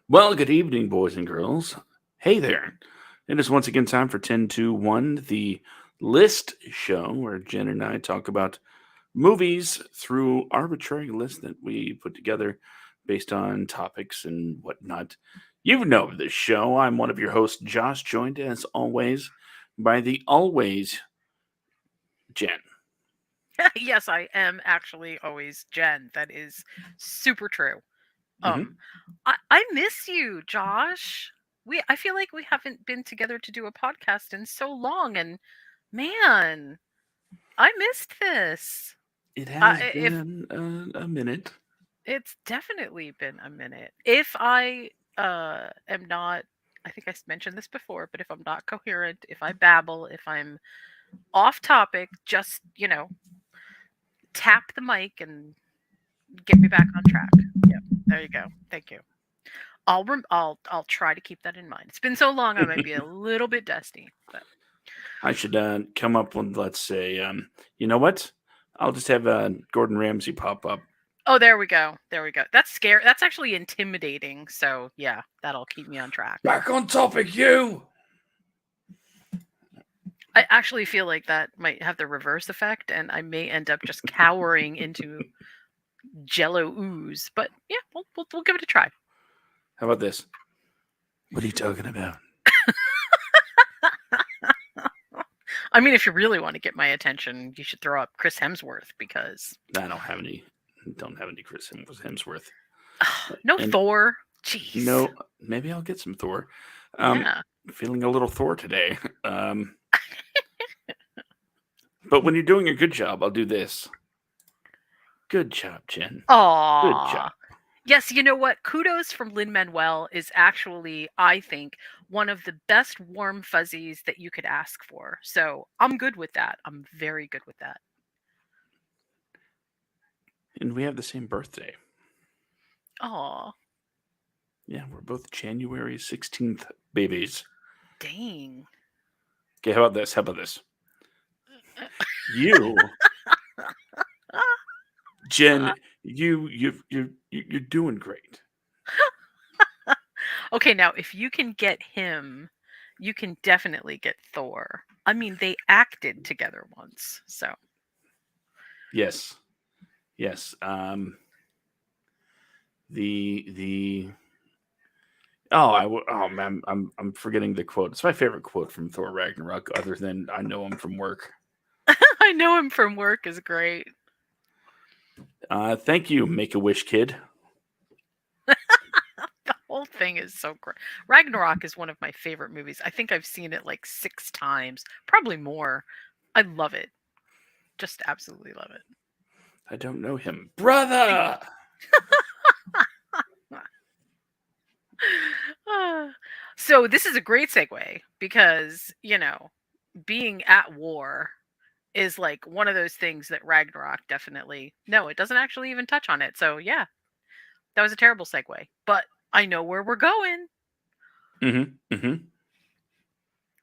Well, good evening, boys and girls. Hey there. It is once again time for 10-1, the list show where Jen and I talk about movies through arbitrary lists that we put together based on topics and whatnot. You know this show. I'm one of your hosts, Josh, joined as always by the always Jen. Yes, I am actually always Jen. That is super true. hmm Um, I miss you, Josh. I feel like we haven't been together to do a podcast in so long, and man, I missed this. It has If been a minute. it's definitely been a minute. If I am not, I think mentioned this before, but if I'm not coherent, if I babble, if I'm off topic, just tap the mic and get me back on track. Yep, there you go. Thank you. I'll try to keep that in mind. It's been so long, I might be a little bit dusty, but I should come up with, let's say, you know what? I'll just have Gordon Ramsay pop up. oh, there we go. There we go. That's scary. That's actually intimidating. So yeah, that'll keep me on track. Back on topic, you! I actually feel like that might have the reverse effect, and I may end up just cowering into Jello ooze. But yeah, we'll give it a try. How about this? What are you talking about? I mean, if you really want to get my attention, you should throw up Chris Hemsworth because I don't have any Chris Hemsworth. no And Thor. Jeez. no, maybe I'll get some Thor. Um, Yeah. feeling a little Thor today. But when you're doing a good job, I'll do this. Good job, Jen. Good Aw. job. Yes, you know what? Kudos from Lin Manuel is actually, I think, one of the best warm fuzzies that you could ask for. So I'm good with that. I'm very good with that. And we have the same birthday. Aw, Yeah, we're both January 16th babies. dang. Okay, how about this? How about this? You, Jen, you're doing great. Okay, now if you can get him, you can definitely get Thor. I mean, they acted together once, so Yes, yes. The oh man, I'm forgetting the quote. It's my favorite quote from Thor Ragnarok, other than I know him from work. I know him from work is great. Thank you, Make a Wish kid. The whole thing is so great. Ragnarok is one of my favorite movies. I think I've seen it like 6 times, probably more. I love it. Just absolutely love it. I don't know him, brother. Ah. So this is a great segue because, being at war is like one of those things that Ragnarok definitely no, it doesn't actually even touch on it. So yeah, that was a terrible segue. But I know where we're going. Mm-hmm.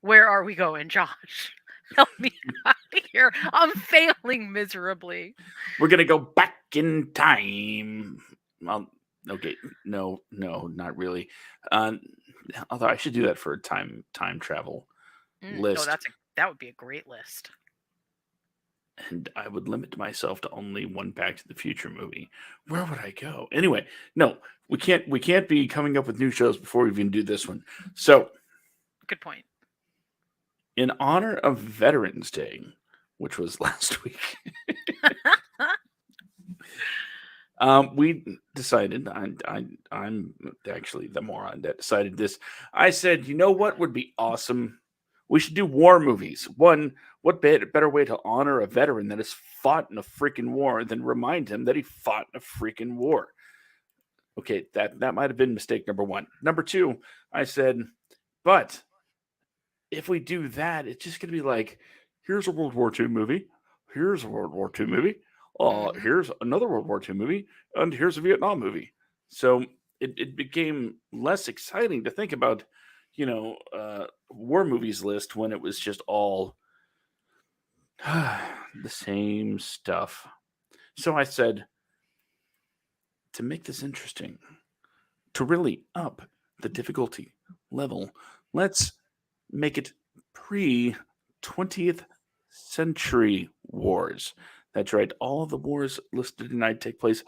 Where are we going, Josh? Help me out here. I'm failing miserably. We're gonna go back in time. Well, okay, no, not really. Uh, Although I should do that for a time travel Oh, list, that would be a great list. and I would limit myself to only one Back to the Future movie. Where would I go? Anyway, no, we can't be coming up with new shows before we even do this one. So, Good point. in honor of Veterans Day, which was last week, we decided. I'm actually the moron that decided this. I said, you know what would be awesome? We should do war movies. One, what better way to honor a veteran that has fought in a freaking war than remind him that he fought in a freaking war? Okay, that might have been mistake number one. Number two, I said, but if we do that, it's just going to be like, here's a World War II movie, here's a World War II movie, Hmm. here's another World War II movie, and here's a Vietnam movie. So it became less exciting to think about, war movies list when it was just all the same stuff. So I said, to make this interesting, to really up the difficulty level. Let's make it pre 20th century wars. That's right. All of the wars listed tonight take place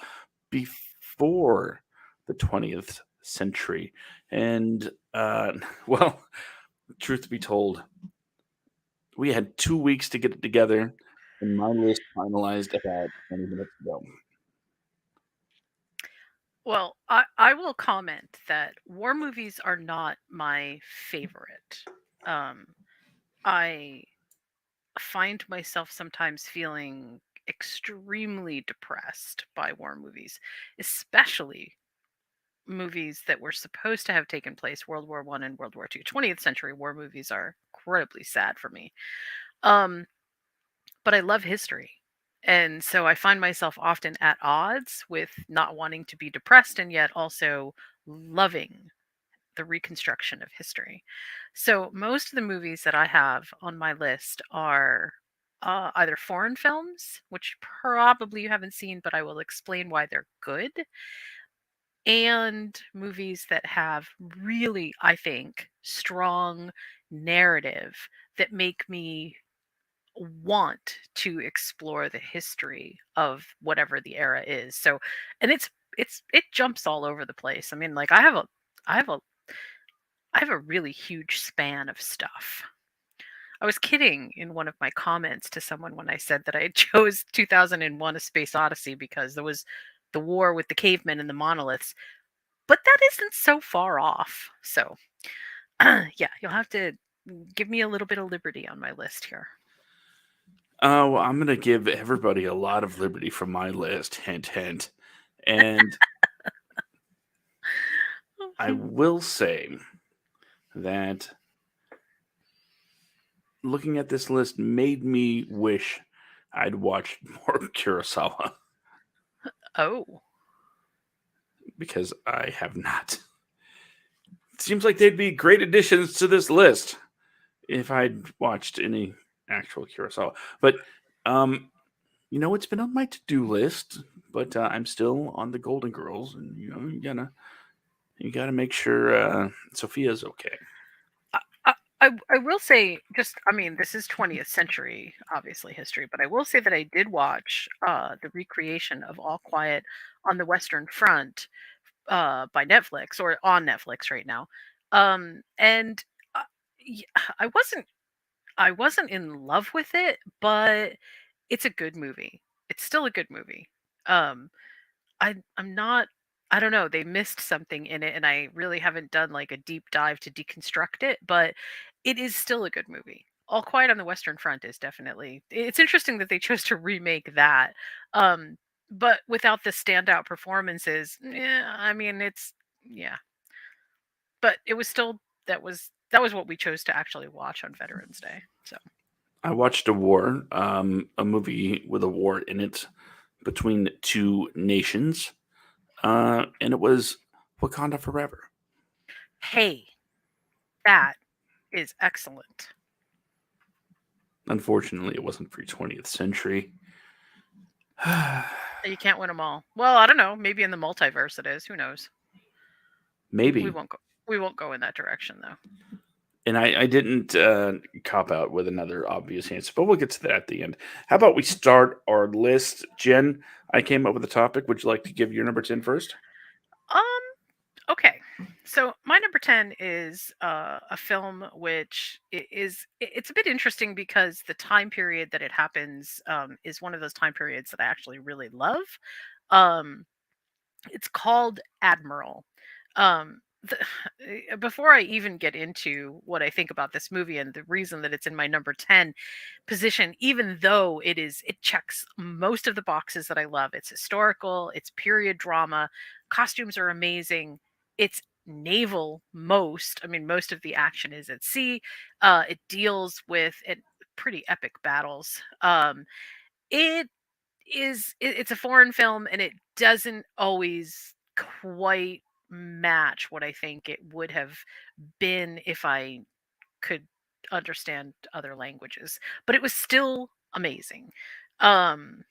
before the 20th century. And, well, truth be told, we had 2 weeks to get it together, and my list finalized about 20 minutes ago. Well, I will comment that war movies are not my favorite. Um, I find myself sometimes feeling extremely depressed by war movies, especially movies that were supposed to have taken place World War I and World War II. 20th century war movies are incredibly sad for me. Um, but I love history. And so I find myself often at odds with not wanting to be depressed and yet also loving the reconstruction of history. So most of the movies that I have on my list are either foreign films, which probably you haven't seen, but I will explain why they're good, and movies that have really, I think, strong narrative that make me want to explore the history of whatever the era is. So, and it jumps all over the place. I mean, like I have a I have a really huge span of stuff. I was kidding in one of my comments to someone when I said that I chose 2001 A Space Odyssey because there was the war with the cavemen and the monoliths, but that isn't so far off. So, yeah, you'll have to give me a little bit of liberty on my list here. Well, I'm going to give everybody a lot of liberty from my list. Hint, hint. And I will say that looking at this list made me wish I'd watched more Kurosawa Oh, because I have not. It seems like they'd be great additions to this list if I'd watched any actual Kurosawa. But it's been on my to-do list, but I'm still on the Golden Girls, and you gotta make sure Sophia's okay. I, I will say, just I mean, this is 20th century, obviously history, but I will say that I did watch the recreation of All Quiet on the Western Front by Netflix or on Netflix right now, and uh, y- I wasn't in love with it, but it's a good movie. It's still a good movie. Um, I'm not. I don't know. They missed something in it, and I really haven't done like a deep dive to deconstruct it. But it is still a good movie. All Quiet on the Western Front is definitely. It's interesting that they chose to remake that, um, but without the standout performances. Yeah, I mean, it's yeah, but it was still that was what we chose to actually watch on Veterans Day. So I watched a movie with a war in it between two nations, and it was Wakanda Forever. hey, that is excellent. Unfortunately, it wasn't for 20th century. You can't win them all. Well, I don't know. Maybe in the multiverse it is. Who knows? We Maybe. won't go. We won't go in that direction though. And I didn't cop out with another obvious answer, but we'll get to that at the end. How about we start our list? Jen, I came up with a topic. Would you like to give your number 10 first? Um. Okay. So my number 10 is a film which it's a bit interesting because the time period that it happens is one of those time periods that I actually really love. Um, it's called Admiral. Before I even get into what I think about this movie and the reason that it's in my number 10 position, even though it checks most of the boxes that I love. It's historical, it's period drama, costumes are amazing, it's naval most. I mean, most of the action is at sea. It deals with pretty epic battles. It it's a foreign film and it doesn't always quite match what I think it would have been if I could understand other languages, but it was still amazing. Um,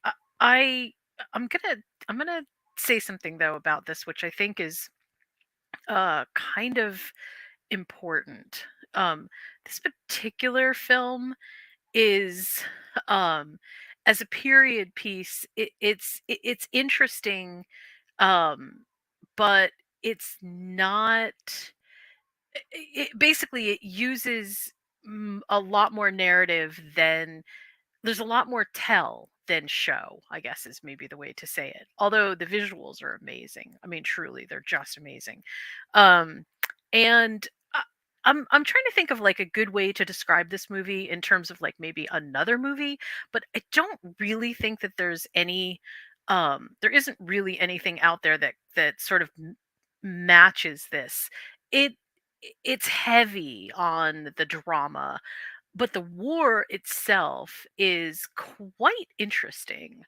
I, I I'm gonna I'm gonna say something though about this, which I think is kind of important. Um, this particular film is, um, as a period piece, it's interesting, um, but it's not. Basically it uses a lot more narrative than there's a lot more tell than show, I guess is maybe the way to say it. Although the visuals are amazing. I mean, truly, they're just amazing. Um, and I- I'm trying to think of like a good way to describe this movie in terms of like maybe another movie, but I don't really think that there's any there isn't really anything out there that sort of matches this. It it's heavy on the drama, but the war itself is quite interesting.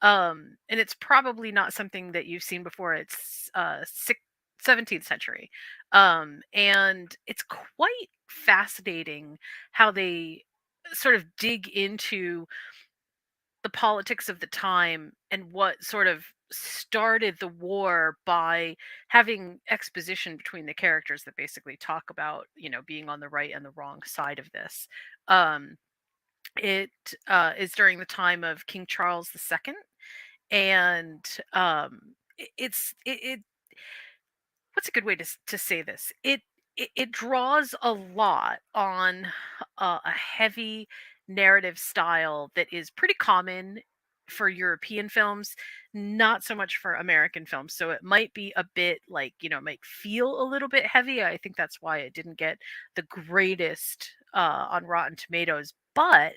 And it's probably not something that you've seen before. It's 17th century. And it's quite fascinating how they sort of dig into the politics of the time and what sort of started the war by having exposition between the characters that basically talk about, being on the right and the wrong side of this. Um, it is during the time of King Charles II, and it what's a good way to say this? It draws a lot on a heavy narrative style that is pretty common for European films, not so much for American films. So it might be a bit like, it might feel a little bit heavy. I think that's why it didn't get the greatest on Rotten Tomatoes. But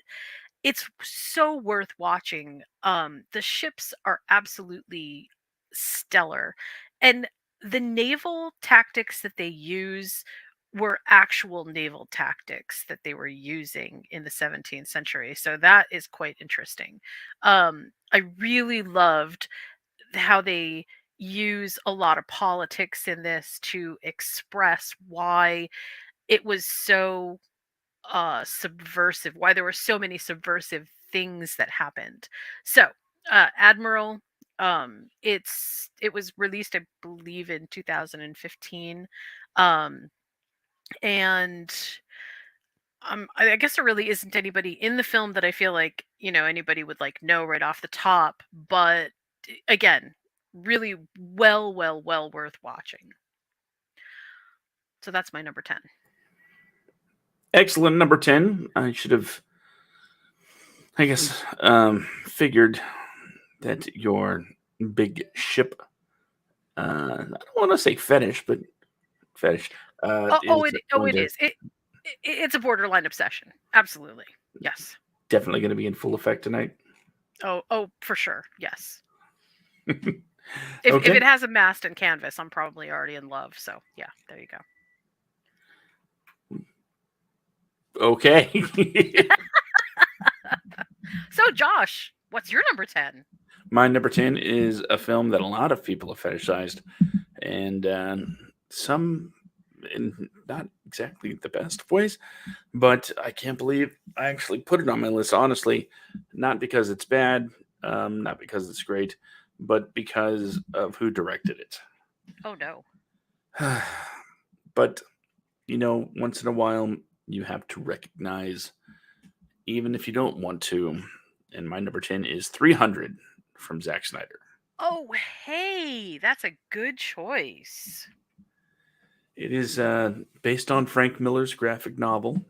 it's so worth watching. The ships are absolutely stellar. And the naval tactics that they use were actual naval tactics that they were using in the 17th century. So that is quite interesting. I really loved how they use a lot of politics in this to express why it was so subversive, why there were so many subversive things that happened. So Admiral, it was released, I believe, in 2015. um and I guess there really isn't anybody in the film that I feel like, anybody would like know right off the top, but again, really well worth watching. So that's my number 10. Excellent number 10. I should have, I guess, figured that your big ship, I don't want to say fetish, but fetish, Oh, is going it to is. It's a borderline obsession. Absolutely. Yes. definitely going to be in full effect tonight. Oh, for sure. Yes. If Okay. it has a mast and canvas, I'm probably already in love. So yeah, there you go. Okay. So Josh, what's your number 10? My number 10 is a film that a lot of people have fetishized, and some in not exactly the best of ways, but I can't believe I actually put it on my list, honestly, not because it's bad, not because it's great, but because of who directed it. Oh no. But, once in a while, you have to recognize, even if you don't want to, and my number 10 is 300 from Zack Snyder. Oh hey, that's a good choice. It is based on Frank Miller's graphic novel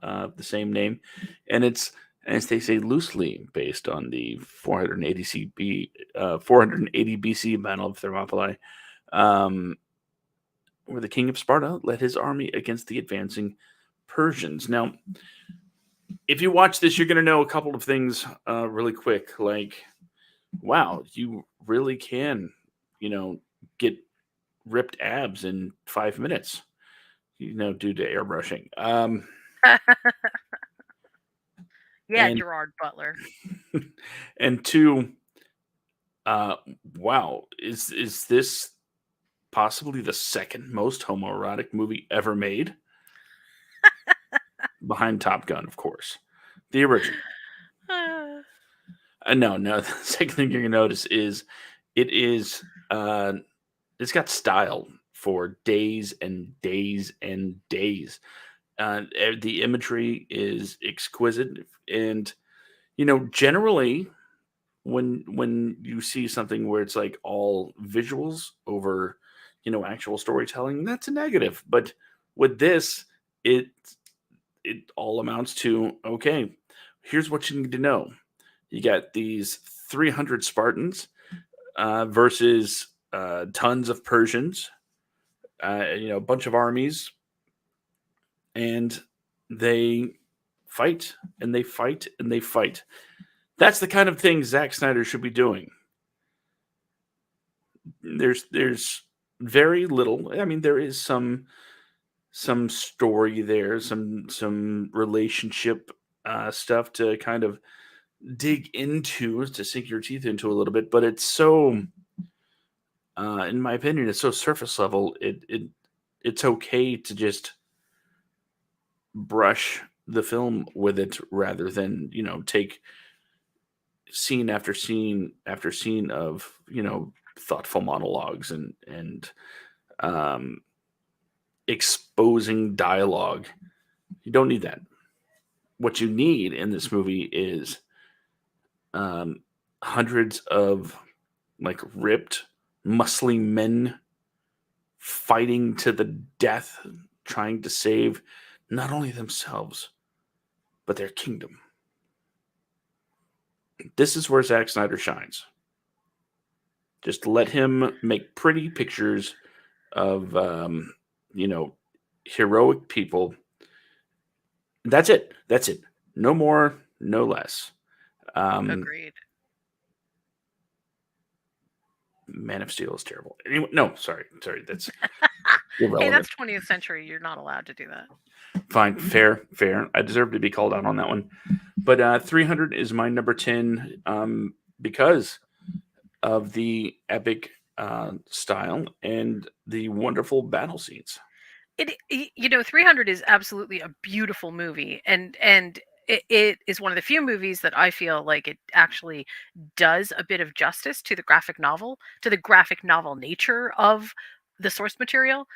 of the same name, and it's, as they say, loosely based on the 480 BC Battle of Thermopylae, um, where the king of Sparta led his army against the advancing Persians. Now, if you watch this, you're going to know a couple of things really quick. Like, wow, you really can, get ripped abs in 5 minutes, due to airbrushing. Yeah, And Gerard Butler. and two, uh, wow, is this possibly the second most homoerotic movie ever made? Behind Top Gun, of course, the original. No. The second thing you're gonna notice is it is it's got style for days and days and days. The imagery is exquisite, and generally when you see something where it's like all visuals over actual storytelling, that's a negative. But with this, it it all amounts to, okay, here's what you need to know. You got these 300 Spartans versus tons of Persians, a bunch of armies, and they fight and they fight and they fight. That's the kind of thing Zack Snyder should be doing. There's very little. I mean, there is some story there, some relationship stuff to kind of dig into, to sink your teeth into a little bit, but it's so, in my opinion, it's so surface level. It's okay to just brush the film with it rather than take scene after scene after scene of thoughtful monologues and um, exposing dialogue. You don't need that. What you need in this movie is um, hundreds of like ripped, muscly men fighting to the death, trying to save not only themselves but their kingdom. This is where Zack Snyder shines. Just let him make pretty pictures of you know heroic people. That's it. That's it. No more, no less. Um, Agreed. Man of Steel is terrible. Anyway, no, sorry, that's Hey, irrelevant. that's 20th century. You're not allowed to do that. Fine, fair. I deserve to be called out on that one. But 300 is my number 10 because of the epic style and the wonderful battle scenes. 300 is absolutely a beautiful movie, and it is one of the few movies that I feel like it actually does a bit of justice to the graphic novel nature of the source material,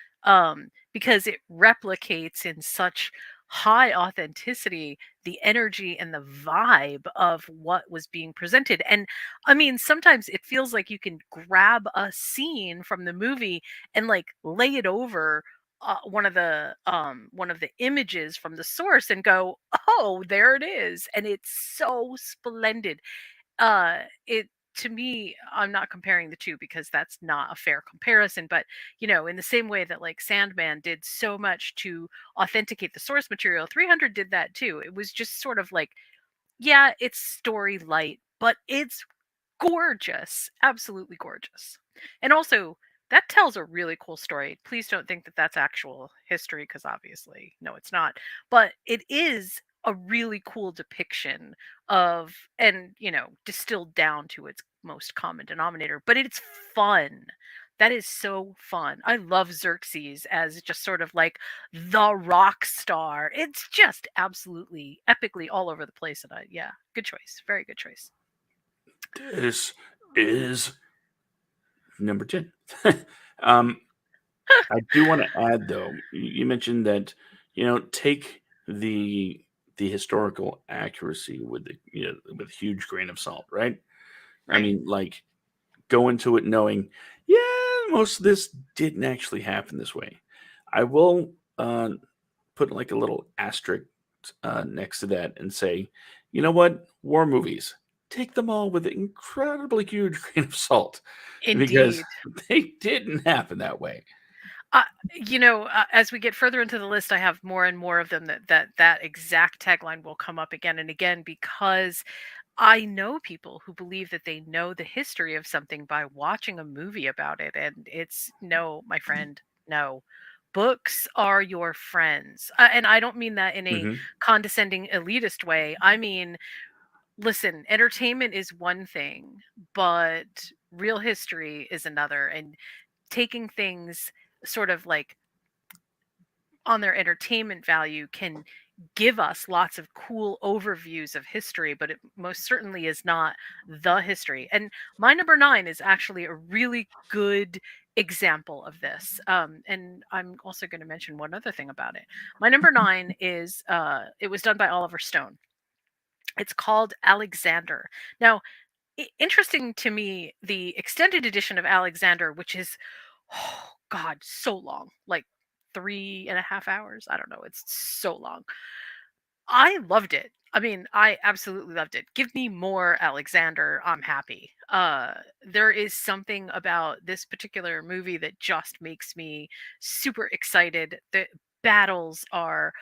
because it replicates in such high authenticity the energy and the vibe of what was being presented. And I mean, sometimes it feels like you can grab a scene from the movie and like lay it over one of the images from the source and go, oh, there it is, and it's so splendid. It To me, I'm not comparing the two because that's not a fair comparison, but in the same way that like Sandman did so much to authenticate the source material, 300 did that too. It was just sort of like, yeah, it's story light, but it's gorgeous, absolutely gorgeous. And also, that tells a really cool story. Please don't think that that's actual history, because obviously, no, it's not. But it is a really cool depiction of, and distilled down to its most common denominator. But it's fun. That is so fun. I love Xerxes as just sort of like the rock star. It's just absolutely epically all over the place. And yeah, good choice. Very good choice. This is number 10. um, I do want to add, though, you mentioned that, take the historical accuracy with with a huge grain of salt, right? I Right. mean, like, go into it knowing, yeah, most of this didn't actually happen this way. I will put like a little asterisk next to that and say, you know what, war movies, take them all with an incredibly huge grain of salt because Indeed. they didn't happen that way. Uh, as we get further into the list, I have more and more of them that exact tagline will come up again and again, because I know people who believe that they know the history of something by watching a movie about it, and it's no, my friend, no. Books are your friends, and I don't mean that in a Hmm. condescending elitist way. I mean, listen, entertainment is one thing, but real history is another, and taking things sort of like on their entertainment value can give us lots of cool overviews of history, but it most certainly is not the history. And my number 9 is actually a really good example of this. And I'm also going to mention one other thing about it. My number 9 is it was done by Oliver Stone. It's called Alexander. Now, interesting to me, the extended edition of Alexander, which is, oh God, so long, like 3.5 hours. I don't know. It's so long. I loved it. I mean, I absolutely loved it. Give me more Alexander. I'm happy. There is something about this particular movie that just makes me super excited. The battles are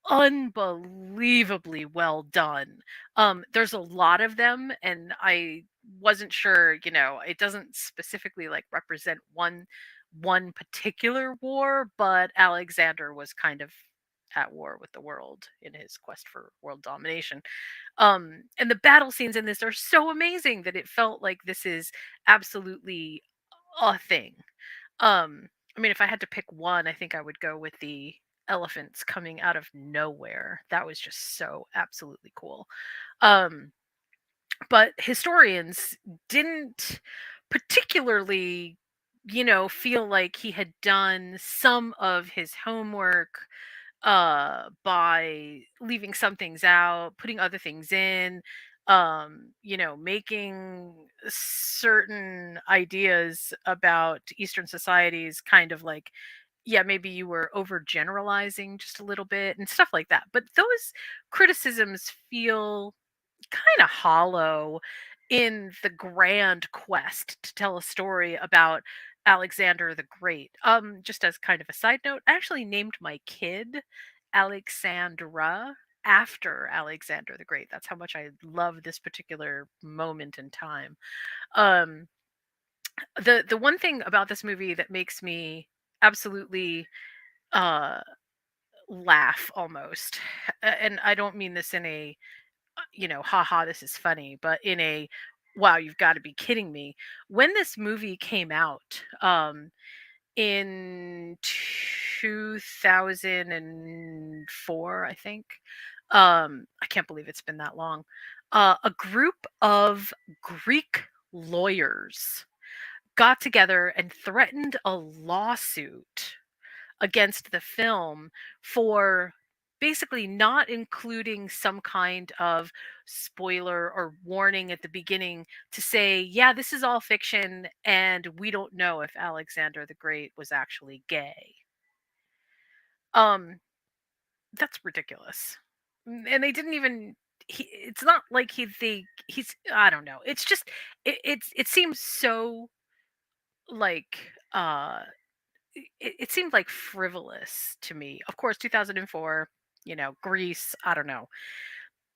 unbelievably well done. There's a lot of them, and I wasn't sure, it doesn't specifically like represent one particular war, but Alexander was kind of at war with the world in his quest for world domination. And the battle scenes in this are so amazing that it felt like this is absolutely a thing. I mean, if I had to pick one, I think I would go with the elephants coming out of nowhere. That was just so absolutely cool. Um, but historians didn't particularly, feel like he had done some of his homework by leaving some things out, putting other things in, making certain ideas about Eastern societies kind of like, yeah, maybe you were overgeneralizing just a little bit and stuff like that. But those criticisms feel kind of hollow in the grand quest to tell a story about Alexander the Great. Just as kind of a side note, I actually named my kid Alexandra after Alexander the Great. That's how much I love this particular moment in time. Um, the one thing about this movie that makes me absolutely uh laugh almost, and I don't mean this in a haha, this is funny, but in a wow, you've got to be kidding me. When this movie came out, in 2004, I think. I can't believe it's been that long. A group of Greek lawyers got together and threatened a lawsuit against the film for basically not including some kind of spoiler or warning at the beginning to say, yeah, this is all fiction and we don't know if Alexander the Great was actually gay. Um that's ridiculous. And they didn't even it's not like he's I don't know. It's just it seems so like it seemed like frivolous to me. Of course, 2004, Greece, I don't know,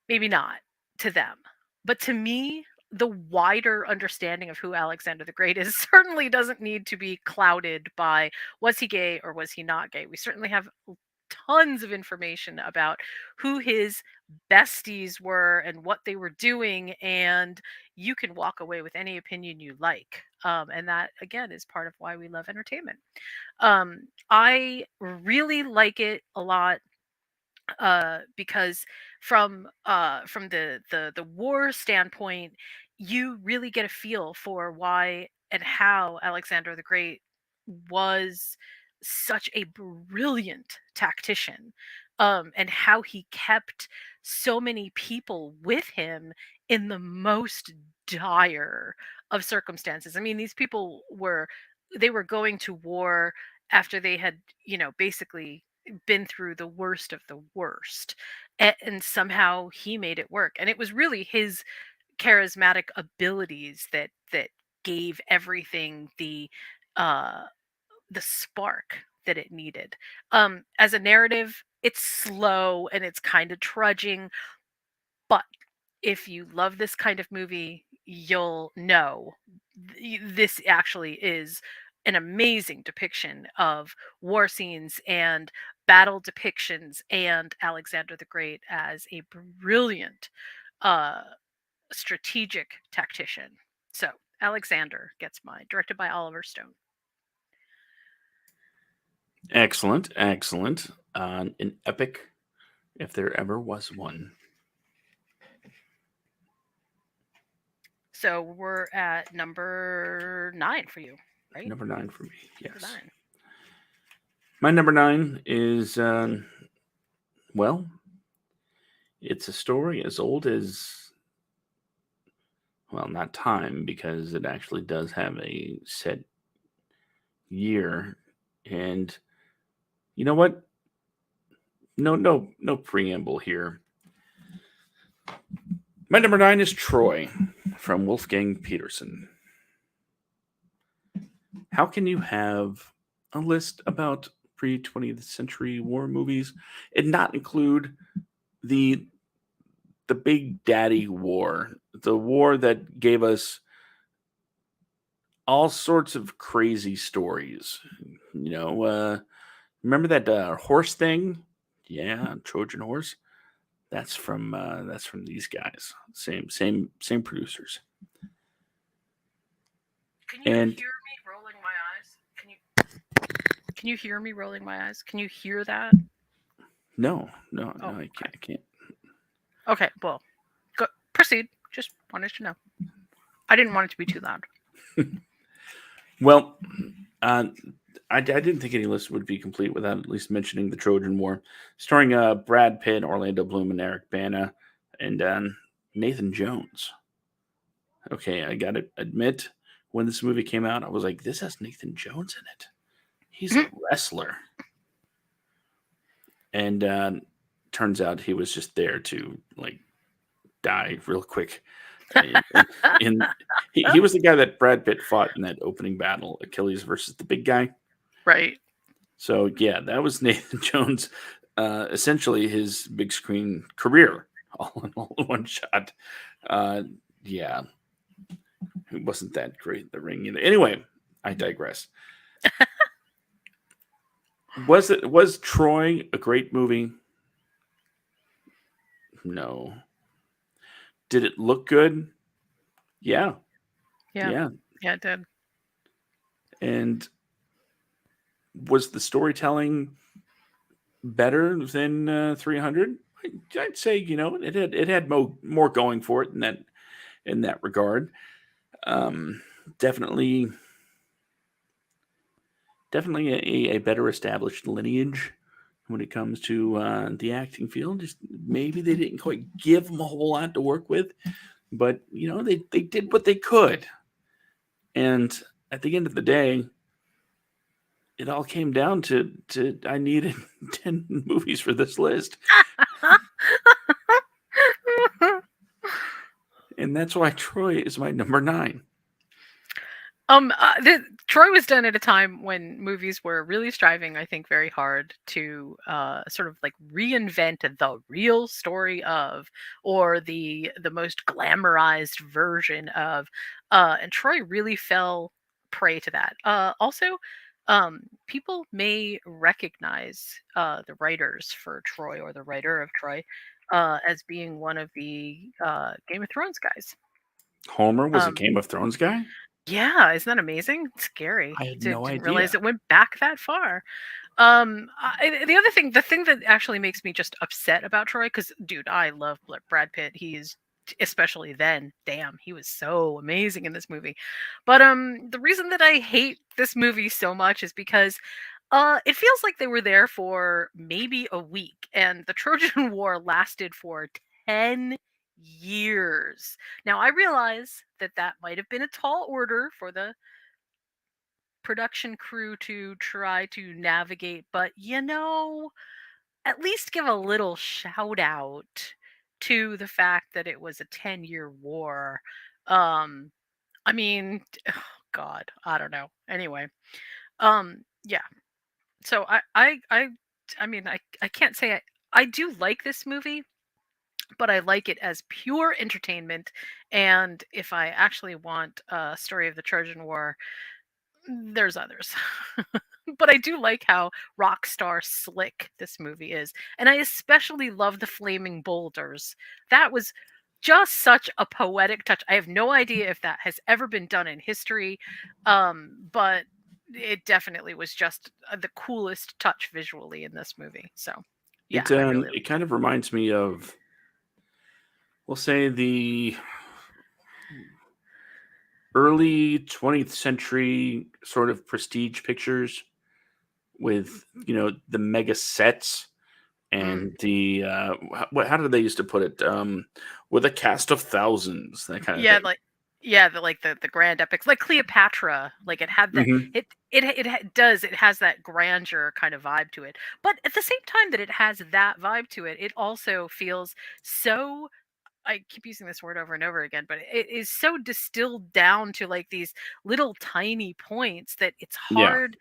maybe not to them. But to me, the wider understanding of who Alexander the Great is certainly doesn't need to be clouded by was he gay or was he not gay. We certainly have tons of information about who his besties were and what they were doing, and you can walk away with any opinion you like. And that, again, is part of why we love entertainment. I really like it a lot because from the war standpoint, you really get a feel for why and how Alexander the Great was such a brilliant tactician, and how he kept so many people with him in the most dire of circumstances. I mean, these people were going to war after they had, basically been through the worst of the worst, and somehow he made it work, and it was really his charismatic abilities that gave everything uh the spark that it needed. As a narrative, it's slow and it's kind of trudging, but if you love this kind of movie, you'll know this actually is an amazing depiction of war scenes and battle depictions and Alexander the Great as a brilliant uh, strategic tactician. So, Alexander gets mine, directed by Oliver Stone. Excellent, excellent. An epic, if there ever was one. So, we're at number 9 for you. right? Number 9 for me. Number Yes. 9. My number 9 is, well, it's a story as old as, well, not time, because it actually does have a set year. And you know what? No preamble here. My number 9 is Troy from Wolfgang Peterson. How can you have a list about pre 20th century war movies and not include the big daddy war, the war that gave us all sorts of crazy stories? You know, remember that horse thing? Yeah, Trojan horse. That's from these guys. Same producers. Can you And hear me rolling my eyes? Can you hear me rolling my eyes? Can you hear that? no, Oh, I okay. can't. I can't. Okay, well, go proceed. Just wanted to know. I didn't want it to be too loud. Well, uh, I didn't think any list would be complete without at least mentioning the Trojan War, starring Brad Pitt, Orlando Bloom, and Eric Bana, and Nathan Jones. Okay, I gotta admit, when this movie came out, I was like, "This has Nathan Jones in it. He's a wrestler." And turns out he was just there to like die real quick. In he was the guy that Brad Pitt fought in that opening battle, Achilles versus the big guy. Right. So yeah, that was Nathan Jones, essentially his big screen career, all in one shot. Uh, yeah, it wasn't that great in the ring either. Anyway, I digress. Was Troy a great movie? No. Did it look good? Yeah, Yeah. yeah. Yeah, it did. And was the storytelling better than 300? I'd say it had more going for it in that regard. Um, definitely definitely a better established lineage when it comes to the acting field. Just maybe they didn't quite give them a whole lot to work with, but they did what they could. And at the end of the day, it all came down to I needed 10 movies for this list, and that's why Troy is my number 9. Troy was done at a time when movies were really striving, I think, very hard to sort of like reinvent the real story of, or the most glamorized version of, and Troy really fell prey to that. Also, people may recognize the writers for Troy, or the writer of Troy, as being one of the Game of Thrones guys. Homer was a Um, Game of Thrones guy. yeah, isn't that amazing? Scary. I had no Didn't realize idea. it went back that far. The other thing, the thing that actually makes me just upset about Troy, because dude, I love Brad Pitt. He's, especially then, damn, he was so amazing in this movie. But the reason that I hate this movie so much is because it feels like they were there for maybe a week, and the Trojan War lasted for 10 years. Now I realize that that might have been a tall order for the production crew to try to navigate, but at least give a little shout out to the fact that it was a 10-year war. Um, I mean, oh God, I don't know. Anyway, yeah. So I mean, I can't say I do like this movie, but I like it as pure entertainment. And if I actually want a story of the Trojan War, there's others. But I do like how rock star slick this movie is. And I especially love the flaming boulders. That was just such a poetic touch. I have no idea if that has ever been done in history. But it definitely was just the coolest touch visually in this movie. So, yeah, I really It liked kind it. of reminds me of, we'll say, the early 20th century sort of prestige pictures with, the mega sets Mm. and the how did they used to put it? With a cast of thousands, that kind of Yeah, thing. like yeah, the grand epics, like Cleopatra. Like it had that. Hmm. It has that grandeur kind of vibe to it. But at the same time that it has that vibe to it, it also feels so, I keep using this word over and over again, but it is so distilled down to like these little tiny points that it's Yeah, hard.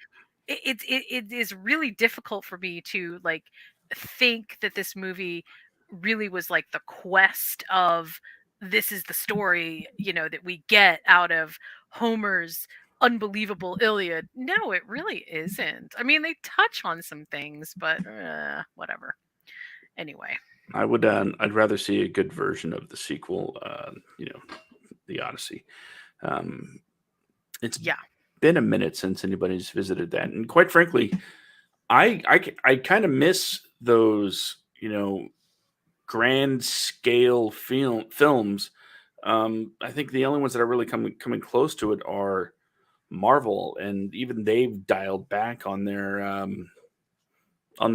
It is really difficult for me to like think that this movie really was like the quest of, this is the story, that we get out of Homer's unbelievable Iliad. No, it really isn't. I mean, they touch on some things, but whatever. Anyway, I would. I'd rather see a good version of the sequel. The Odyssey. Um, it's yeah. been a minute since anybody's visited that, and quite frankly, I kind of miss those, grand scale films. I think the only ones that are really coming close to it are Marvel, and even they've dialed back on their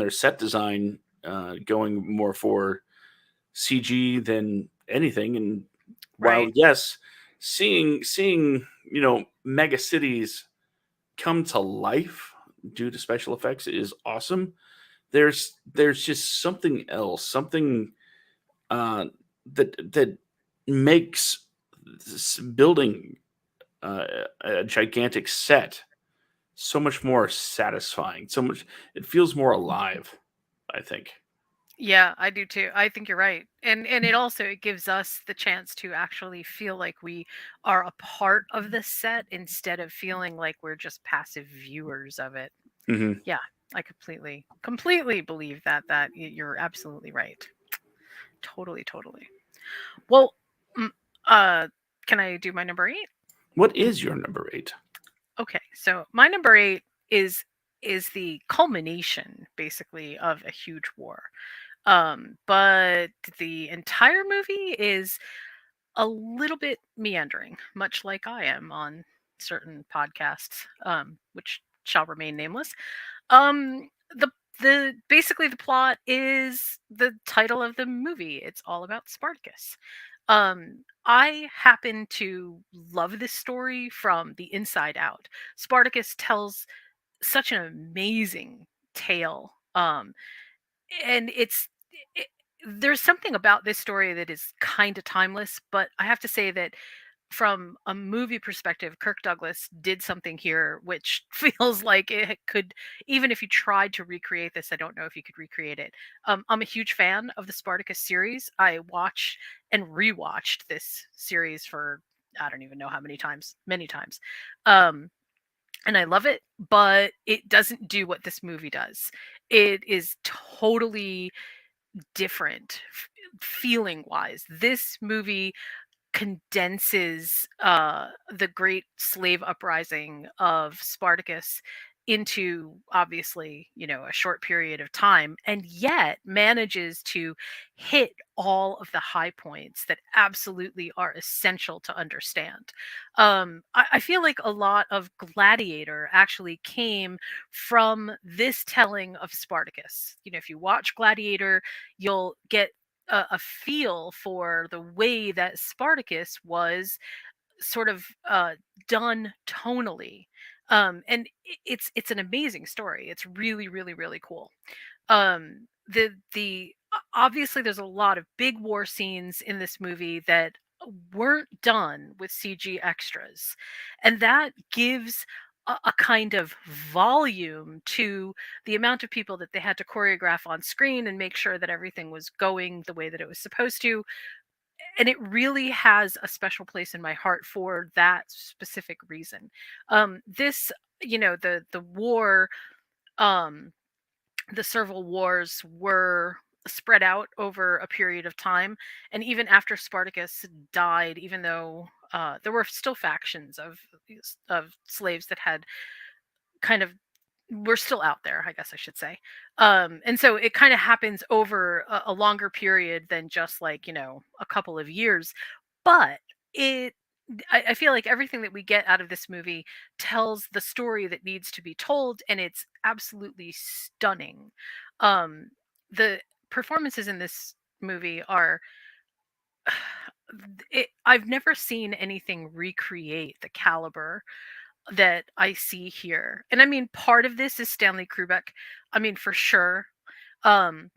set design, going more for CG than anything. And while Right. yes, seeing mega cities come to life due to special effects is awesome. There's just something else, something uh, that makes building a gigantic set so much more satisfying. So much, it feels more alive, I think. Yeah, I do too. I think you're right. And it also, it gives us the chance to actually feel like we are a part of the set instead of feeling like we're just passive viewers of it. Hmm. Yeah, I completely believe that you're absolutely right. Totally, totally. Well, mm, uh can I do my number 8? What is your number eight? Okay. So, my number 8 is the culmination basically of a huge war. But the entire movie is a little bit meandering, much like I am on certain podcasts, which shall remain nameless. The basically the plot is the title of the movie. It's all about Spartacus. I happen to love this story from the inside out. Spartacus tells such an amazing tale. And it, there's something about this story that is kind of timeless, but I have to say that from a movie perspective, Kirk Douglas did something here which feels like it could, even if you tried to recreate this, I don't know if you could recreate it. I'm a huge fan of the Spartacus series. I watch and rewatched this series for, I don't even know how many times. Um, and I love it, but it doesn't do what this movie does. It is totally different feeling wise. This movie condenses the great slave uprising of Spartacus into, obviously, a short period of time, and yet manages to hit all of the high points that absolutely are essential to understand. I feel like a lot of Gladiator actually came from this telling of Spartacus. If you watch Gladiator, you'll get a feel for the way that Spartacus was sort of done tonally. And it's an amazing story. It's really, really, really cool. The Obviously there's a lot of big war scenes in this movie that weren't done with CG extras, and that gives a kind of volume to the amount of people that they had to choreograph on screen and make sure that everything was going the way that it was supposed to. And it really has a special place in my heart for that specific reason. This, the war, um the several wars were spread out over a period of time, and even after Spartacus died, even though there were still factions of slaves that had kind of were still out there, I guess I should say. And so it kind of happens over a longer period than just like, a couple of years. But it I feel like everything that we get out of this movie tells the story that needs to be told, and it's absolutely stunning. Um, the performances in this movie are I've never seen anything recreate the caliber that I see here. And I mean, part of this is Stanley Kubrick. I mean, for sure. Um,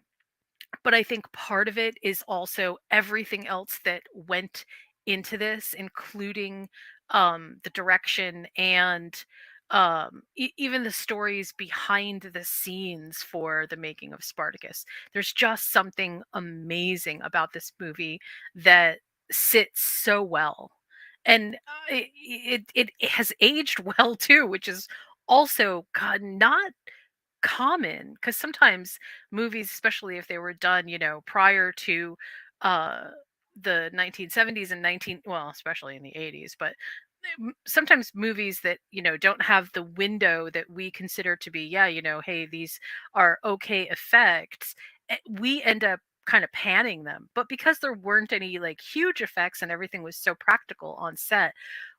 but I think part of it is also everything else that went into this, including the direction and even the stories behind the scenes for the making of Spartacus. There's just something amazing about this movie that sits so well. And it has aged well too, which is also God, not common because sometimes movies, especially if they were done, prior to uh the 1970s and 19 well, especially in the 80s, but sometimes movies that don't have the window that we consider to be, yeah, hey, these are okay effects, we end up kind of panning them. But because there weren't any like huge effects and everything was so practical on set,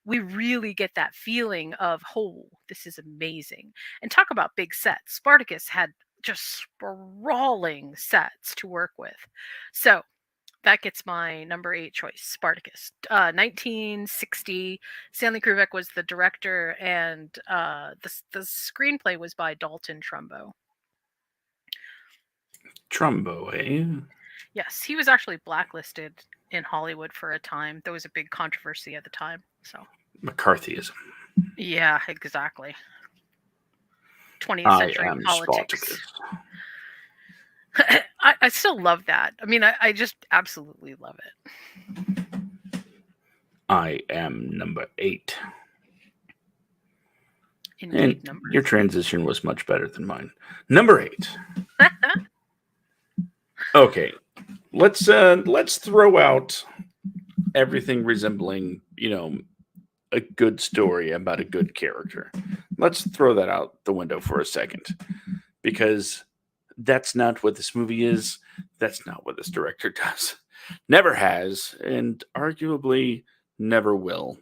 we really get that feeling of, oh, this is amazing. And talk about big sets. Spartacus had just sprawling sets to work with. So that gets my number 8 choice, Spartacus. 1960. Stanley Kubrick was the director, and the screenplay was by Dalton Trumbo. Trumbo, eh? Yes, he was actually blacklisted in Hollywood for a time. There was a big controversy at the time. So McCarthyism. yeah, exactly. 20th I century am politics. Spartacus. I still love that. I mean, I just absolutely love it. I am number 8. Indeed, And number your transition was much better than mine. Number 8. Okay, let's throw out everything resembling, a good story about a good character. Let's throw that out the window for a second, because that's not what this movie is. That's not what this director does. Never has, and arguably never will.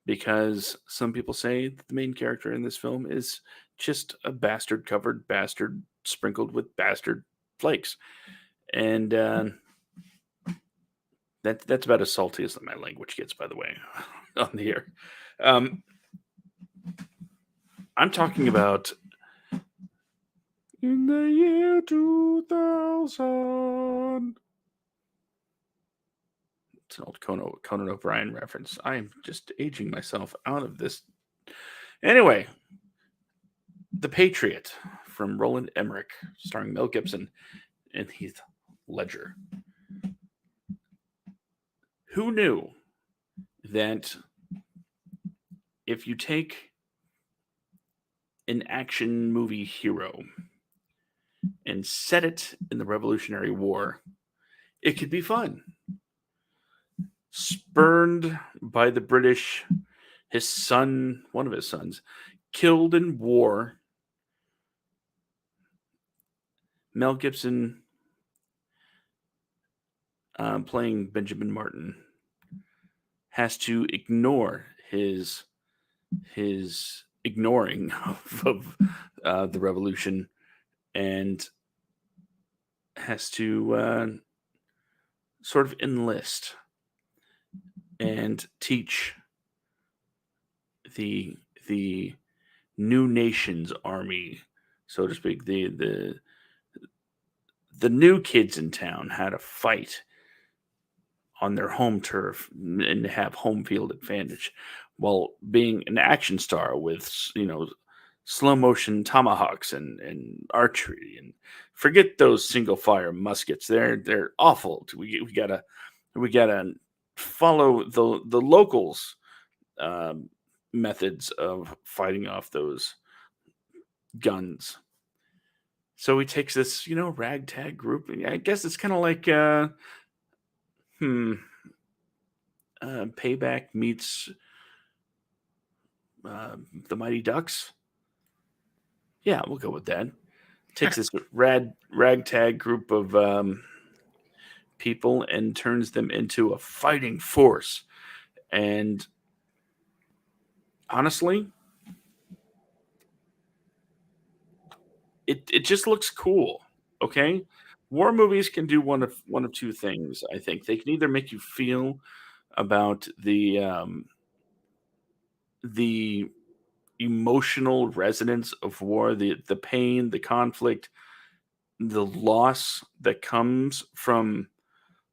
Because some people say that the main character in this film is just a bastard covered bastard sprinkled with bastard flakes. And that's about as salty as my language gets, by the way, on the air. Um, I'm talking about in the year 2000. It's an old Conan O'Brien reference. I am just aging myself out of this. Anyway, The Patriot from Roland Emmerich, starring Mel Gibson and Heath Ledger. Who knew that if you take an action movie hero and set it in the Revolutionary War, it could be fun? Spurned by the British, his son, one of his sons, killed in war. Mel Gibson, playing Benjamin Martin, has to ignore his ignoring of the revolution, and has to sort of enlist and teach the new nation's army, so to speak, the new kids in town how to fight on their home turf and have home field advantage, while being an action star with slow motion tomahawks and archery. And forget those single fire muskets; they're awful. We gotta follow the locals' um, methods of fighting off those guns. So he takes this, ragtag group. I guess it's kind of like, hmm, Payback meets the Mighty Ducks. Yeah, we'll go with that. Takes this ragtag group of people and turns them into a fighting force. And honestly, it just looks cool. Okay, war movies can do one of two things. I think they can either make you feel about the emotional resonance of war, the pain, the conflict, the loss that comes from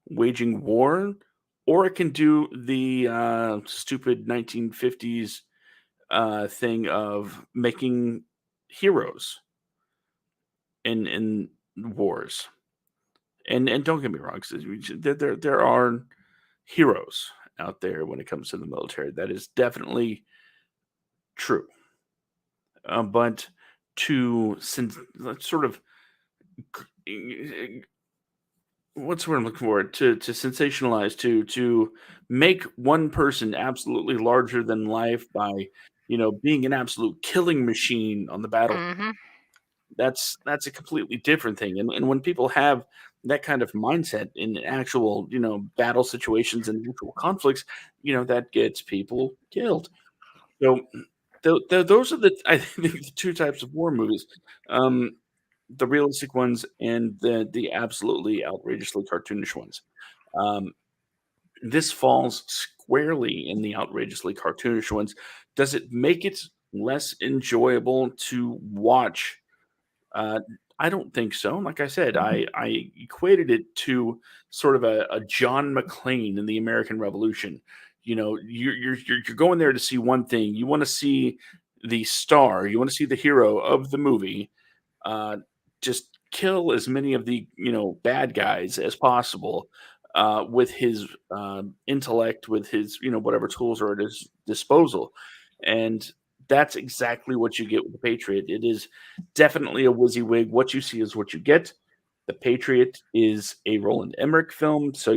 waging war, or it can do the stupid 1950s thing of making heroes in wars. And don't get me wrong, 'cause there are heroes out there when it comes to the military. That is definitely true. But to since sort of what's the word I'm looking for? To sensationalize, to make one person absolutely larger than life by being an absolute killing machine on the battle. Hmm. That's a completely different thing. And when people have that kind of mindset in actual battle situations and actual conflicts, that gets people killed. So those are I think the two types of war movies. Um, the realistic ones and the absolutely outrageously cartoonish ones. Um, this falls squarely in the outrageously cartoonish ones. Does it make it less enjoyable to watch? Uh, I don't think so. Like I said, I equated it to sort of a John McClane in the American Revolution. You're going there to see one thing. You want to see the star. You want to see the hero of the movie, uh, just kill as many of the bad guys as possible with his intellect, with his whatever tools are at his disposal, and that's exactly what you get with the Patriot. It is definitely a WYSIWYG. What you see is what you get. The Patriot is a Roland Emmerich film, so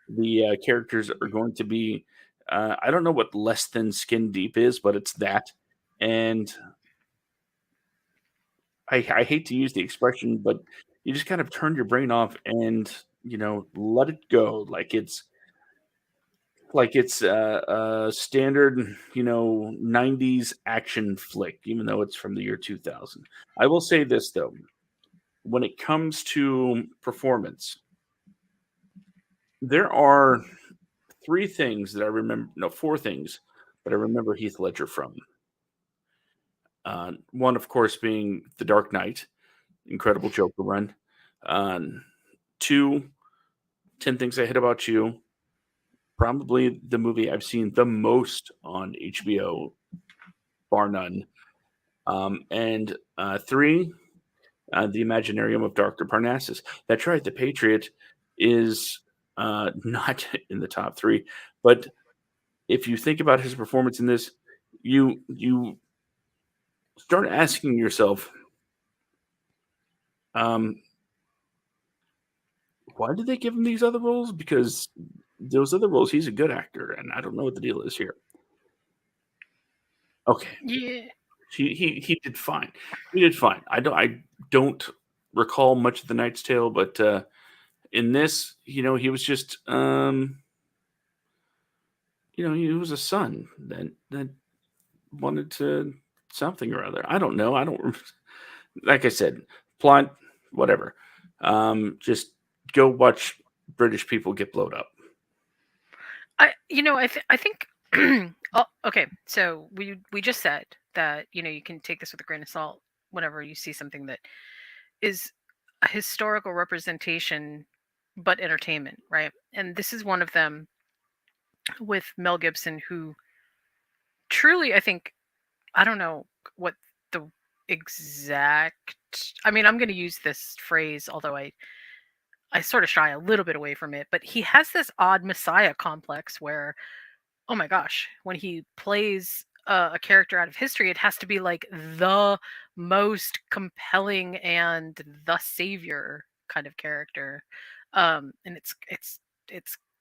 the characters are going to be. I don't know what less than skin deep is, but it's that, and I hate to use the expression, but you just kind of turn your brain off and let it go, like it's a standard 90s action flick, even though it's from the year 2000. I will say this though, when it comes to performance, there are three things that I remember, no, four things that I remember Heath Ledger from. One, of course, being The Dark Knight, incredible Joker run. Um, Two, 10 Things I Hate About You, probably the movie I've seen the most on HBO, bar none. And three, The Imaginarium of Dr. Parnassus. That's right, The Patriot is not in the top three. But if you think about his performance in this, you start asking yourself, um, why did they give him these other roles? Because those other roles, he's a good actor, and I don't know what the deal is here. Okay, Yeah. he did fine. He did fine. I don't recall much of The Knight's Tale, but in this, he was just he was a son that wanted to something or other. I don't know. I don't like I said, plot, whatever. Just go watch British people get blowed up. I think oh, okay, so we just said that you can take this with a grain of salt whenever you see something that is a historical representation but entertainment, right? And this is one of them with Mel Gibson, who truly, I think, I don't know what the exact, I mean, I'm going to use this phrase, although I sort of shy a little bit away from it, but he has this odd messiah complex where, oh my gosh, when he plays a character out of history, it has to be like the most compelling and the savior kind of character. And it's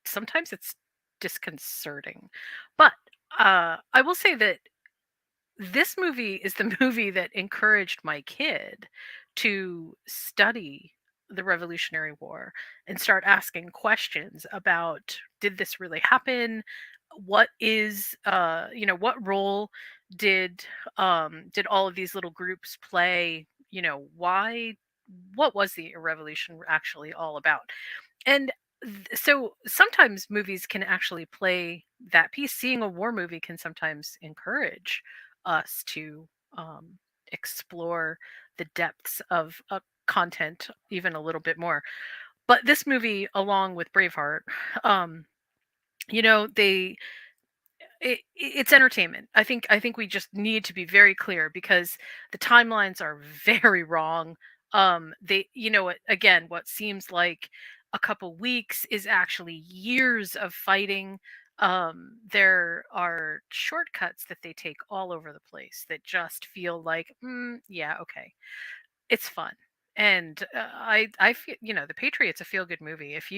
sometimes it's disconcerting. But I will say that this movie is the movie that encouraged my kid to study the Revolutionary War and start asking questions about, did this really happen? what is what role did did all of these little groups play? Why what was the revolution actually all about? And so sometimes movies can actually play that piece. Seeing a war movie can sometimes encourage us to um, explore the depths of content even a little bit more. But this movie, along with Braveheart, um, they it's entertainment. I think we just need to be very clear because the timelines are very wrong. They again, what seems like a couple weeks is actually years of fighting. There are shortcuts that they take all over the place that just feel like, yeah, okay, it's fun. And I feel, The Patriot's a feel good movie. If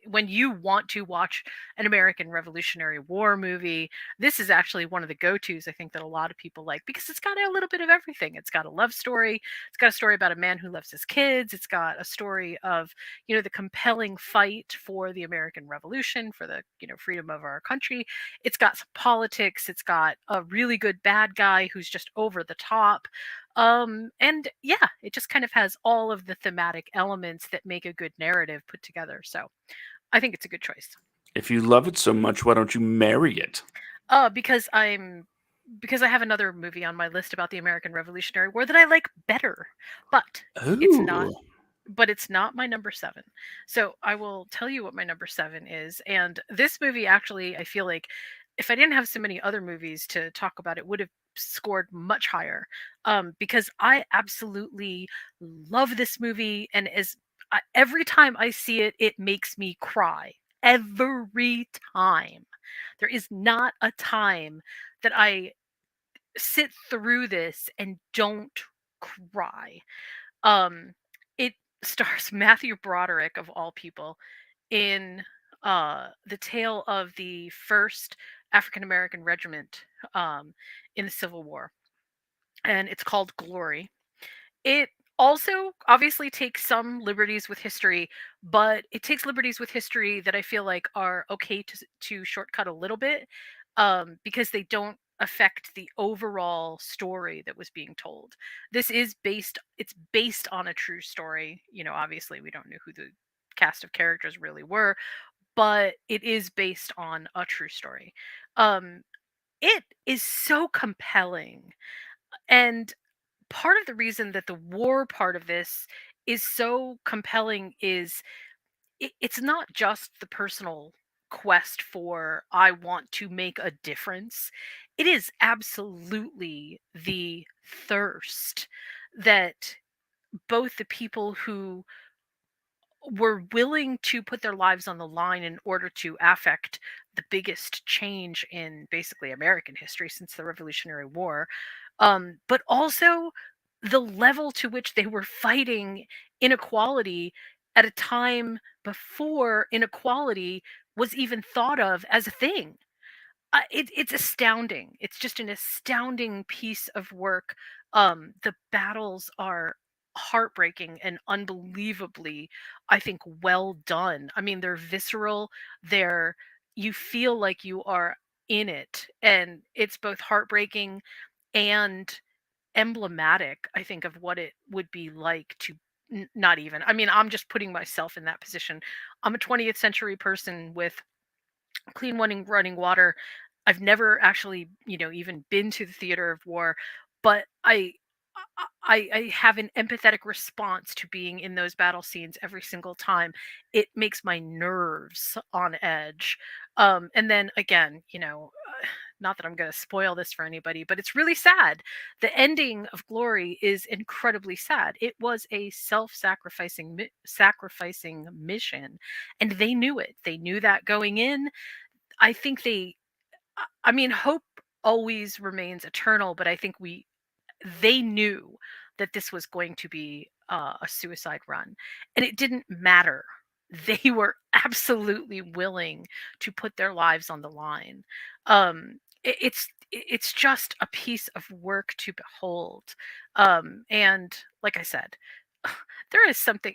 when you want to watch an American Revolutionary War movie, this is actually one of the go-tos I think that a lot of people like because it's got a little bit of everything. It's got a love story, it's got a story about a man who loves his kids, it's got a story of, the compelling fight for the American Revolution, for the, freedom of our country. It's got some politics, it's got a really good bad guy who's just over the top. And yeah, it just kind of has all of the thematic elements that make a good narrative put together. So I think it's a good choice. If you love it so much, why don't you marry it? Because because I have another movie on my list about the American Revolutionary War that I like better, but it's not Ooh. it's not my number 7. So I will tell you what my number 7 is. And this movie actually, I feel like if I didn't have so many other movies to talk about, it would have scored much higher. Because I absolutely love this movie, and every time I see it, it makes me cry. Every time. There is not a time that I sit through this and don't cry. Um, it stars Matthew Broderick of all people in the tale of the first African American regiment in the Civil War, and it's called Glory. It also obviously takes some liberties with history, but it takes liberties with history that I feel like are okay to shortcut a little bit, because they don't affect the overall story that was being told. It's based on a true story. Obviously we don't know who the cast of characters really were, but it is based on a true story. Um, it is so compelling, and part of the reason that the war part of this is so compelling is it's not just the personal quest for I want to make a difference. It is absolutely the thirst that both the people who were willing to put their lives on the line in order to affect the biggest change in basically American history since the Revolutionary War, but also the level to which they were fighting inequality at a time before inequality was even thought of as a thing. It's astounding. It's just an astounding piece of work. The battles are heartbreaking and unbelievably, I think, well done. I mean, they're visceral. They're You feel like you are in it, and it's both heartbreaking and emblematic, I think, of what it would be like to not even. I mean, I'm just putting myself in that position. I'm a 20th century person with clean running water. I've never actually, even been to the theater of war, but I have an empathetic response to being in those battle scenes every single time. It makes my nerves on edge. And then again, not that I'm going to spoil this for anybody, but it's really sad. The ending of Glory is incredibly sad. It was a sacrificing mission, and they knew it. They knew that going in. I think I mean, hope always remains eternal, but I think they knew that this was going to be a suicide run, and it didn't matter. They were absolutely willing to put their lives on the line. It's just a piece of work to behold. And like I said, there is something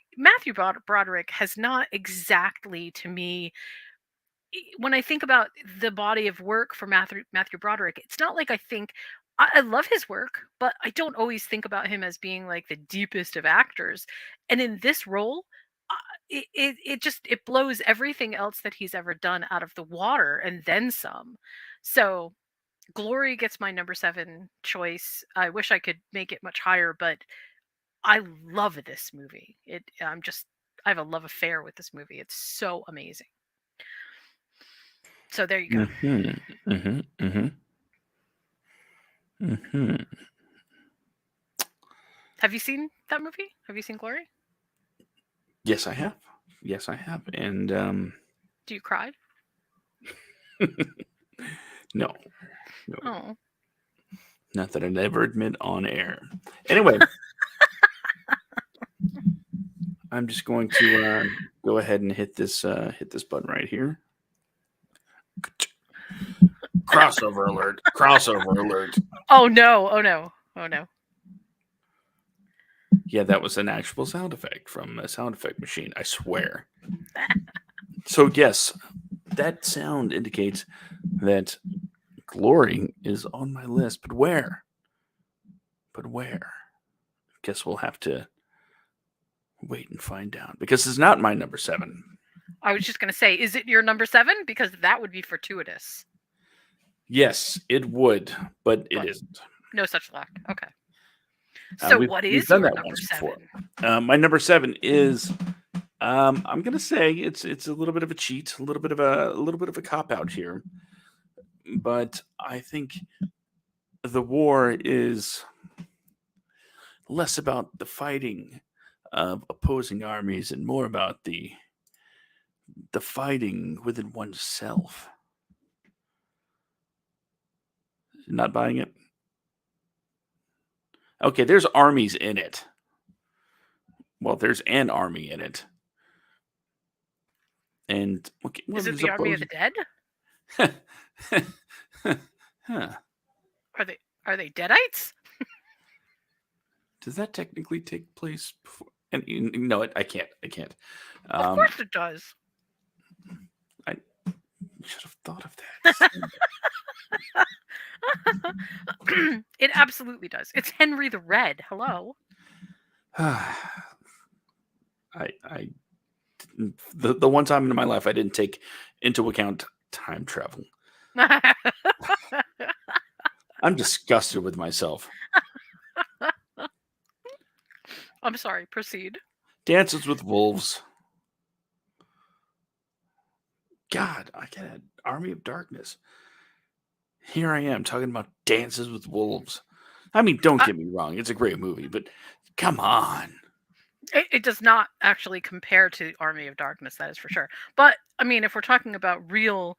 Broderick has not exactly to me when I think about the body of work for Matthew Broderick, it's not like I think I love his work, but I don't always think about him as being like the deepest of actors. And in this role, it just it blows everything else that he's ever done out of the water and then some. So Glory gets my number 7 choice. I wish I could make it much higher, but I love this movie. I have a love affair with this movie. It's so amazing. So there you go. Mm-hmm. Mm-hmm. Mm-hmm. Mm-hmm. Have you seen that movie? Have you seen Glory? Yes, I have. Yes, I have. And Do you cry? no, no, Oh. not that I'd ever admit on air. Anyway, I'm just going to go ahead and hit this button right here. Crossover alert! Crossover alert! Oh no. Oh no. Oh no. Yeah, that was an actual sound effect from a sound effect machine. I swear. So yes, that sound indicates that Glory is on my list. But where? But where? Guess we'll have to wait and find out because it's not my number 7. I was just going to say, is it your number 7? Because that would be fortuitous. Yes, it would, but it But isn't. no such luck. Okay. So what We've is done your that number once 7? before. My number 7 is I'm gonna say it's a little bit of a cheat, a little bit of a cop out here, but I think the war is less about the fighting of opposing armies and more about the fighting within oneself. Not buying it. Okay, there's armies in it. Well, there's an army in it, and okay, well, Is it there's the Army of the opposing. Dead? Huh. Are they Deadites? Does that technically take place before? And no, I can't. I can't. Of Um, course it does. I should have thought of that. It absolutely does. It's Henry the Red. Hello. I the one time in my life I didn't take into account time travel. I'm disgusted with myself. I'm sorry, proceed. Dances with Wolves. God, I get an Army of Darkness. Here I am talking about Dances with Wolves. I mean, don't Uh, get me wrong, it's a great movie, but come on. it does not actually compare to Army of Darkness, that is for sure. But, I mean, if we're talking about real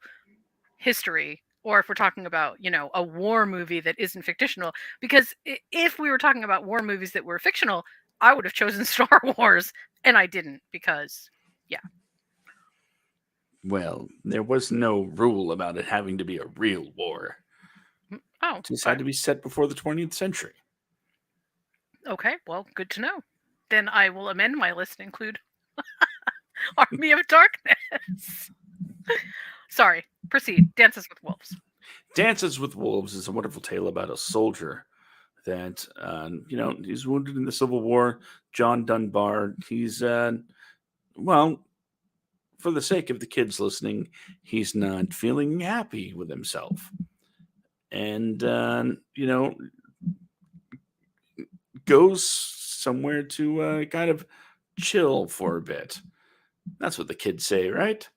history, or if we're talking about, a war movie that isn't fictional, because if we were talking about war movies that were fictional, I would have chosen Star Wars, and I didn't, because, yeah. Well, there was no rule about it having to be a real war. Oh, It just okay. had to be set before the 20th century. Okay, well, good to know. Then I will amend my list and include Army of Darkness. Sorry, proceed. Dances with Wolves. Dances with Wolves is a wonderful tale about a soldier that, he's wounded in the Civil War. John Dunbar, he's, well, for the sake of the kids listening, he's not feeling happy with himself. And, goes somewhere to kind of chill for a bit. That's what the kids say, right?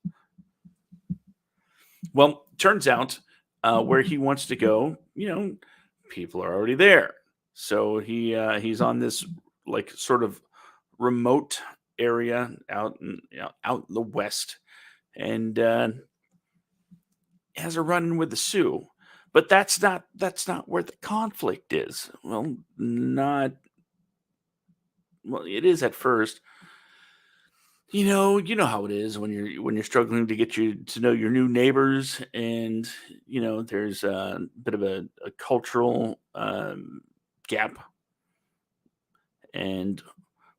Well, turns out where he wants to go, people are already there. So he's on this like sort of remote area out in the west, and has a run-in with the Sioux. But that's not where the conflict is. Well, not well. It is at first. You know how it is when you're struggling to get you to know your new neighbors, and there's a bit of a cultural gap, and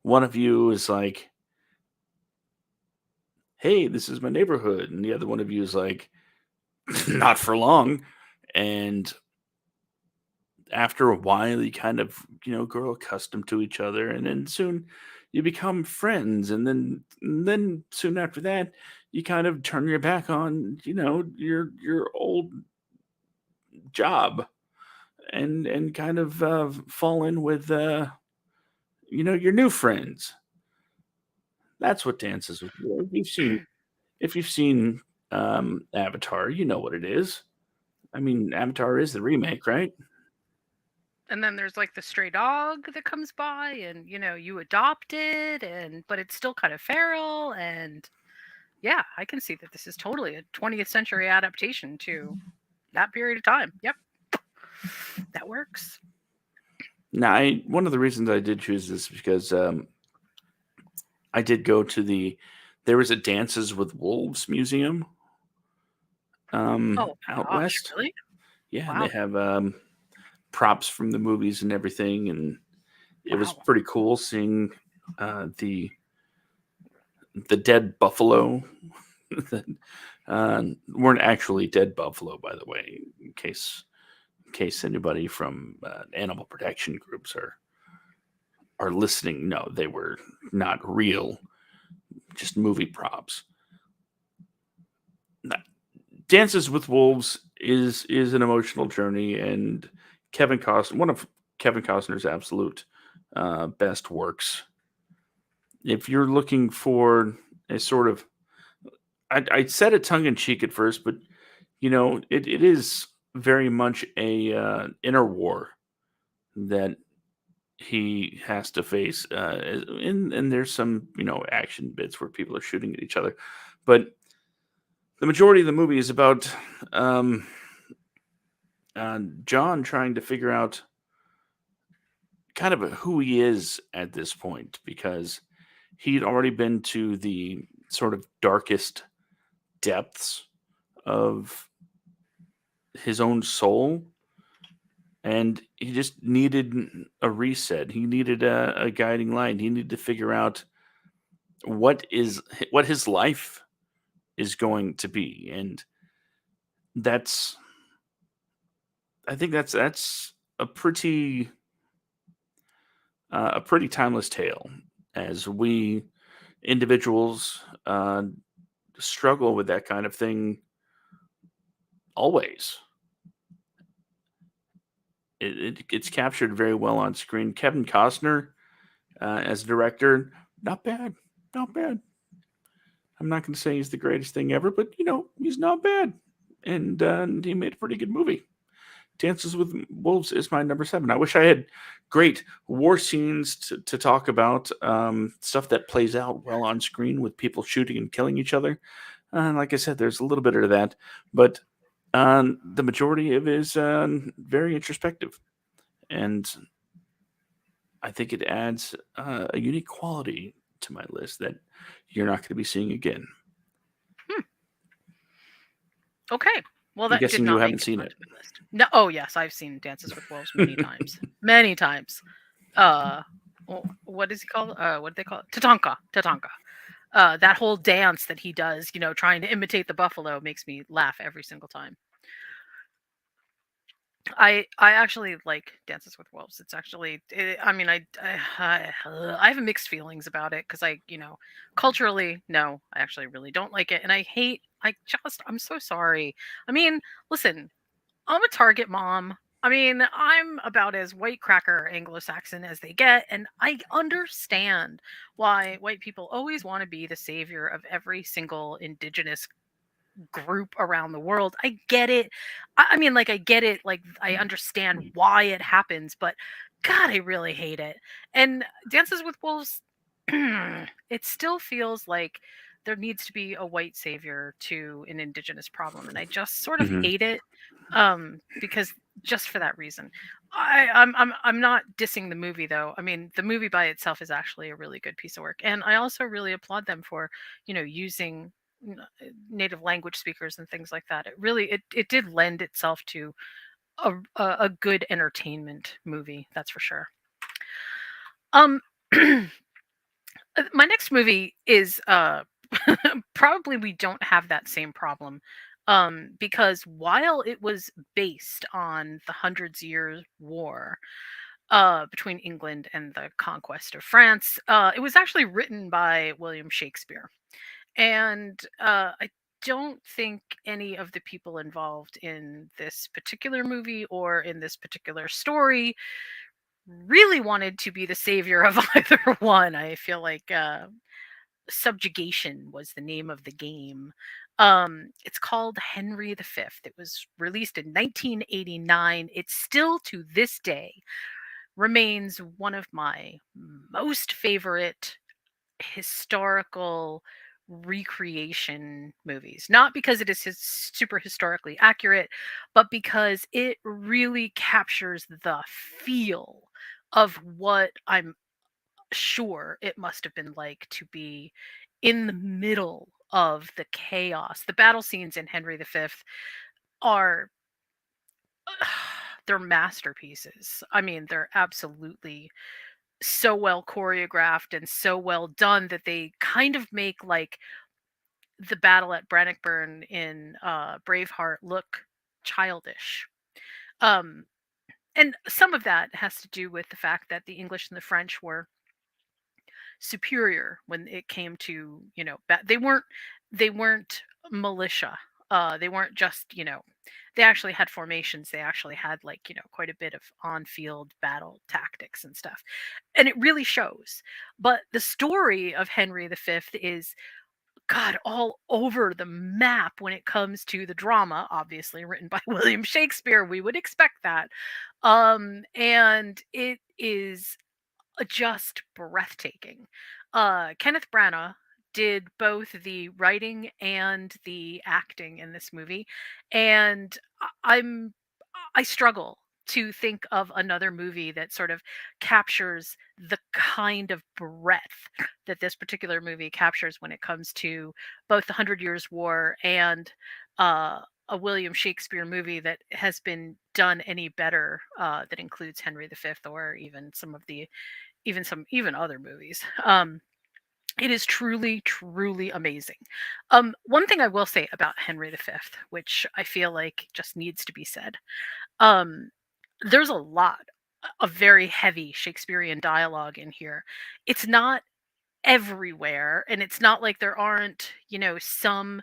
one of you is like, hey, this is my neighborhood, and the other one of you is like, not for long. And after a while, you kind of, grow accustomed to each other, and then soon you become friends, and then soon after that, you kind of turn your back on, your old job, and kind of fall in with, your new friends. That's what dances with you. If you've seen Avatar, you know what it is. I mean, Avatar is the remake, right? And then there's like the stray dog that comes by, and you adopt it, and but it's still kind of feral. And yeah, I can see that this is totally a 20th century adaptation to that period of time. Yep, that works. Now, one of the reasons I did choose this because I did go to there was a Dances with Wolves museum Oh out gosh, west. really? Yeah, and they Wow, have props from the movies and everything, and it was wow. pretty cool seeing the dead buffalo that weren't actually dead buffalo, by the way, in case anybody from animal protection groups are listening. No, they were not real, just movie props. Dances with Wolves is an emotional journey, and one of Kevin Costner's absolute best works. If you're looking for a sort of, I said it tongue in cheek at first, but it is very much a inner war that he has to face. And there's some action bits where people are shooting at each other, but the majority of the movie is about um, John trying to figure out kind of who he is at this point because he'd already been to the sort of darkest depths of his own soul, and he just needed a reset. He needed a guiding line. He needed to figure out what his life is going to be, and that's I think that's a pretty timeless tale as we individuals struggle with that kind of thing always. It's captured very well on screen. Kevin Costner as director, not bad, not bad. I'm not going to say he's the greatest thing ever, but he's not bad, and he made a pretty good movie. Dances with Wolves is my number 7. I wish I had great war scenes to talk about, stuff that plays out well on screen with people shooting and killing each other. And like I said, there's a little bit of that, but the majority of it is very introspective, and I think it adds a unique quality to my list that you're not going to be seeing again. Hmm. Okay. Well, I'm that did guessing you not haven't make it seen onto it. my list. No. Oh yes, I've seen Dances with Wolves many times. Many times. Uh, what is he called? What do they call it? Tatanka. Tatanka. That whole dance that he does, trying to imitate the buffalo, makes me laugh every single time. I actually like Dances with Wolves. It's actually, I mean, I have mixed feelings about it because culturally, no, I actually really don't like it, and I hate. I'm so sorry. I mean, listen, I'm a Target mom. I mean, I'm about as white cracker Anglo-Saxon as they get, and I understand why white people always want to be the savior of every single indigenous group around the world. I get it. I mean, like, I get it. Like, I understand why it happens, but God, I really hate it. And Dances with Wolves, it still feels like there needs to be a white savior to an indigenous problem, and I just sort of Hmm. hate it, because just for that reason. I'm not dissing the movie though. I mean, the movie by itself is actually a really good piece of work, and I also really applaud them for using native language speakers and things like that. It did lend itself to a good entertainment movie, that's for sure. Um, my next movie is probably we don't have that same problem. Because while it was based on the Hundreds Years' War, between England and the conquest of France, it was actually written by William Shakespeare. And I don't think any of the people involved in this particular movie or in this particular story really wanted to be the savior of either one. I feel like Subjugation was the name of the game. It's called Henry V. It was released in 1989. It still to this day remains one of my most favorite historical recreation movies. Not because it is super historically accurate, but because it really captures the feel of what I'm sure it must have been like to be in the middle of the chaos. The battle scenes in Henry V are they're masterpieces. I mean, they're absolutely so well choreographed and so well done that they kind of make like the battle at Bannockburn in Braveheart look childish. Um, and some of that has to do with the fact that the English and the French were superior when it came to, they weren't militia. They weren't just, they actually had formations. They actually had, like, quite a bit of on-field battle tactics and stuff, and it really shows. But the story of Henry V is, God, all over the map when it comes to the drama, obviously written by William Shakespeare. We would expect that. And it is just breathtaking. Kenneth Branagh did both the writing and the acting in this movie, and I struggle to think of another movie that sort of captures the kind of breadth that this particular movie captures when it comes to both the Hundred Years' War and a William Shakespeare movie that has been done any better, that includes Henry V or even some of the even other movies. It is truly, truly amazing. One thing I will say about Henry V, which I feel like just needs to be said, um, there's a lot of very heavy Shakespearean dialogue in here. It's not everywhere, and it's not like there aren't, some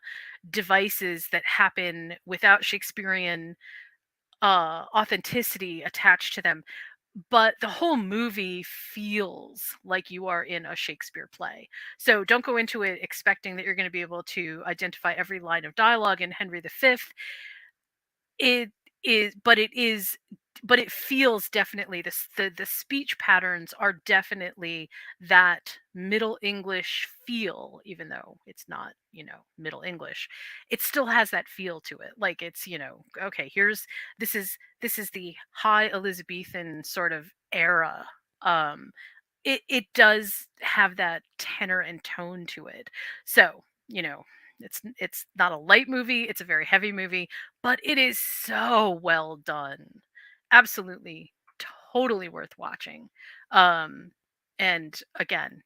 devices that happen without Shakespearean authenticity attached to them, but the whole movie feels like you are in a Shakespeare play. So don't go into it expecting that you're going to be able to identify every line of dialogue in Henry V. It but it feels definitely the speech patterns are definitely that Middle English feel, even though it's not, Middle English. It still has that feel to it. Like, it's, okay, this is the high Elizabethan sort of era. Um it does have that tenor and tone to it. So, it's not a light movie, it's a very heavy movie, but it is so well done. Absolutely, totally worth watching. Um, and again,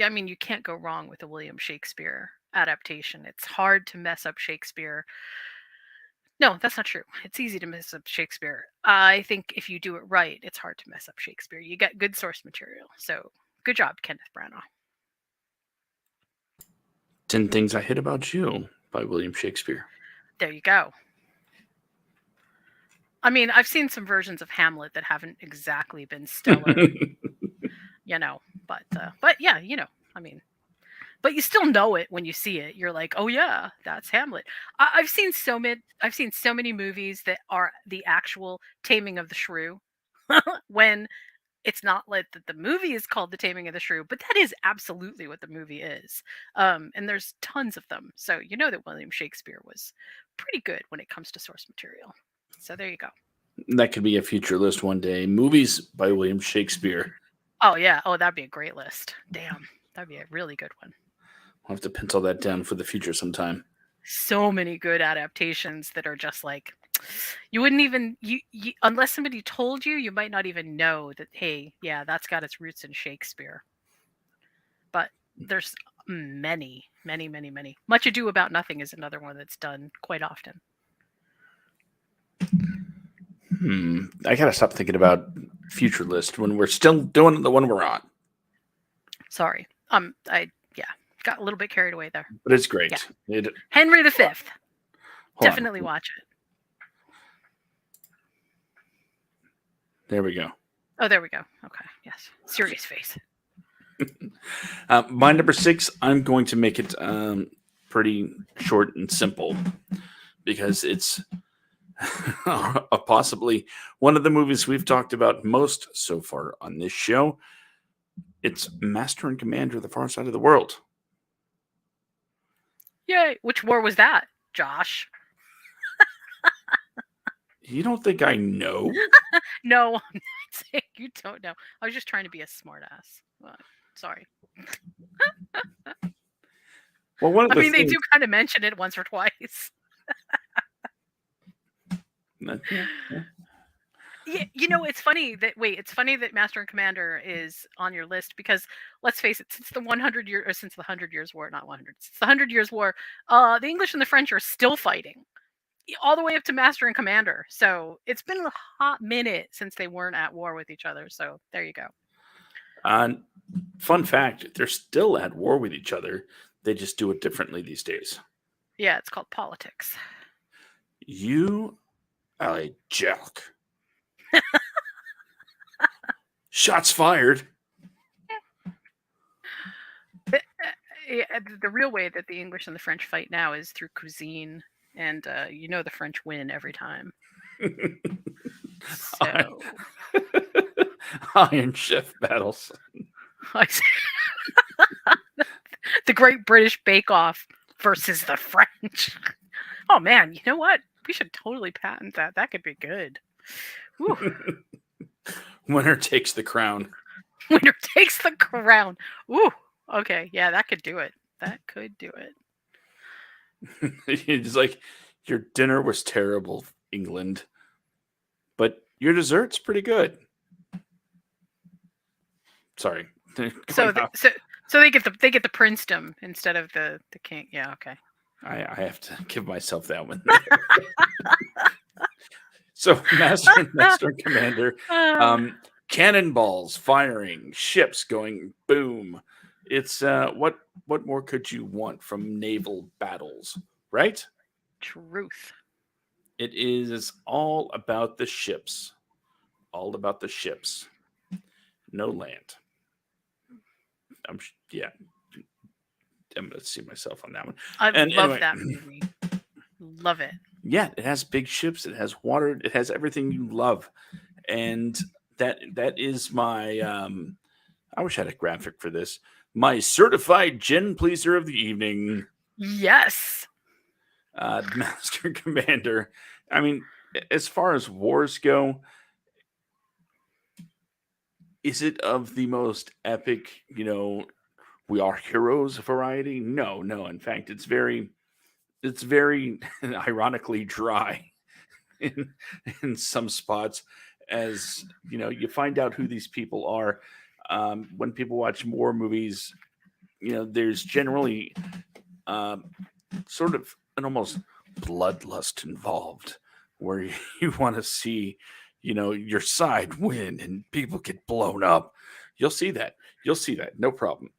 I mean, you can't go wrong with a William Shakespeare adaptation. It's hard to mess up Shakespeare. No, that's not true. It's easy to mess up Shakespeare. I think if you do it right, it's hard to mess up Shakespeare. You get good source material. So good job, Kenneth Branagh. 10 Things I Hate About You by William Shakespeare. There you go. I mean, I've seen some versions of Hamlet that haven't exactly been stellar, you know, but yeah, I mean, but you still know it when you see it. You're like, oh yeah, that's Hamlet. I've seen so many movies that are the actual Taming of the Shrew, when it's not like the movie is called The Taming of the Shrew, but that is absolutely what the movie is. And there's tons of them, so you know that William Shakespeare was pretty good when it comes to source material. So there you go. That could be a future list one day. Movies by William Shakespeare. Oh yeah. Oh, that'd be a great list. Damn, that'd be a really good one. I'll have to pencil that down for the future sometime. So many good adaptations that are just like, you wouldn't even you unless somebody told you, you might not even know that. Hey, yeah, that's got its roots in Shakespeare. But there's Many, many, many, many. Much Ado About Nothing is another one that's done quite often. I gotta stop thinking about future list when we're still doing the one we're on. Sorry. I yeah, got a little bit carried away there. But it's Yeah. great. Henry V. Hold Definitely on. watch it. There we go. Oh, there we go. Okay. Yes. Serious face. My number 6, I'm going to make it pretty short and simple because it's possibly one of the movies we've talked about most so far on this show. It's Master and Commander: The Far Side of the World. Yay. Which war was that, Josh? You don't think I know? No, I'm not saying you don't know. I was just trying to be a smartass. Well, sorry. Well, one of I the mean, they things. do kind of mention it once or twice. Yeah. Yeah, it's funny that Master and Commander is on your list because let's face it, since the 100 Years War, not 100, since the 100 Years War, the English and the French are still fighting all the way up to Master and Commander. So it's been a hot minute since they weren't at war with each other. So there you go. Fun fact: they're still at war with each other. They just do it differently these days. Yeah, it's called politics. You are a jock. Shots fired. The real way that the English and the French fight now is through cuisine, and the French win every time. So Iron Chef battles. The Great British Bake Off versus the French. Oh man, you know what? We should totally patent that. That could be good. Winner takes the crown. Winner takes the crown. Ooh. Okay, yeah, that could do it. That could do it. It's like your dinner was terrible, England, but your dessert's pretty good. Sorry. So they get the princedom instead of the king. Yeah, okay. I have to give myself that one. So Master and Commander, cannonballs firing, ships going boom. It's what more could you want from naval battles, right? Truth. It is all about the ships. All about the ships. No land. Yeah. I'm gonna see myself on that one. I And love anyway, that movie. Love it. yeah, it has big ships, it has water, it has everything you love. And that is my I wish I had a graphic for this. My certified gin pleaser of the evening. Yes. Master Commander. I mean, as far as wars go, is it of the most epic, we are heroes variety? No, no. In fact, it's very ironically dry in in some spots. As you find out who these people are. When people watch war movies, there's generally um, sort of an almost bloodlust involved, where you want to see, your side win and people get blown up. You'll see that. You'll see that. No problem.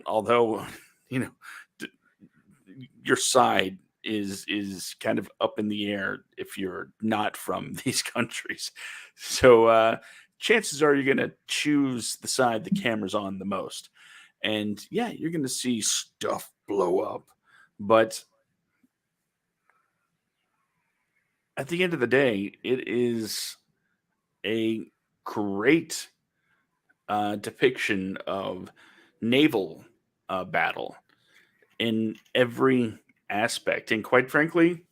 Although, you know, d- your side is kind of up in the air if you're not from these countries. So chances are you're going to choose the side the camera's on the most. And yeah, you're going to see stuff blow up. But at the end of the day, it is a great depiction of naval battle in every aspect. And quite frankly,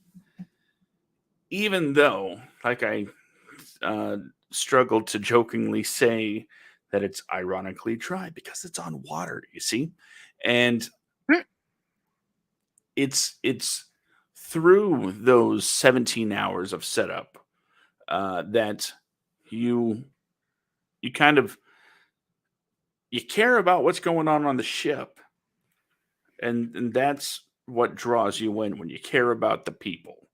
even though, like I struggled to jokingly say that it's ironically dry because it's on water, you see, and it's through those 17 hours of setup that you you kind of you care about what's going on the ship, and that's what draws you in when you care about the people,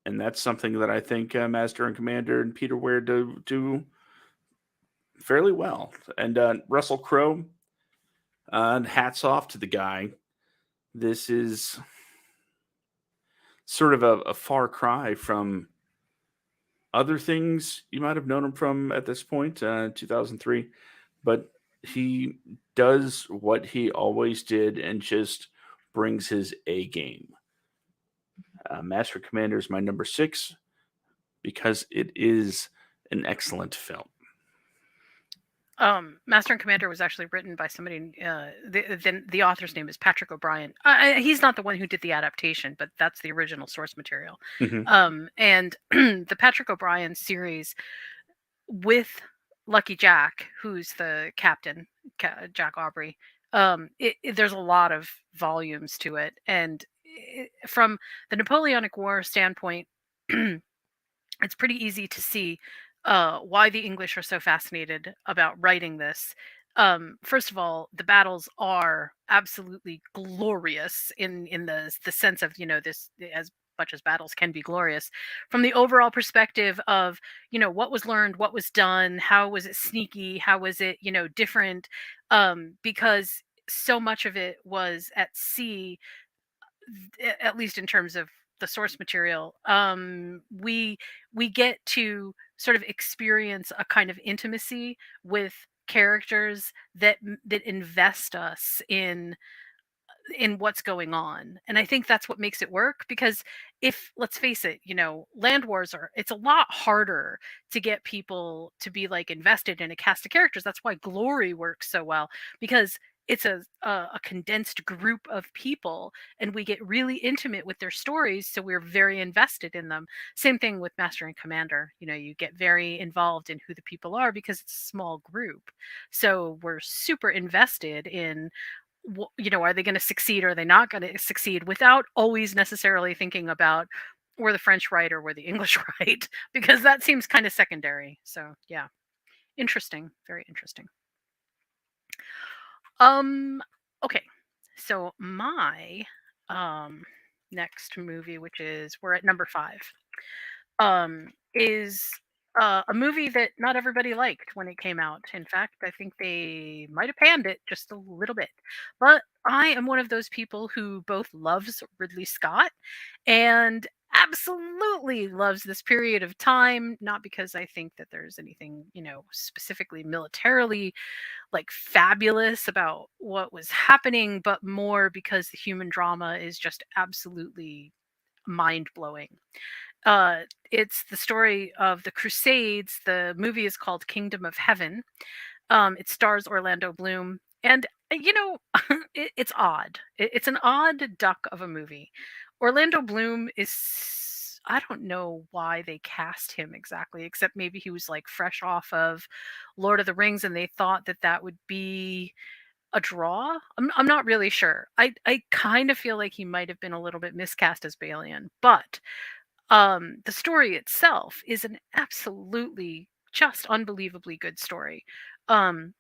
and that's something that I think Master and Commander and Peter Weir do fairly well. And Russell Crowe, hats off to the guy. This is sort of a far cry from other things you might have known him from at this point, 2003, but he does what he always did and just brings his A game. Master Commander is my number six because it is an excellent film. Master and Commander was actually written by somebody. The author's name is Patrick O'Brien. He's not the one who did the adaptation, but that's the original source material. Mhm. And the Patrick O'Brien series with Lucky Jack, who's the captain, Jack Aubrey. There's a lot of volumes to it, and from the Napoleonic War standpoint, it's pretty easy to see why the English are so fascinated about writing this. First of all, the battles are absolutely glorious in the sense of, this, as much as battles can be glorious, from the overall perspective of, what was learned, what was done, how was it sneaky, how was it, different, because so much of it was at sea, at least in terms of the source material. We get to sort of experience a kind of intimacy with characters that invest us in what's going on. And I think that's what makes it work, because if, let's face it, land wars are, it's a lot harder to get people to be like invested in a cast of characters. That's why Glory works so well, because it's a condensed group of people, and we get really intimate with their stories, so we're very invested in them. Same thing with Master and Commander. You get very involved in who the people are because it's a small group, so we're super invested in, are they going to succeed or are they not going to succeed, without always necessarily thinking about, were the French right or were the English right, because that seems kind of secondary. So yeah, interesting, very interesting. um okay, so my um next movie, which is, we're at number 5, is a movie that not everybody liked when it came out. In fact, I think they might have panned it just a little bit. But I am one of those people who both loves Ridley Scott and absolutely loves this period of time, not because I think that there's anything, specifically militarily like fabulous about what was happening, but more because the human drama is just absolutely mind blowing. It's the story of the Crusades. The movie is called Kingdom of Heaven. It stars Orlando Bloom, and it's odd. It's an odd duck of a movie. Orlando Bloom is. I don't know why they cast him exactly, except maybe he was like fresh off of Lord of the Rings, and they thought that that would be a draw. I'm not really sure. I kind of feel like he might have been a little bit miscast as Balian, but the story itself is an absolutely just unbelievably good story. Um,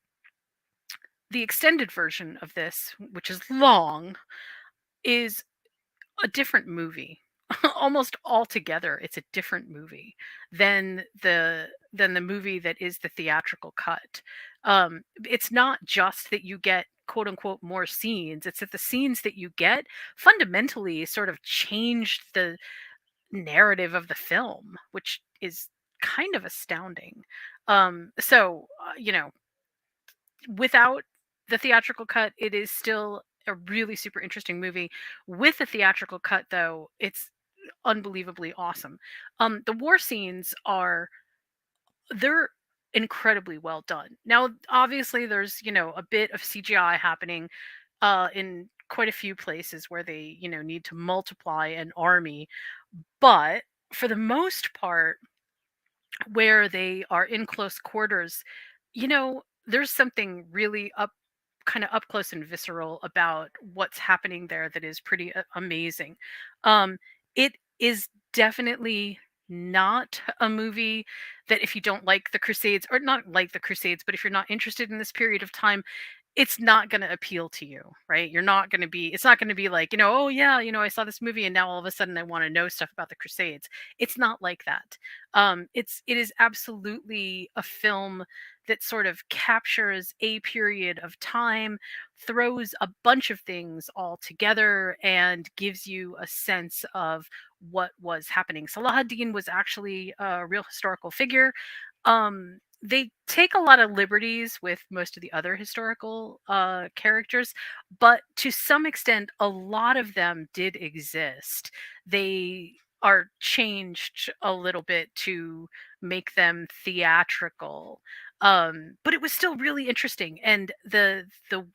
the extended version of this, which is long, is a different movie. Almost altogether, it's a different movie than the movie that is the theatrical cut. It's not just that you get quote unquote more scenes; it's that the scenes that you get fundamentally sort of changed the narrative of the film, which is kind of astounding. Without the theatrical cut, it is still a really super interesting movie. With the theatrical cut, though, it's unbelievably awesome. The war scenes are, they're incredibly well done. Now, obviously, there's a bit of CGI happening in quite a few places where they need to multiply an army, but for the most part, where they are in close quarters, there's something really kind of up close and visceral about what's happening there that is pretty amazing. It is definitely not a movie that, if you don't like the Crusades, or not like the Crusades, but if you're not interested in this period of time, it's not going to appeal to you, right? You're not going to be, it's not going to be like, oh yeah, I saw this movie and now all of a sudden I want to know stuff about the Crusades. It's not like that. It is absolutely a film that sort of captures a period of time, throws a bunch of things all together, and gives you a sense of what was happening. Salah ad-Din was actually a real historical figure. They take a lot of liberties with most of the other historical characters, but to some extent a lot of them did exist. They are changed a little bit to make them theatrical, but it was still really interesting. And the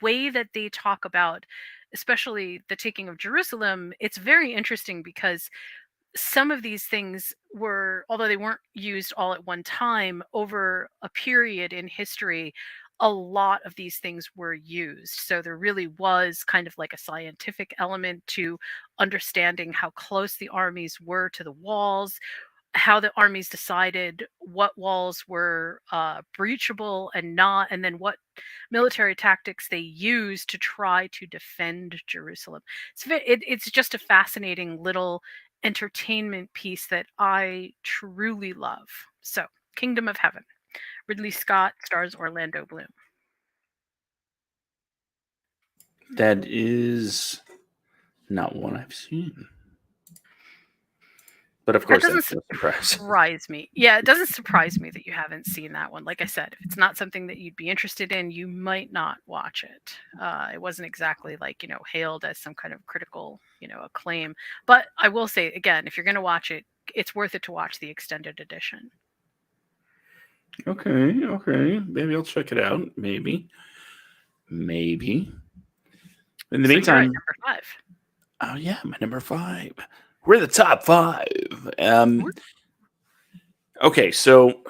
way that they talk about, especially the taking of Jerusalem, it's very interesting because some of these things were, although they weren't used all at one time, over a period in history, a lot of these things were used. So there really was kind of like a scientific element to understanding how close the armies were to the walls, how the armies decided what walls were breachable and not, and then what military tactics they used to try to defend Jerusalem. It's just a fascinating little entertainment piece that I truly love. So, Kingdom of Heaven. Ridley Scott stars Orlando Bloom. That is not one I've seen. But of That course, doesn't that's no surprise. surprise me. Yeah, it doesn't surprise me that you haven't seen that one. Like I said, if it's not something that you'd be interested in, you might not watch it. It wasn't exactly like, hailed as some kind of critical, acclaim. But I will say again, if you're going to watch it, it's worth it to watch the extended edition. Okay, okay. Maybe I'll check it out. Maybe. Maybe. In the So you're at meantime, number 5. oh yeah, my number 5. We're the top 5. Woo. Okay, so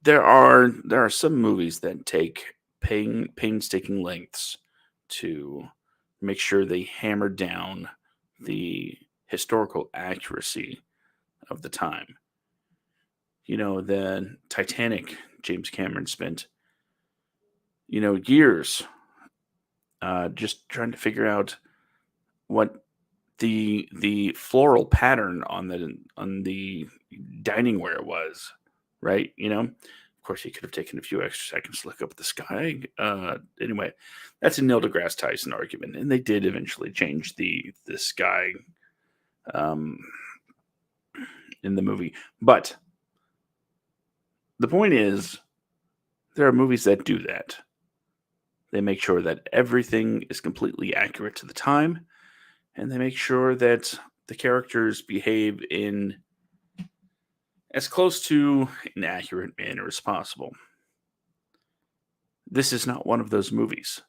there are some movies that take painstaking lengths to make sure they hammer down the historical accuracy of the time. The Titanic, James Cameron spent, years just trying to figure out what the floral pattern on the dining ware was, right? Of course, he could have taken a few extra seconds to look up at the sky. Anyway, that's a Neil deGrasse Tyson argument, and they did eventually change the sky um, in the movie. But the point is, there are movies that do that. They make sure that everything is completely accurate to the time, and they make sure that the characters behave in as close to an accurate manner as possible. This is not one of those movies.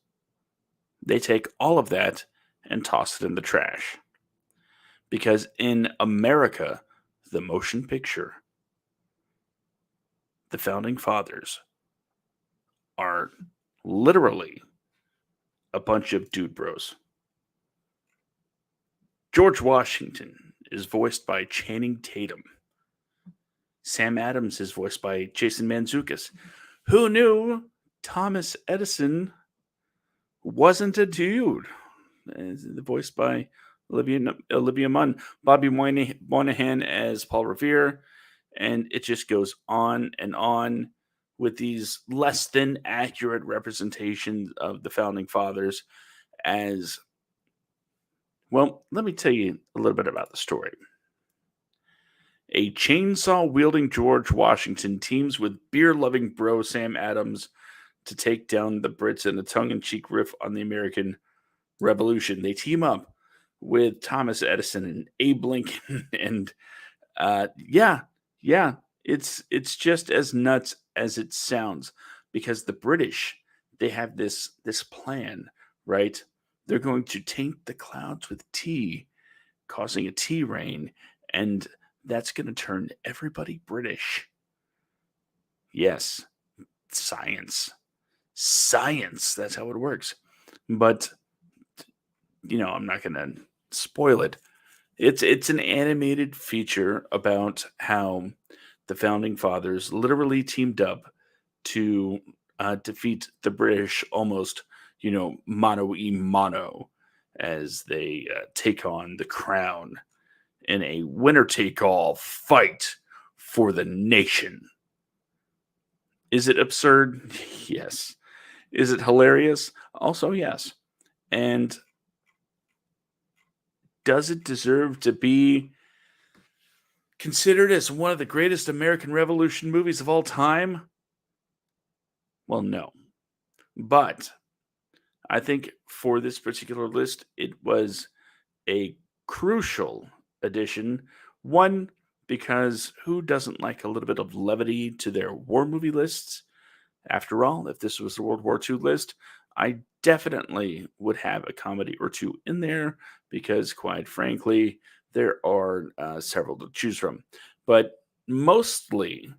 They take all of that and toss it in the trash. Because in America, the motion picture, the founding fathers are literally a bunch of dude bros. George Washington is voiced by Channing Tatum. Sam Adams is voiced by Jason Mantzoukas. Who knew Thomas Edison wasn't a dude? Voiced by Olivia Munn. Bobby Moynihan as Paul Revere. And it just goes on and on with these less than accurate representations of the founding fathers as well. Let me tell you a little bit about the story. A chainsaw wielding George Washington teams with beer loving bro Sam Adams to take down the Brits in a tongue in cheek riff on the American Revolution. They team up with Thomas Edison and Abe Lincoln, and yeah, yeah, it's just as nuts as it sounds because the British, they have this plan, right? They're going to taint the clouds with tea, causing a tea rain, and that's going to turn everybody British. Yes, science. Science. That's how it works. But, I'm not going to spoil it. It's an animated feature about how the founding fathers literally teamed up to defeat the British almost mano y mano as they take on the crown in a winner take all fight for the nation. Is it absurd? Yes. Is it hilarious? Also, yes. And does it deserve to be considered as one of the greatest American Revolution movies of all time? Well, no. But I think for this particular list, it was a crucial addition. One, because who doesn't like a little bit of levity to their war movie lists? After all, if this was the World War II list, I definitely would have a comedy or two in there because, quite frankly, there are several to choose from. But mostly,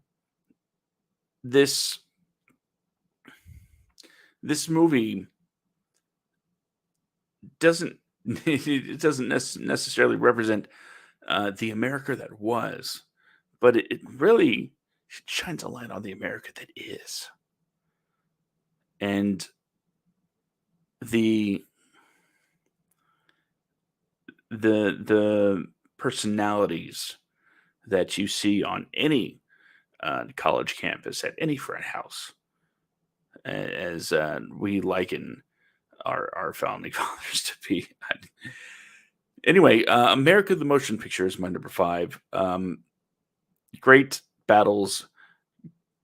this this movie doesn't it doesn't necessarily represent the America that was, but it really shines a light on the America that is, and the the personalities that you see on any college campus at any frat house, as we liken our founding fathers to be. Anyway, America the Motion Picture is my number five. Great battles,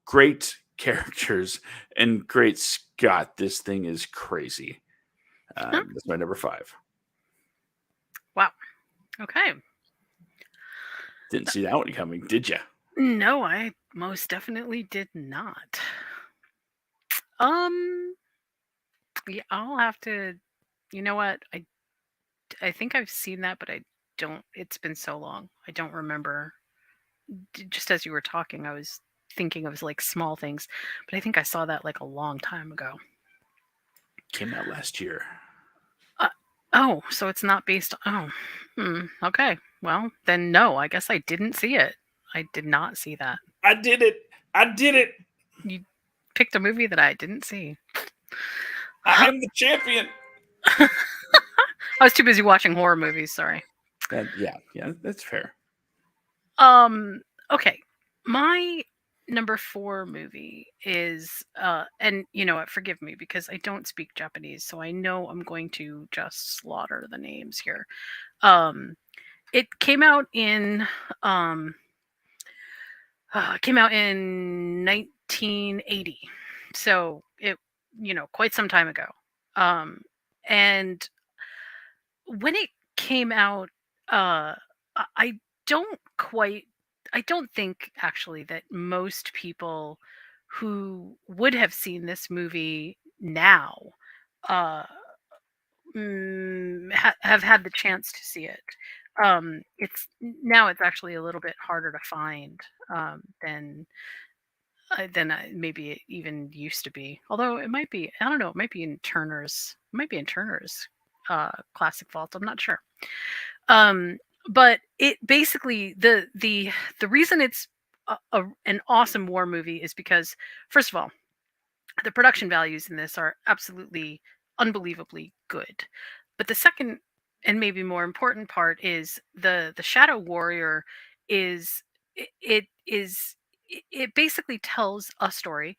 great characters, and great Scott. This thing is crazy. Huh? That's my number five. Wow. Okay. Didn't see that one coming, did you? No, I most definitely did not. Um, yeah, I'll have to. You know what? I think I've seen that, but I don't. It's been so long. I don't remember. Just as you were talking, I was thinking of like small things, but I think I saw that like a long time ago. Came out last year. Uh, oh, so it's not based on. Oh, okay. Well, then no, I guess I didn't see it. I did not see that. I did it. I did it. You picked a movie that I didn't see. I am the champion. I was too busy watching horror movies, sorry. Yeah, that's fair. Um, okay. My number 4 movie is and you know what, forgive me because I don't speak Japanese, so I know I'm going to just slaughter the names here. Um, it um came out in 1980. So it quite some time ago. Um and when it came out, I don't quite, I don't think actually that most people who would have seen this movie now uh, have had the chance to see it. It's now it's actually a little bit harder to find than maybe it even used to be. Although it might be, I don't know, it might be in Turner's classic vault. I'm not sure. Um, but it basically the reason it's an awesome war movie is because first of all, the production values in this are absolutely unbelievably good. But the second and maybe more important part is the Shadow Warrior is it is it basically tells a story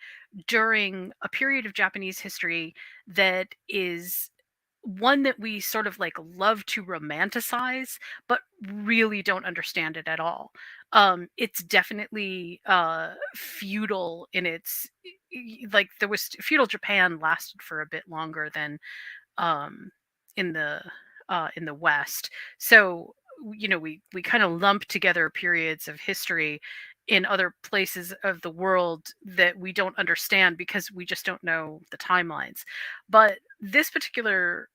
during a period of Japanese history that is one that we sort of like love to romanticize but really don't understand it at all. It's definitely feudal in its like there was feudal Japan lasted for a bit longer than um, in the West. So we kind of lump together periods of history in other places of the world that we don't understand because we just don't know the timelines. But this particular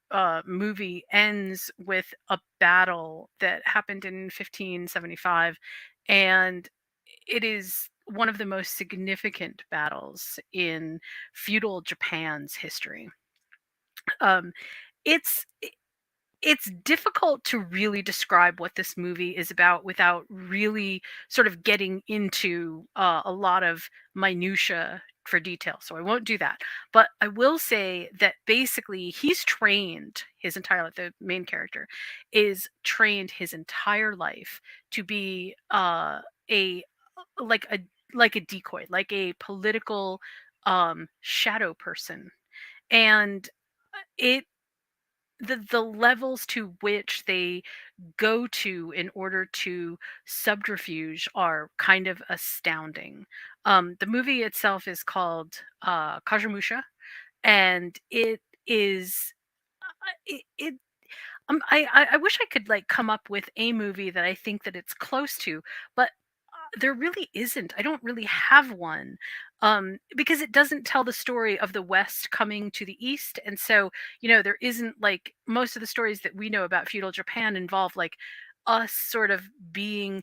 movie ends with a battle that happened in 1575, and it is one of the most significant battles in feudal Japan's history. Um, it's it's difficult to really describe what this movie is about without really sort of getting into a lot of minutia for detail, so I won't do that. But I will say that basically he's trained his entire life. The main character is trained his entire life to be a like a like a decoy, like a political shadow person. And it the levels to which they go to in order to subterfuge are kind of astounding. The movie itself is called Kajamusha, and it is it I wish I could like come up with a movie that I think that it's close to, but there really isn't. I don't really have one, because it doesn't tell the story of the West coming to the East, and so there isn't like most of the stories that we know about feudal Japan involve like us sort of being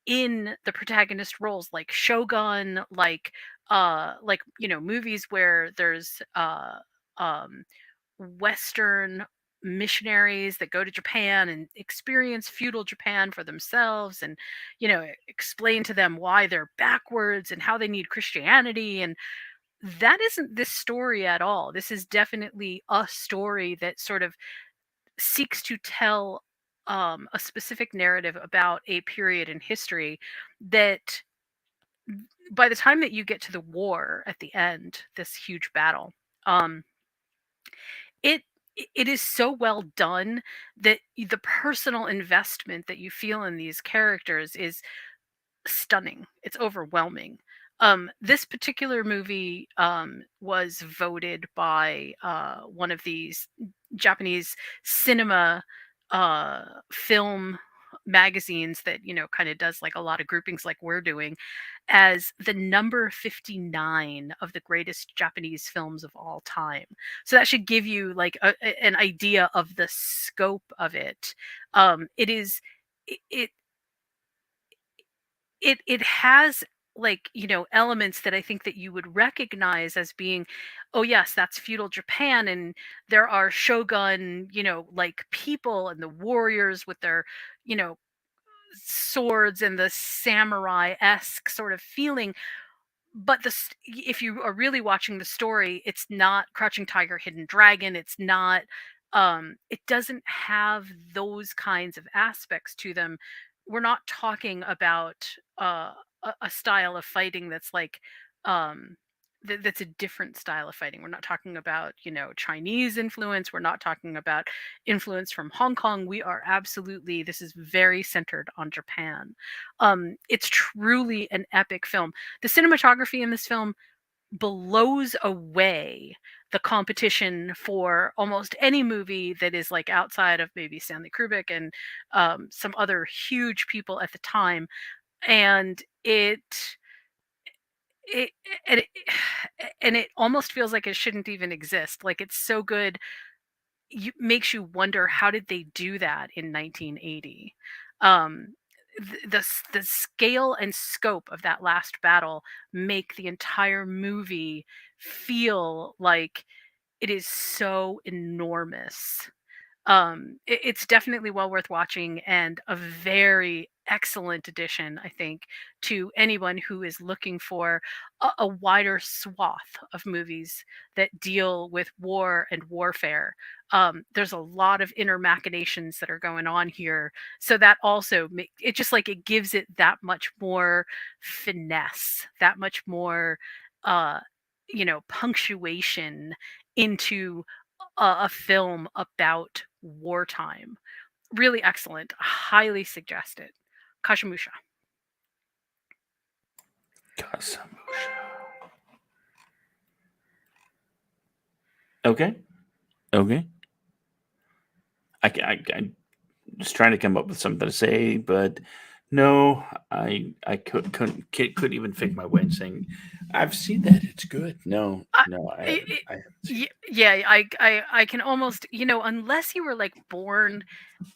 in the protagonist roles, like Shogun, like movies where there's um Western missionaries that go to Japan and experience feudal Japan for themselves, and explain to them why they're backwards and how they need Christianity. And that isn't this story at all. This is definitely a story that sort of seeks to tell a specific narrative about a period in history that by the time that you get to the war at the end, this huge battle, um, it it is so well done that the personal investment that you feel in these characters is stunning. It's overwhelming. This particular movie was voted by one of these Japanese cinema film magazines that kind of does like a lot of groupings like we're doing, as the number 59 of the greatest Japanese films of all time. So that should give you like an idea of the scope of it. It is it it has like elements that I think that you would recognize as being, oh yes, that's feudal Japan, and there are shogun like people and the warriors with their you know swords and the samurai-esque sort of feeling. But if you are really watching the story, it's not Crouching Tiger, Hidden Dragon. It's not. It doesn't have those kinds of aspects to them. We're not talking about a style of fighting that's like um, that's a different style of fighting. We're not talking about Chinese influence. We're not talking about influence from Hong Kong. We are absolutely. This is very centered on Japan. It's truly an epic film. The cinematography in this film blows away the competition for almost any movie that is like outside of maybe Stanley Kubrick and some other huge people at the time. And it and it and it almost feels like it shouldn't even exist. Like it's so good, makes you wonder how did they do that in 1980. um the scale and scope of that last battle make the entire movie feel like it is so enormous. It's definitely well worth watching and a very excellent addition, I think, to anyone who is looking for a wider swath of movies that deal with war and warfare. There's a lot of inner machinations that are going on here, so that also it just like it gives it that much more finesse, that much more, uh, punctuation into a film about wartime. Really excellent. Highly suggest it. Kashimusha. Kasamusha. Okay. Okay. I just trying to come up with something to say, but no, I couldn't even think my way in saying I've seen that. It's good. No, I, no, it, it, I haven't seen it. yeah, I can almost, unless you were like born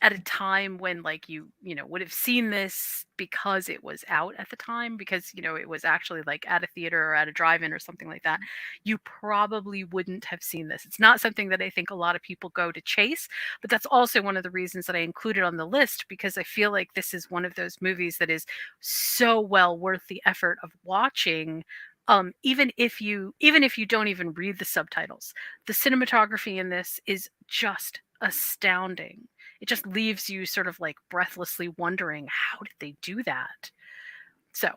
at a time when like you would have seen this because it was out at the time, because it was actually like at a theater or at a drive-in or something like that, you probably wouldn't have seen this. It's not something that I think a lot of people go to chase, but that's also one of the reasons that I included on the list, because I feel like this is one of those movies that is so well worth the effort of watching, Even if you don't even read the subtitles, the cinematography in this is just astounding. It just leaves you sort of like breathlessly wondering, how did they do that? So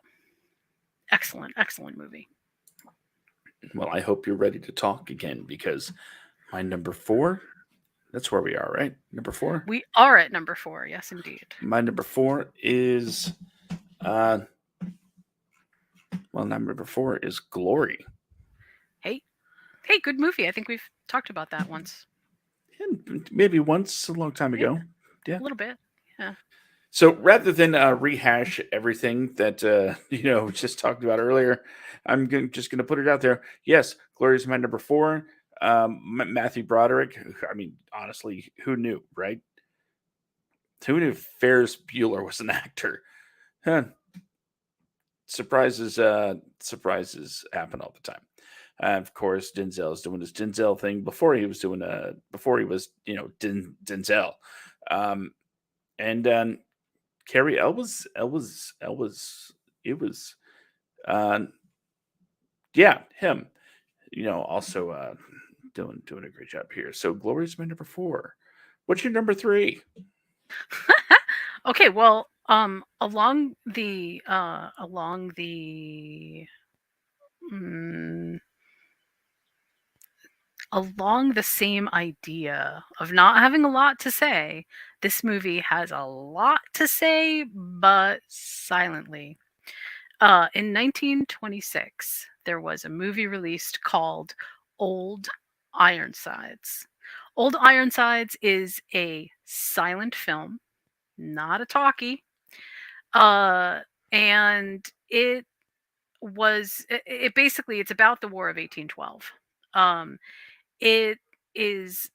excellent, excellent movie. Well, I hope you're ready to talk again because my number four, that's where we are, right? Number four? We are at number 4, yes indeed. My number four is, uh, number four is Glory. Hey, hey, good movie. I think we've talked about that once. And maybe once a long time Yeah, ago. Yeah. a little bit. Yeah. So rather than rehash everything that just talked about earlier, just going to put it out there. Yes, Glory is my number four. Matthew Broderick. I mean, honestly, who knew, right? Who knew Ferris Bueller was an actor? Huh. Surprises happen all the time. Of course, Denzel is doing his Denzel thing before he was doing before he was Denzel, um, and Carrie Elwas, it was uh, yeah, him. Also doing a great job here. So Glory's my number four. What's your number three? Okay, well, mm, along the same idea of not having a lot to say, this movie has a lot to say, but silently. In 1926, there was a movie released called Old Ironsides. Old Ironsides is a silent film, not a talkie, uh, and it basically it's about the War of 1812. Um, it is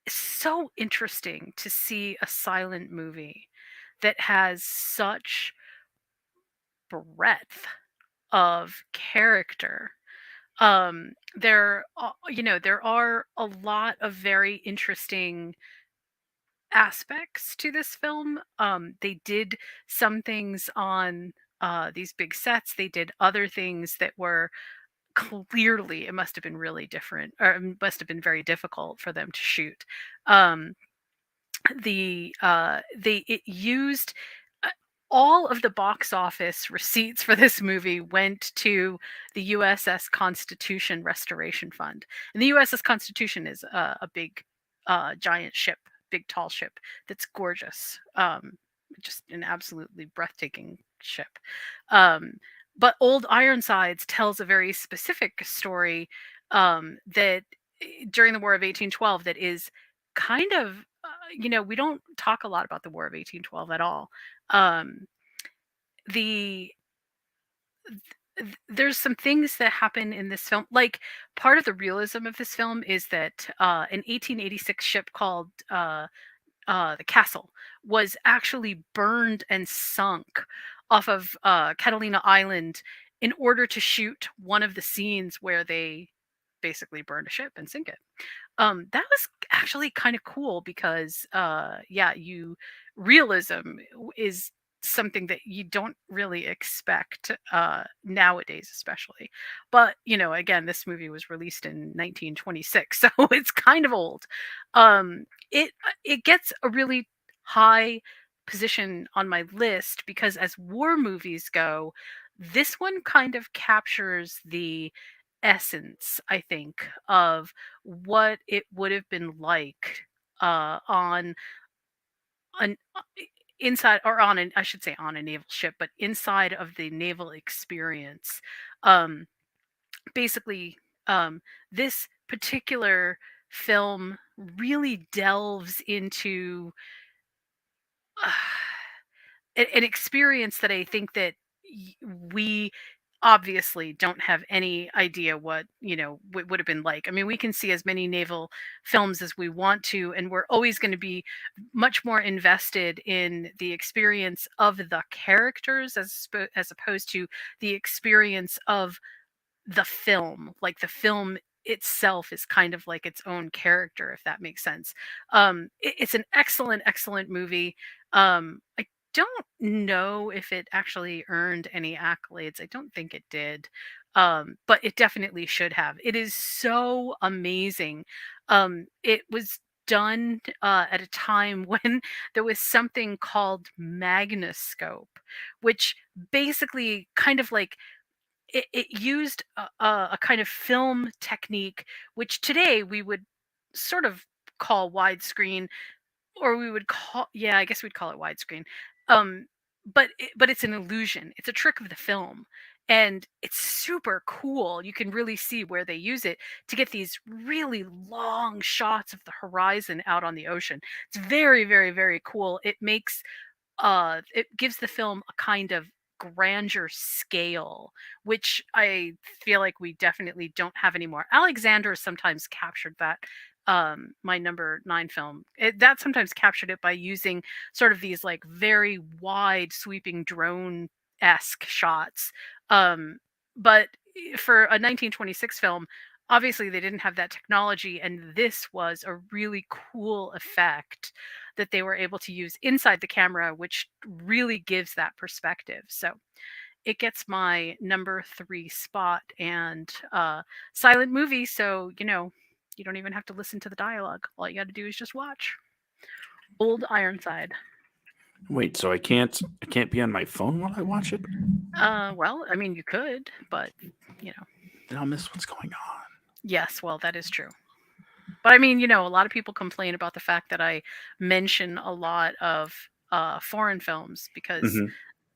so interesting to see a silent movie that has such breadth of character. There are a lot of very interesting aspects to this film. They did some things on these big sets. They did other things that were clearly, it must have been really different, or it must have been very difficult for them to shoot. Um, they it used uh, all of the box office receipts for this movie went to the USS Constitution Restoration Fund. And the USS Constitution is a big giant ship, big tall ship that's gorgeous. Just an absolutely breathtaking ship. um, but Old Ironsides tells a very specific story that during the War of 1812 that is kind of we don't talk a lot about the War of 1812 at all. Um, the there's some things that happen in this film. Like, part of the realism of this film is that an 1886 ship called the Castle was actually burned and sunk off of Catalina Island in order to shoot one of the scenes where they basically burned a ship and sink it. That was actually kind of cool because yeah, you realism is something that you don't really expect nowadays, especially. But again, this movie was released in 1926, so it's kind of old. It gets a really high position on my list because as war movies go, this one kind of captures the essence, I think, of what it would have been like on an inside, or on an I should say on a naval ship, but inside of the naval experience. Um, Basically, this particular film really delves into an experience that I think that we obviously don't have any idea what would have been like. I mean, we can see as many naval films as we want to, and we're always going to be much more invested in the experience of the characters as opposed to the experience of the film. Like, the film itself is kind of like its own character, if that makes sense. It's an excellent movie. I don't know if it actually earned any accolades. I don't think it did. But it definitely should have. It is so amazing. It was done at a time when there was something called magnoscope, which basically kind of like it used a kind of film technique, which today we would sort of call widescreen, or we would call, yeah, I guess we'd call it widescreen. Um, but it's an illusion. It's a trick of the film, and it's super cool. You can really see where they use it to get these really long shots of the horizon out on the ocean. It's very, very, very cool. It gives the film a kind of grandeur scale, which I feel like we definitely don't have anymore. Alexander sometimes captured that. My number 9 film, that sometimes captured it by using sort of these like very wide sweeping drone esque shots. um but for a 1926 film, obviously they didn't have that technology, and this was a really cool effect that they were able to use inside the camera, which really gives that perspective. So it gets my number 3 spot, and silent movie. So, you don't even have to listen to the dialogue. All you got to do is just watch Old Ironside. Wait, so I can't be on my phone while I watch it? Well, I mean, you could, but, you know, Then I'll miss what's going on. yes, well, that is true. But I mean, a lot of people complain about the fact that I mention a lot of foreign films because Hmm.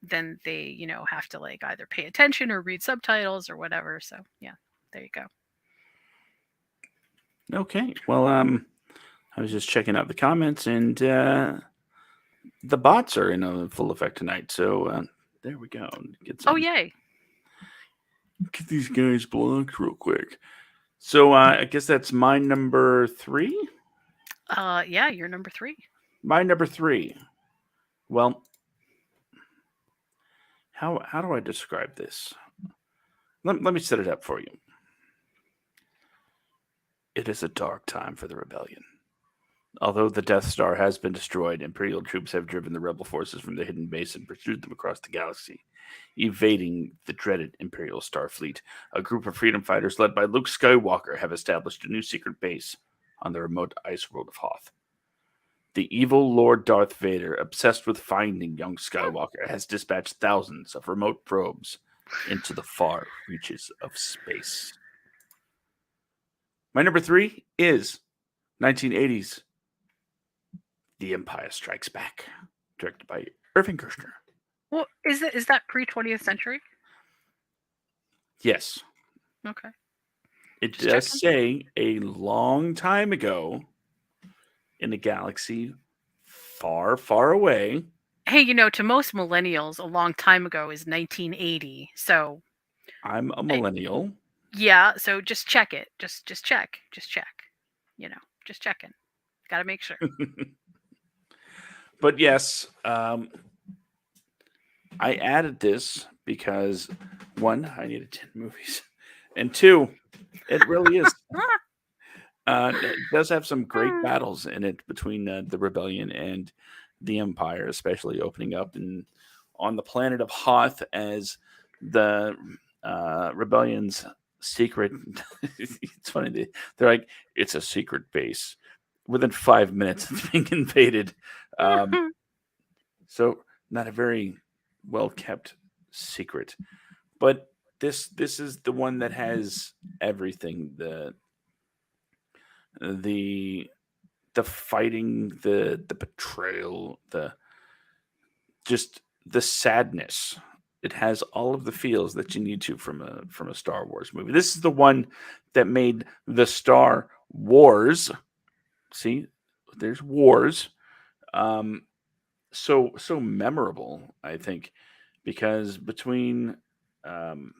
then they, have to like either pay attention or read subtitles or whatever. So yeah, there you go. Okay. Well, I was just checking out the comments, and the bots are in full effect tonight. So there we go. Oh yay. Get these guys blocked real quick. So I guess that's my number 3. Yeah, you're number 3. My number 3. Well, how do I describe this? Let me set it up for you. It is a dark time for the rebellion. Although the Death Star has been destroyed, Imperial troops have driven the rebel forces from the hidden base and pursued them across the galaxy, evading the dreaded Imperial Star Fleet. A group of freedom fighters led by Luke Skywalker have established a new secret base on the remote ice world of Hoth. The evil Lord Darth Vader, obsessed with finding young Skywalker, has dispatched thousands of remote probes into the far reaches of space. My number 3 is 1980's The Empire Strikes Back, directed by Irving Kershner. Well, is that pre-20th century? Yes, Okay, it just does checking. say a long time ago in a galaxy far, far away. Hey, to most millennials, a long time ago is 1980. So, I'm a I, millennial. yeah, so just check it. Just check. Just check. You know, just checking. Got to make sure. But yes, I added this because one, I needed 10 movies, and two, it really is. It does have some great Hmm. battles in it between the rebellion and the empire, especially opening up in on the planet of Hoth as the rebellion's secret. It's funny they're like it's a secret base. Within 5 minutes, it's being invaded. Um, so not a very well kept secret, but this is the one that has everything the the fighting, the betrayal, the just the sadness. It has all of the feels that you need to from a Star Wars movie. This is the one that made the Star Wars. See, there's wars. Um, so memorable. I think because between, um,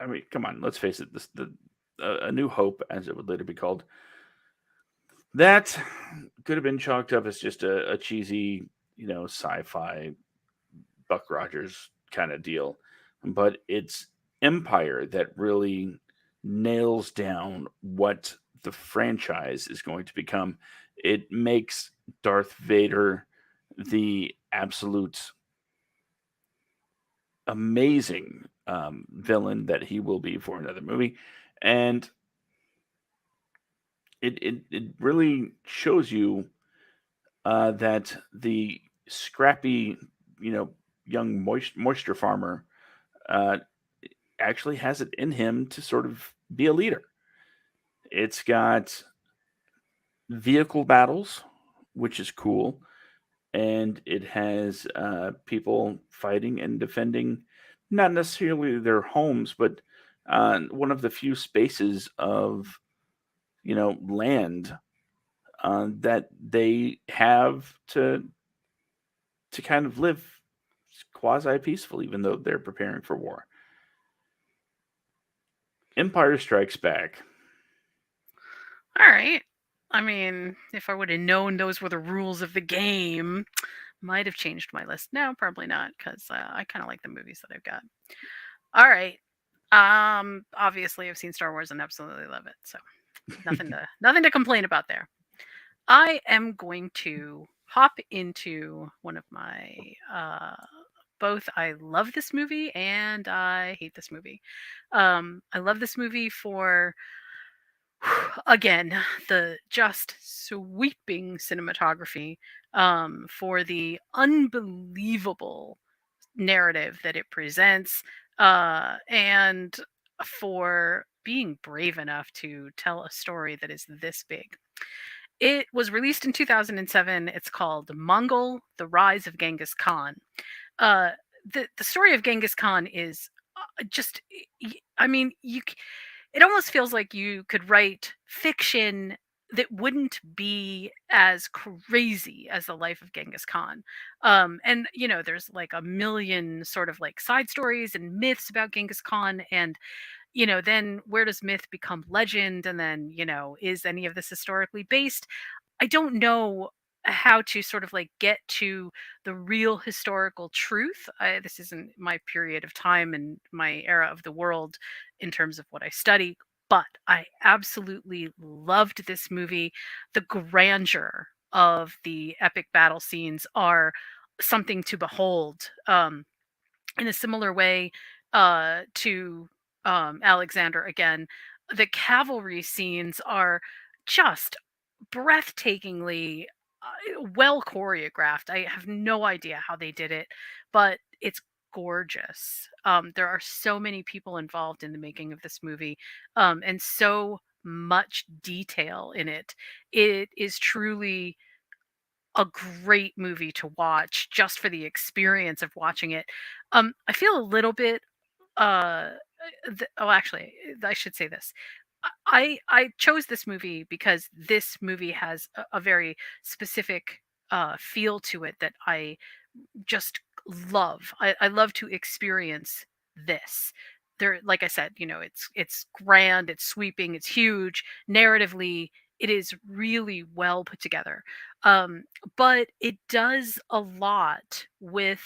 I mean, come on, let's face it. This the A New Hope, as it would later be called, that could have been chalked up as just a cheesy, sci-fi Buck Rogers kind of deal. But it's Empire that really nails down what the franchise is going to become. It makes Darth Vader the absolute. amazing villain that he will be for another movie, and it really shows you that the scrappy, you know, young moisture farmer uh, actually has it in him to sort of be a leader. It's got vehicle battles, which is cool, and it has people fighting and defending not necessarily their homes, but one of the few spaces of land that they have to kind of live quasi peaceful, even though they're preparing for war. Empire Strikes Back. All right. I mean, if I would have known those were the rules of the game, might have changed my list. No, probably not, because I kind of like the movies that I've got. All right. Obviously, I've seen Star Wars and absolutely love it. So nothing to complain about there. I am going to hop into one of my both I love this movie and I hate this movie. I love this movie for again the just sweeping cinematography, for the unbelievable narrative that it presents, and for being brave enough to tell a story that is this big. It was released in 2007. It's called Mongol: The Rise of Genghis Khan. Uh, the story of Genghis Khan is just, I mean, it almost feels like you could write fiction that wouldn't be as crazy as the life of Genghis Khan. And there's like a million sort of like side stories and myths about Genghis Khan, and then where does myth become legend? And then, is any of this historically based? I don't know how to sort of like get to the real historical truth. This isn't my period of time and my era of the world in terms of what I study, but I absolutely loved this movie. The grandeur of the epic battle scenes are something to behold. In a similar way to Alexander again, the cavalry scenes are just breathtakingly well choreographed. I have no idea how they did it, but it's gorgeous. There are so many people involved in the making of this movie, and so much detail in it. It is truly a great movie to watch just for the experience of watching it. I feel a little bit. Uh, actually, I should say this. I chose this movie because this movie has a very specific feel to it that I just love. I love to experience this. There, like I said, it's grand, it's sweeping, it's huge. Narratively, it is really well put together. Um, but it does a lot with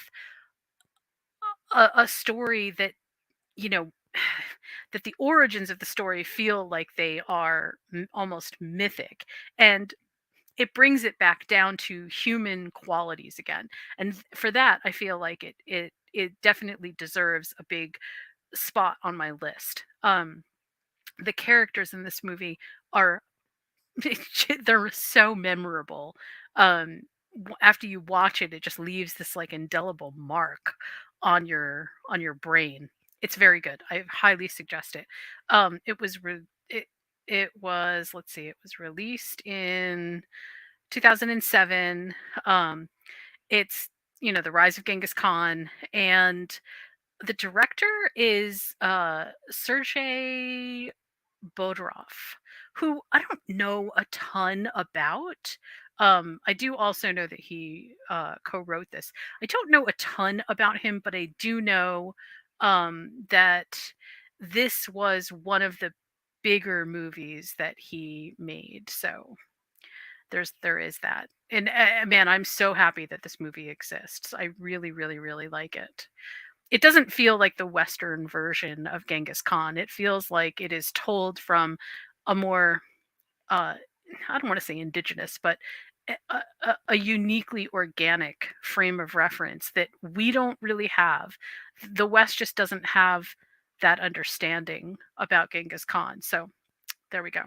a story that you know that the origins of the story feel like they are almost mythic, and it brings it back down to human qualities again. And for that, I feel like it definitely deserves a big spot on my list. The characters in this movie are they're so memorable. After you watch it, it just leaves this like indelible mark on your brain. It's very good. I highly suggest it. It was it was, let's see, it was released in 2007. It's the rise of Genghis Khan, and the director is Sergei Bodorov, who I don't know a ton about. I do also know that he co-wrote this. I don't know a ton about him, but I do know that this was one of the bigger movies that he made. So there is that. And man, I'm so happy that this movie exists. I really, really, really like it. It doesn't feel like the Western version of Genghis Khan. It feels like it is told from a more, uh, I don't want to say indigenous, but a uniquely organic frame of reference that we don't really have. The West just doesn't have that understanding about Genghis Khan. So there we go.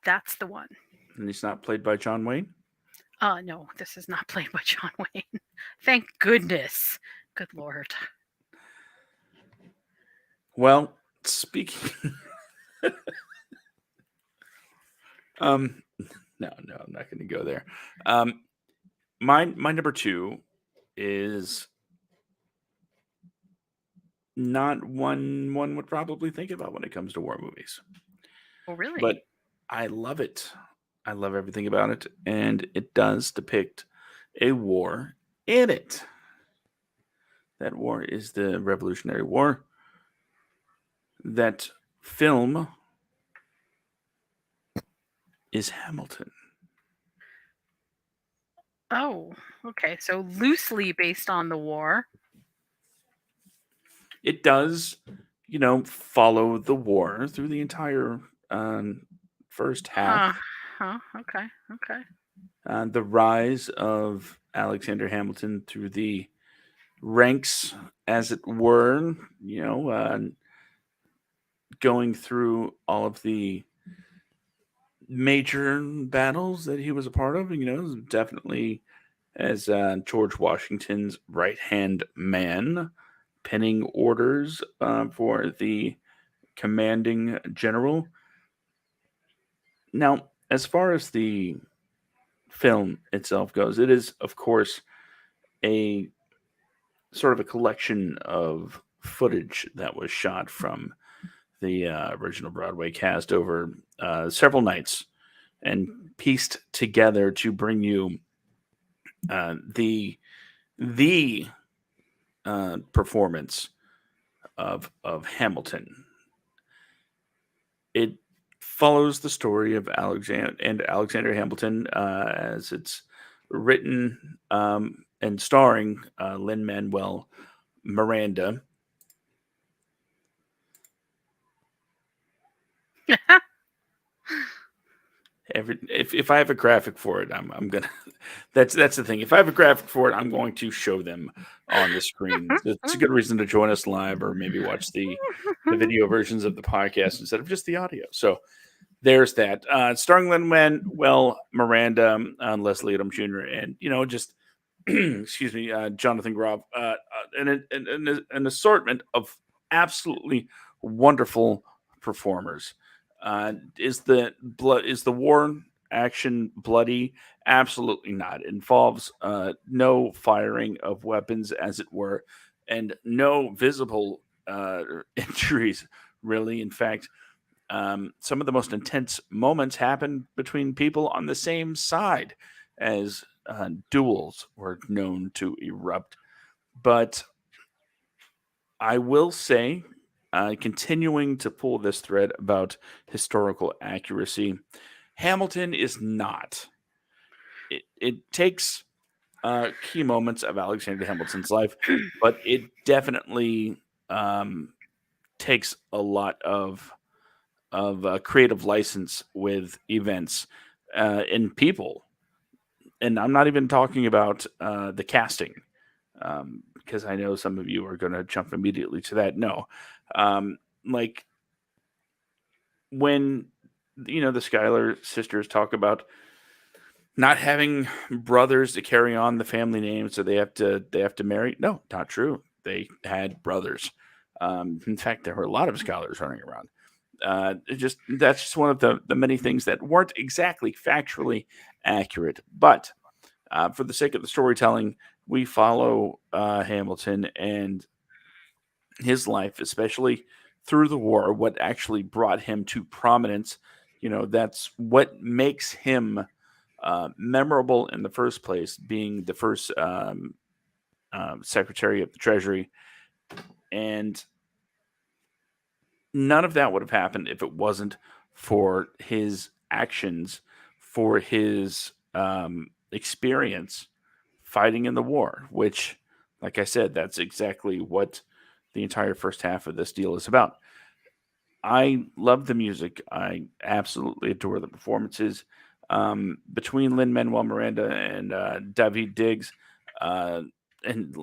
That's the one. And he's not played by John Wayne. No, this is not played by John Wayne. Thank goodness. Good lord. Well, speaking, um, no, I'm not going to go there. Um, my number two is not one would probably think about when it comes to war movies, Oh, but really? I love it. I love everything about it, and it does depict a war in it. That war is the Revolutionary War. That film is Hamilton. Oh, okay. So loosely based on the war. It does, follow the war through the entire um, first half. Uh huh. Okay. Okay. The rise of Alexander Hamilton through the ranks, as it were, going through all of the major battles that he was a part of. Definitely as George Washington's right hand man, penning orders for the commanding general. Now, as far as the film itself goes, it is, of course, a sort of a collection of footage that was shot from the original Broadway cast over several nights and pieced together to bring you the performance of Hamilton. It follows the story of Alexander Hamilton as it's written and starring Lin Manuel Miranda. If I have a graphic for it, I'm gonna. That's the thing. If I have a graphic for it, I'm going to show them on the screen. It's a good reason to join us live, or maybe watch the video versions of the podcast instead of just the audio. So there's that. Starring Lin Manuel Miranda, Leslie Odom Jr., and just excuse me, Jonathan Groff, an assortment of absolutely wonderful performers. Is the war action bloody? Absolutely not. It involves no firing of weapons, as it were, and no visible injuries. Really, in fact, some of the most intense moments happen between people on the same side, as duels were known to erupt. But I will say, continuing to pull this thread about historical accuracy, Hamilton is not. It takes key moments of Alexander Hamilton's life, but it definitely um, takes a lot of creative license with events and people. And I'm not even talking about the casting, because I know some of you are going to jump immediately to that. No, like when the Schuyler sisters talk about not having brothers to carry on the family name, so they have to marry. No, not true. They had brothers. In fact, there were a lot of scholars running around. That's just one of the many things that weren't exactly factually accurate. But for the sake of the storytelling, we follow Hamilton and his life, especially through the war, what actually brought him to prominence. That's what makes him memorable in the first place, being the first Secretary of the Treasury. And none of that would have happened if it wasn't for his actions, for his experience fighting in the war, which, like I said, that's exactly what the entire first half of this deal is about. I love the music. I absolutely adore the performances. Between Lin Manuel Miranda and David Diggs, uh, and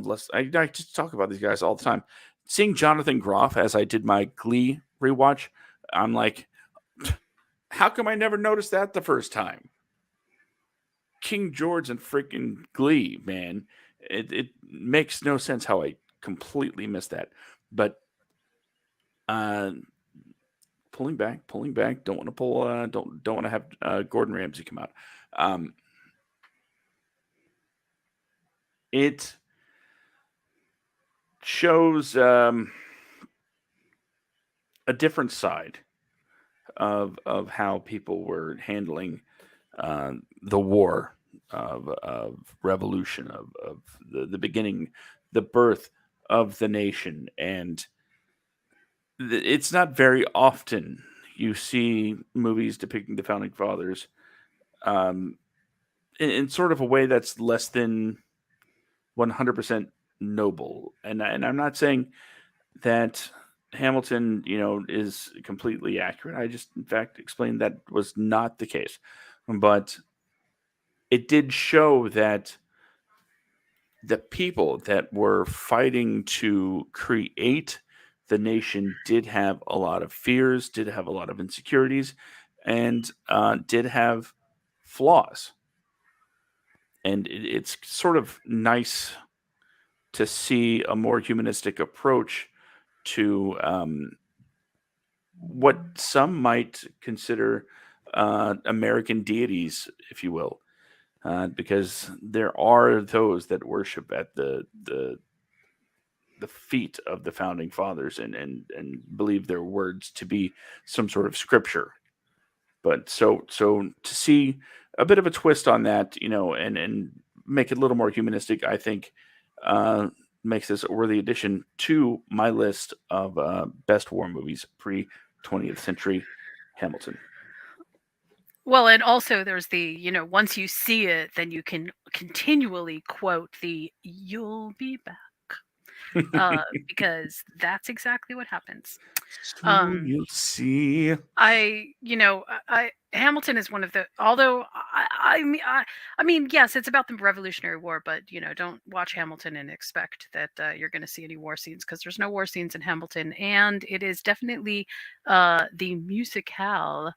less. I just talk about these guys all the time. Seeing Jonathan Groff as I did my Glee rewatch, I'm like, how come I never noticed that the first time? King George and freaking Glee, man. It makes no sense how I completely missed that. But uh, pulling back. Don't want to pull. Don't want to have Gordon Ramsay come out. Um, it shows a different side of how people were handling the war of revolution of the beginning, the birth of the nation, and it's not very often you see movies depicting the founding fathers um, in sort of a way that's less than 100% noble. And I'm not saying that Hamilton, is completely accurate. I just, in fact, explained that was not the case. But it did show that the people that were fighting to create the nation did have a lot of fears, did have a lot of insecurities, and did have flaws. And it's sort of nice to see a more humanistic approach to what some might consider American deities, if you will, because there are those that worship at the feet of the founding fathers and believe their words to be some sort of scripture. But so to see a bit of a twist on that, and make it a little more humanistic, I think uh, makes this a worthy addition to my list of best war movies pre 20th century Hamilton. Well, and also there's the, once you see it, then you can continually quote the "you'll be back," because that's exactly what happens. So Um, you'll see. Hamilton is one of the. Although I mean, yes, it's about the Revolutionary War, but don't watch Hamilton and expect that you're going to see any war scenes, because there's no war scenes in Hamilton, and it is definitely the musicale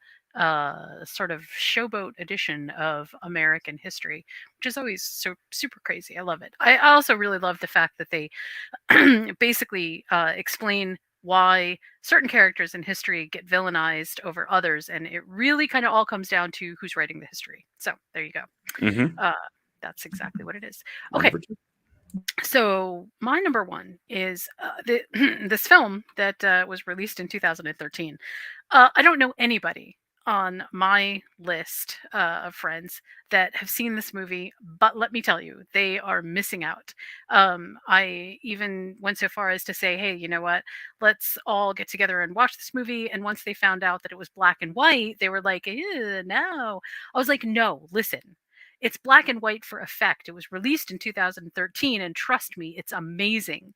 sort of showboat edition of American history, which is always so super crazy. I love it. I also really love the fact that they basically explain why certain characters in history get villainized over others, and it really kind of all comes down to who's writing the history. So there you go. Mm-hmm. Uh, that's exactly what it is. My Okay, number two. so my number one is this film that was released in 2013. I don't know anybody on my list of friends that have seen this movie, but let me tell you, they are missing out. I even went so far as to say, hey, you know what? Let's all get together and watch this movie. And once they found out that it was black and white, they were like, ew, no. I was like, no, listen. It's black and white for effect. It was released in 2013, and trust me, it's amazing.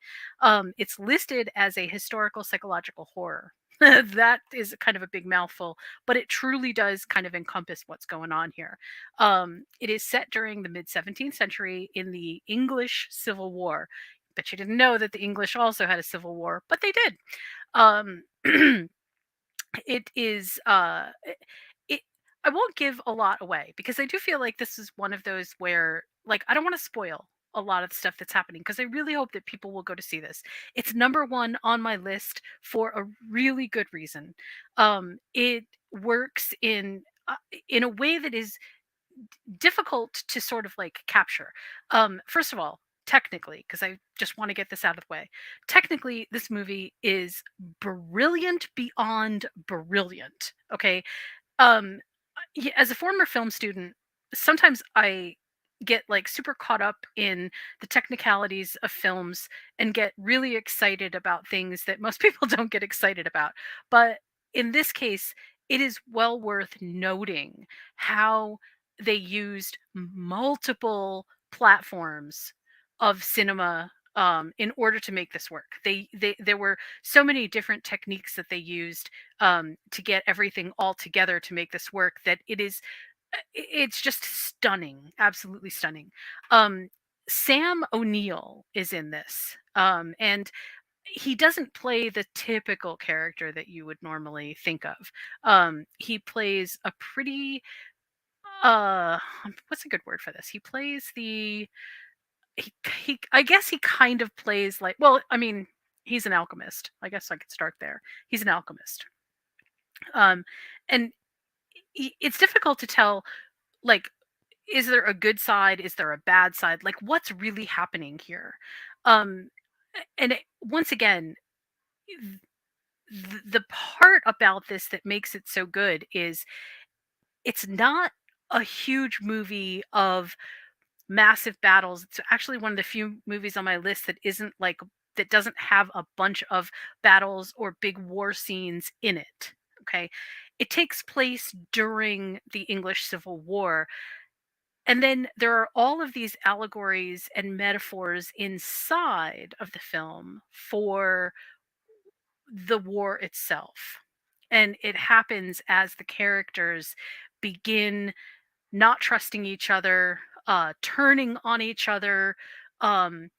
It's listed as a historical psychological horror. That is kind of a big mouthful, but it truly does kind of encompass what's going on here. It is set during the mid 17th century in the English Civil War. Bet you didn't know that the English also had a civil war, but they did. Um, it is it I won't give a lot away, because I do feel like this is one of those where, like, I don't want to spoil a lot of the stuff that's happening, because I really hope that people will go to see this. It's number 1 on my list for a really good reason. It works in a way that is difficult to sort of like capture. First of all, technically, because I just want to get this out of the way, technically, this movie is brilliant beyond brilliant. Okay. Um, as a former film student, sometimes I get like super caught up in the technicalities of films and get really excited about things that most people don't get excited about. But in this case, it is well worth noting how they used multiple platforms of cinema in order to make this work. There were so many different techniques that they used to get everything all together to make this work, that it's just stunning, absolutely stunning. Um, Sam O'Neill is in this, and he doesn't play the typical character that you would normally think of. He plays a pretty uh what's a good word for this? He plays the he I guess he kind of plays like, well, I mean, he's an alchemist. I guess I could start there. He's an alchemist. Um and it's difficult to tell, like, is there a good side? Is there a bad side? Like, what's really happening here? Um and once again, the part about this that makes it so good is it's not a huge movie of massive battles. It's actually one of the few movies on my list that isn't like, that doesn't have a bunch of battles or big war scenes in it. Okay. It takes place during the English Civil War. And then there are all of these allegories and metaphors inside of the film for the war itself. And it happens as the characters begin not trusting each other, turning on each other, um,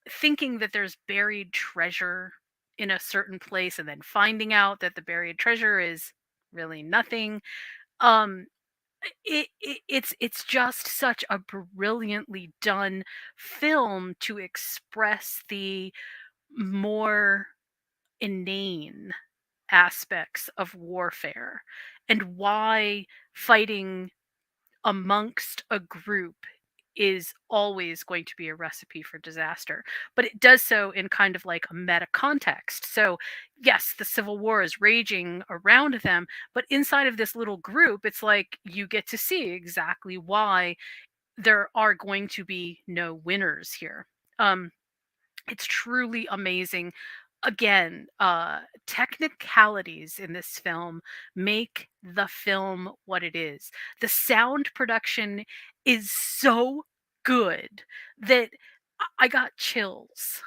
thinking that there's buried treasure in a certain place, and then finding out that the buried treasure is really nothing. Um, it's just such a brilliantly done film to express the more inane aspects of warfare and why fighting amongst a group is always going to be a recipe for disaster. But it does so in kind of like a meta context. So, yes, the Civil War is raging around them, but inside of this little group, it's like you get to see exactly why there are going to be no winners here. Um, it's truly amazing. Again, technicalities in this film make the film what it is. The sound production is so good that I got chills.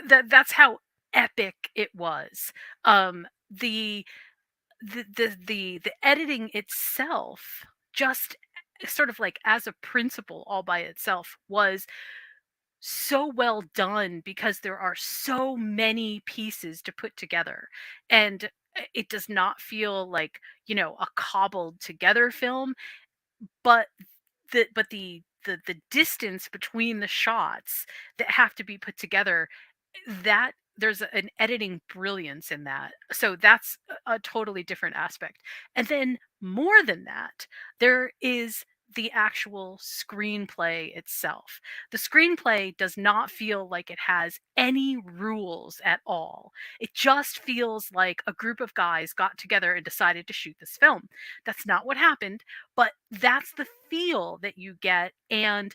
That's how epic it was. The the editing itself, just sort of like as a principle all by itself, was so well done because there are so many pieces to put together, and it does not feel like, a cobbled together film. But the distance between the shots that have to be put together, that there's an editing brilliance in that. So that's a totally different aspect. And then more than that, there is the actual screenplay itself. The screenplay does not feel like it has any rules at all. It just feels like a group of guys got together and decided to shoot this film. That's not what happened, but that's the feel that you get. And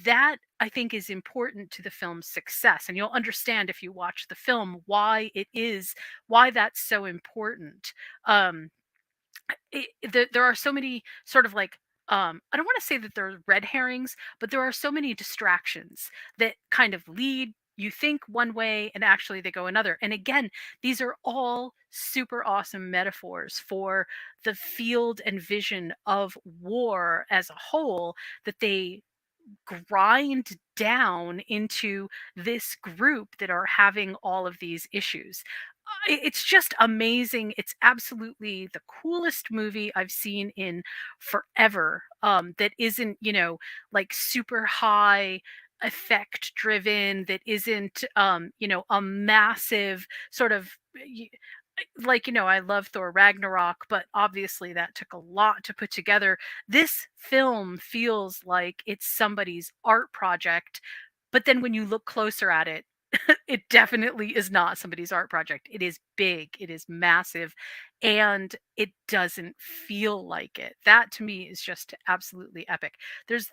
that, I think, is important to the film's success. And you'll understand if you watch the film why that's so important. Um, there are so many sort of like, I don't want to say that there are red herrings, but there are so many distractions that kind of lead you think one way and actually they go another. And again, these are all super awesome metaphors for the field and vision of war as a whole, that they grind down into this group that are having all of these issues. It's just amazing. It's absolutely the coolest movie I've seen in forever. That isn't, like super high effect driven, that isn't, a massive sort of like, I love Thor Ragnarok, but obviously that took a lot to put together. This film feels like it's somebody's art project, but then when you look closer at it, it definitely is not somebody's art project. It is big, it is massive, and it doesn't feel like it. That to me is just absolutely epic.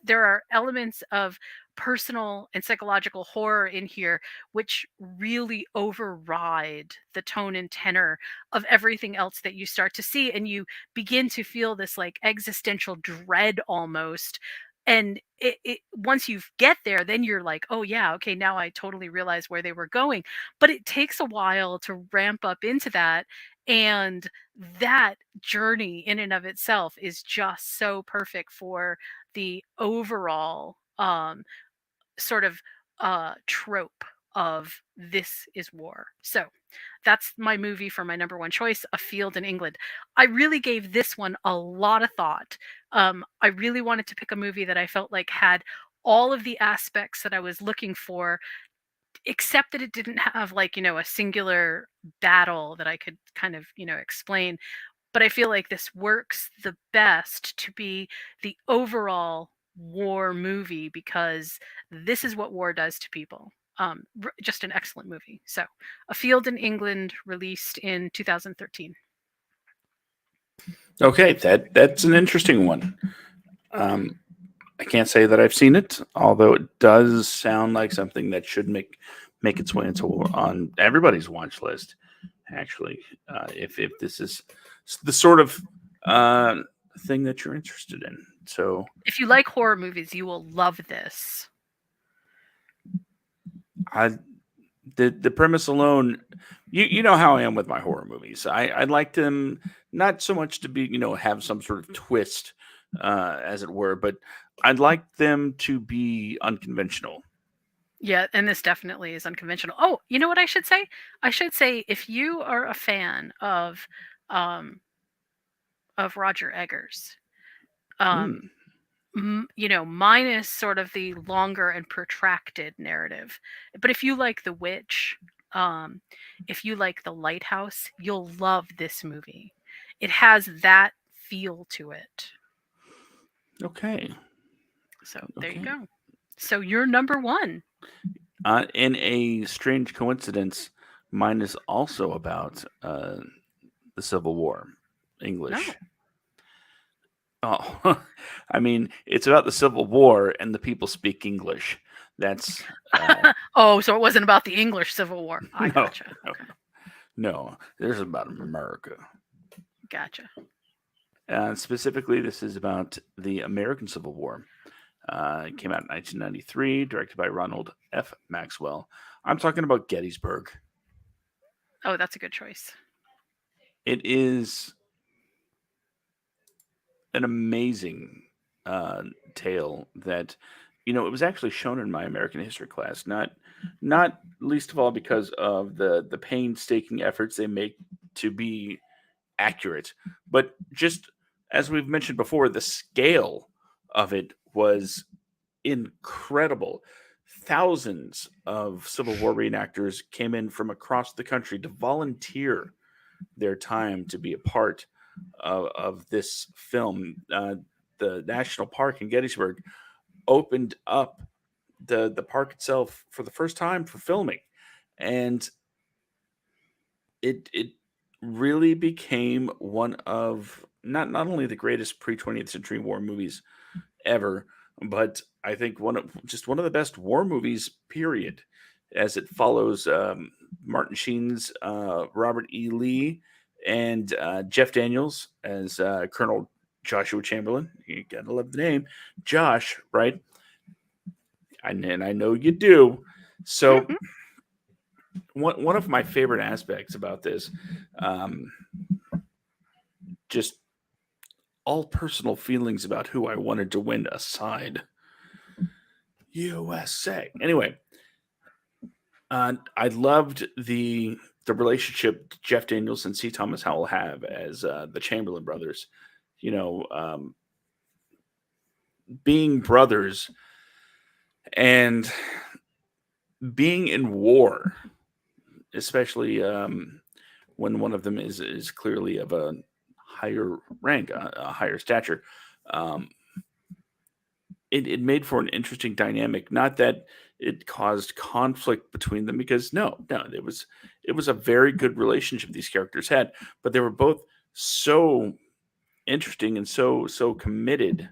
There are elements of personal and psychological horror in here which really override the tone and tenor of everything else that you start to see, and you begin to feel this like existential dread almost. And once you get there, then you're like, oh yeah, okay, now I totally realize where they were going. But it takes a while to ramp up into that, and that journey in and of itself is just so perfect for the overall sort of trope of this is war. So that's my movie for my number one choice, A Field in England. I really gave this one a lot of thought. I really wanted to pick a movie that I felt like had all of the aspects that I was looking for, except that it didn't have, like, a singular battle that I could kind of, explain. But I feel like this works the best to be the overall war movie because this is what war does to people. Just an excellent movie. So, A Field in England, released in 2013. Okay, that's an interesting one. Um, I can't say that I've seen it, although it does sound like something that should make its way into on everybody's watch list. Actually, if this is the sort of uh, thing that you're interested in, so If you like horror movies, you will love this. I the premise alone, you know how I am with my horror movies. I like them not so much to be have some sort of twist, as it were, but I'd like them to be unconventional. Yeah, and this definitely is unconventional. Oh, you know what I should say? I should say if you are a fan um of Roger Eggers, um Hmm. minus sort of the longer and protracted narrative. But if you like The Witch, um, if you like The Lighthouse, you'll love this movie. It has that feel to it. Okay. So there you Okay. go. So you're number one. In a strange coincidence, mine is also about the Civil War, No. English. Oh, I mean, it's about the Civil War and the people speak English. That's Oh, so it wasn't about the English Civil War. I no, gotcha. no, Okay. no. This is about America. Gotcha. Specifically, this is about the American Civil War. It came out in 1993, directed by Ronald F. Maxwell. I'm talking about Gettysburg. Oh, that's a good choice. It is an amazing uh, tale that it was actually shown in my American history class. Not least of all because of the painstaking efforts they make to be accurate, but just as we've mentioned before, the scale of it was incredible. Thousands of Civil War reenactors came in from across the country to volunteer their time to be a part of this film. The national park in Gettysburg opened up the park itself for the first time for filming, and it really became one of not only the greatest pre 20th century war movies ever, but I think one of the best war movies. Period, as it follows Martin Sheen's Robert E. Lee and Jeff Daniels as Colonel Joshua Chamberlain. You gotta love the name, Josh, right? And I know you do. So Mhm. one of my favorite aspects about this, um, just all personal feelings about who I wanted to win aside. USA. Anyway, I loved the relationship Jeff Daniels and C. Thomas Howell have as the Chamberlain brothers. You know, being brothers and being in war, especially when one of them is clearly of a higher rank, a higher stature. Um, it made for an interesting dynamic. Not that it caused conflict between them, because no, it was a very good relationship these characters had, but they were both so interesting and so committed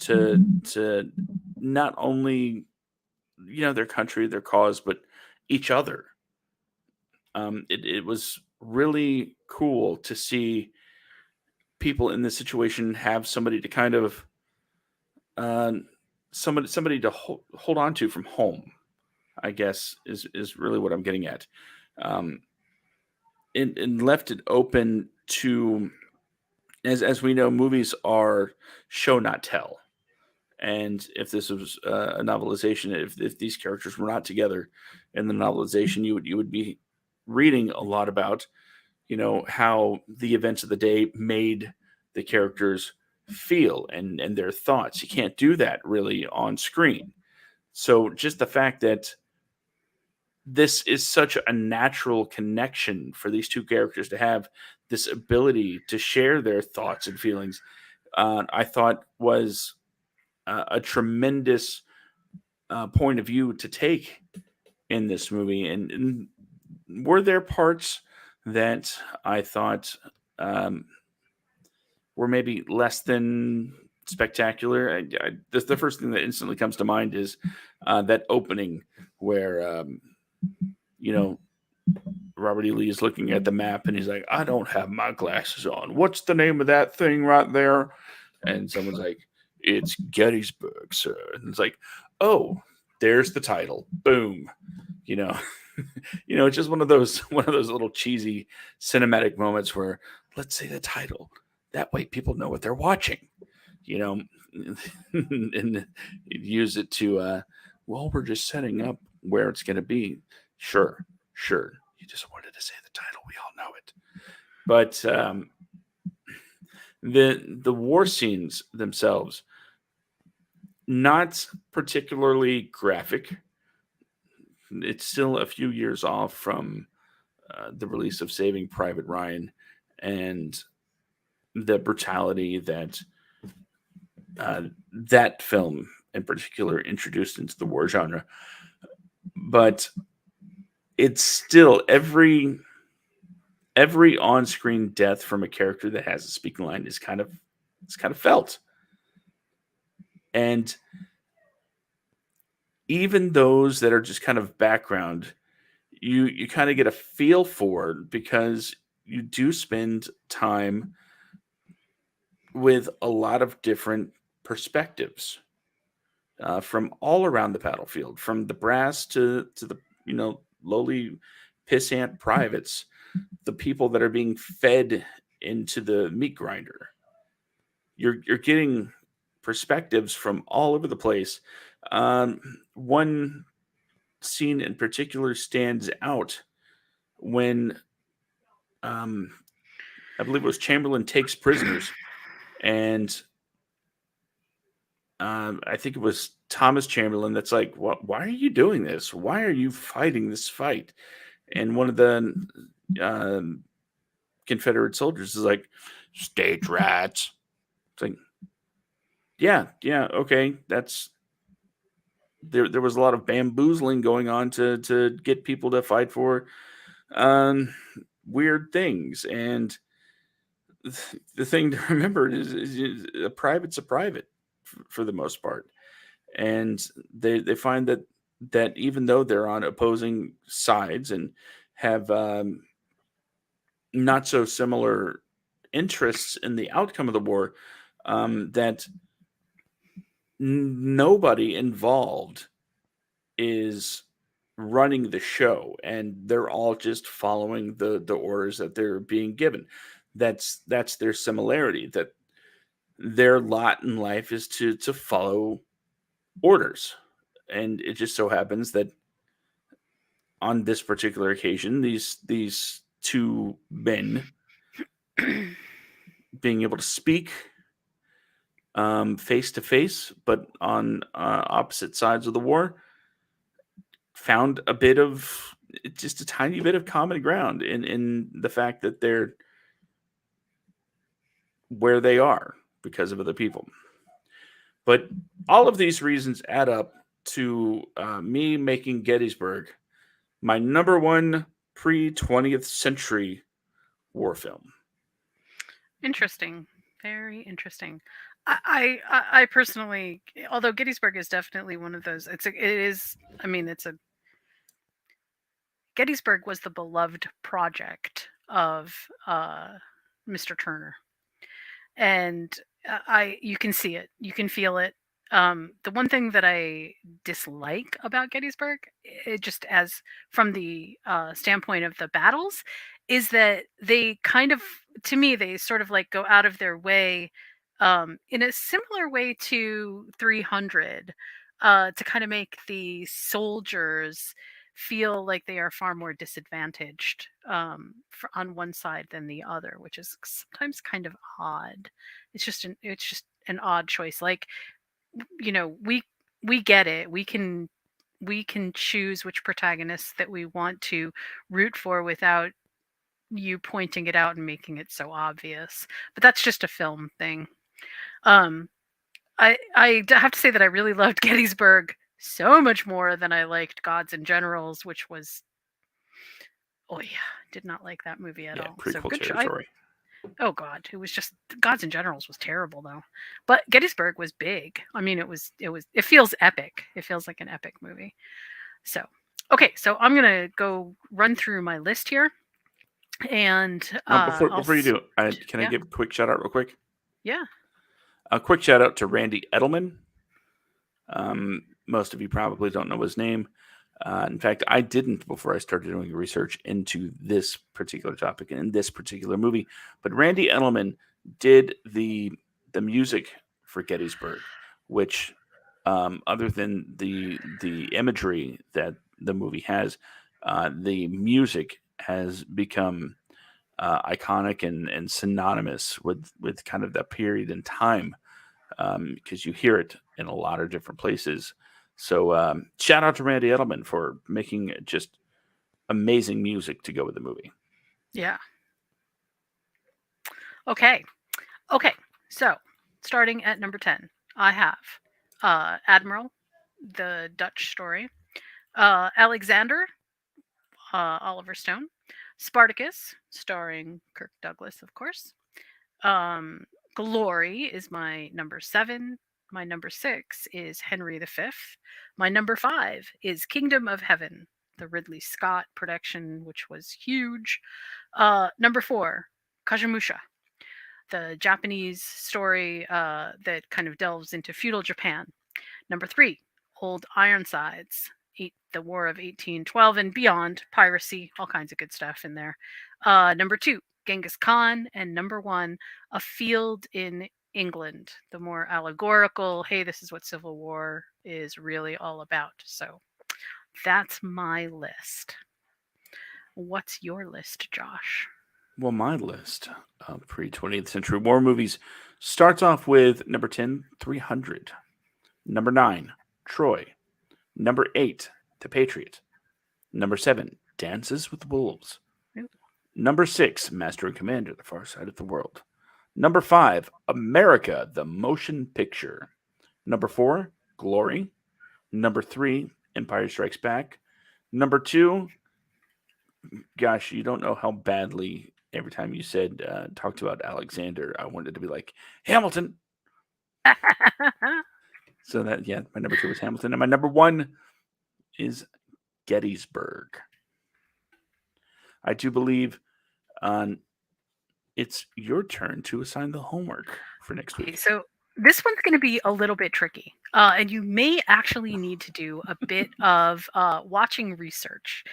to not only their country, their cause, but each other. It was really cool to see people in this situation have somebody to kind of uh, somebody to hold on to from home. I guess is really what I'm getting at. Um, and left it open to, as we know, movies are show not tell, And if this was a novelization, if these characters were not together in the novelization, you would be reading a lot about how the events of the day made the characters feel and their thoughts. You can't do that really on screen. So just the fact that this is such a natural connection for these two characters to have this ability to share their thoughts and feelings, I thought was a tremendous point of view to take in this movie. And were there parts that I thought um, were maybe less than spectacular? The first thing that instantly comes to mind is that opening where you know Robert E. Lee is looking at the map and he's like, "I don't have my glasses on. What's the name of that thing right there?" And someone's like, "It's Gettysburg, sir." And it's like, "Oh, there's the title. Boom." You know, it's just one of those little cheesy cinematic moments where let's say the title. That way, people know what they're watching. You know, and use it to well, we're just setting up where it's going to be. Sure, sure. You just wanted to say the title. We all know it. But the war scenes themselves, not particularly graphic. It's still a few years off from the release of Saving Private Ryan and the brutality that uh, that film in particular introduced into the war genre. But it's still every on-screen death from a character that has a speaking line is kind of felt. And even those that are just kind of background, you kind of get a feel for it because you do spend time with a lot of different perspectives from all around the battlefield, from the brass to the lowly pissant privates, the people that are being fed into the meat grinder. You're getting perspectives from all over the place. One scene in particular stands out when um, I believe it was Chamberlain takes prisoners, and I think it was Thomas Chamberlain that's like, Why are you doing this? Why are you fighting this fight?" And one of the um, Confederate soldiers is like, "Stage rats." It's like, yeah, yeah, okay, that's there. Was a lot of bamboozling going on to get people to fight for um, weird things, and the thing to remember is a private's a private for the most part, and they find that even though they're on opposing sides and have not so similar interests in the outcome of the war, that nobody involved is running the show, and they're all just following the orders that they're being given. That's their similarity, that their lot in life is to follow orders. And it just so happens that on this particular occasion, these two men being able to speak face to face, but on opposite sides of the war, found a bit of just a tiny bit of common ground in the fact that they're where they are because of other people. But all of these reasons add up to me making Gettysburg my number one pre-20th century war film. Interesting. Very interesting. I personally, although Gettysburg is definitely one of those, it is, I mean, it's a, Gettysburg was the beloved project of Mr. Turner. And you can see it, you can feel it. The one thing that I dislike about Gettysburg, it just as from the standpoint of the battles, is that they kind of, to me, they sort of like go out of their way in a similar way to 300, to kind of make the soldiers feel like they are far more disadvantaged, on one side than the other, which is sometimes kind of odd. It's just an odd choice. Like, we get it. We can choose which protagonists that we want to root for without you pointing it out and making it so obvious. But that's just a film thing. Um, I have to say that I really loved Gettysburg so much more than I liked Gods and Generals, which was, oh yeah, did not like that movie at Yeah, all. So prequel good try. territory. Oh god, it was just Gods and Generals was terrible though. But Gettysburg was big. I mean, it feels epic. It feels like an epic movie. So, okay, so I'm going to go run through my list here, and Before you do, can I yeah. give a quick shout out real quick? Yeah. A quick shout out to Randy Edelman. Most of you probably don't know his name. In fact, I didn't before I started doing research into this particular topic and in this particular movie. But Randy Edelman did the music for Gettysburg, which, other than the imagery that the movie has, the music has become iconic and synonymous with kind of that period in time, because you hear it in a lot of different places. So shout out to Randy Edelman for making just amazing music to go with the movie. Yeah. Okay. Okay. So, starting at number 10, I have Admiral, the Dutch story, Alexander, Oliver Stone, Spartacus, starring Kirk Douglas, of course. Um, Glory is my number 7. My number 6 is Henry V. My number 5 is Kingdom of Heaven, the Ridley Scott production, which was huge. Number 4, Kajamusha, the Japanese story that kind of delves into feudal Japan. Number 3, Old Ironsides, the War of 1812 and beyond, piracy, all kinds of good stuff in there. Number 2, Genghis Khan. And number 1, A Field in England, the more allegorical, hey, this is what Civil War is really all about. So that's my list. What's your list, Josh? Well, my list of pre 20th century war movies starts off with number 10, 300. Number 9, Troy. Number 8, The Patriot. Number 7, Dances with Wolves. Ooh. Number 6, Master and Commander, The Far Side of the World. Number 5, America, the Motion Picture. Number 4, Glory. Number 3, Empire Strikes Back. Number 2, gosh, you don't know how badly every time you said talked about Alexander, I wanted to be like Hamilton. So that, yeah, my number 2 was Hamilton, and my number 1 is Gettysburg. I do believe it's your turn to assign the homework for next Okay, week. so this one's going to be a little bit tricky. And you may actually need to do a bit of watching research,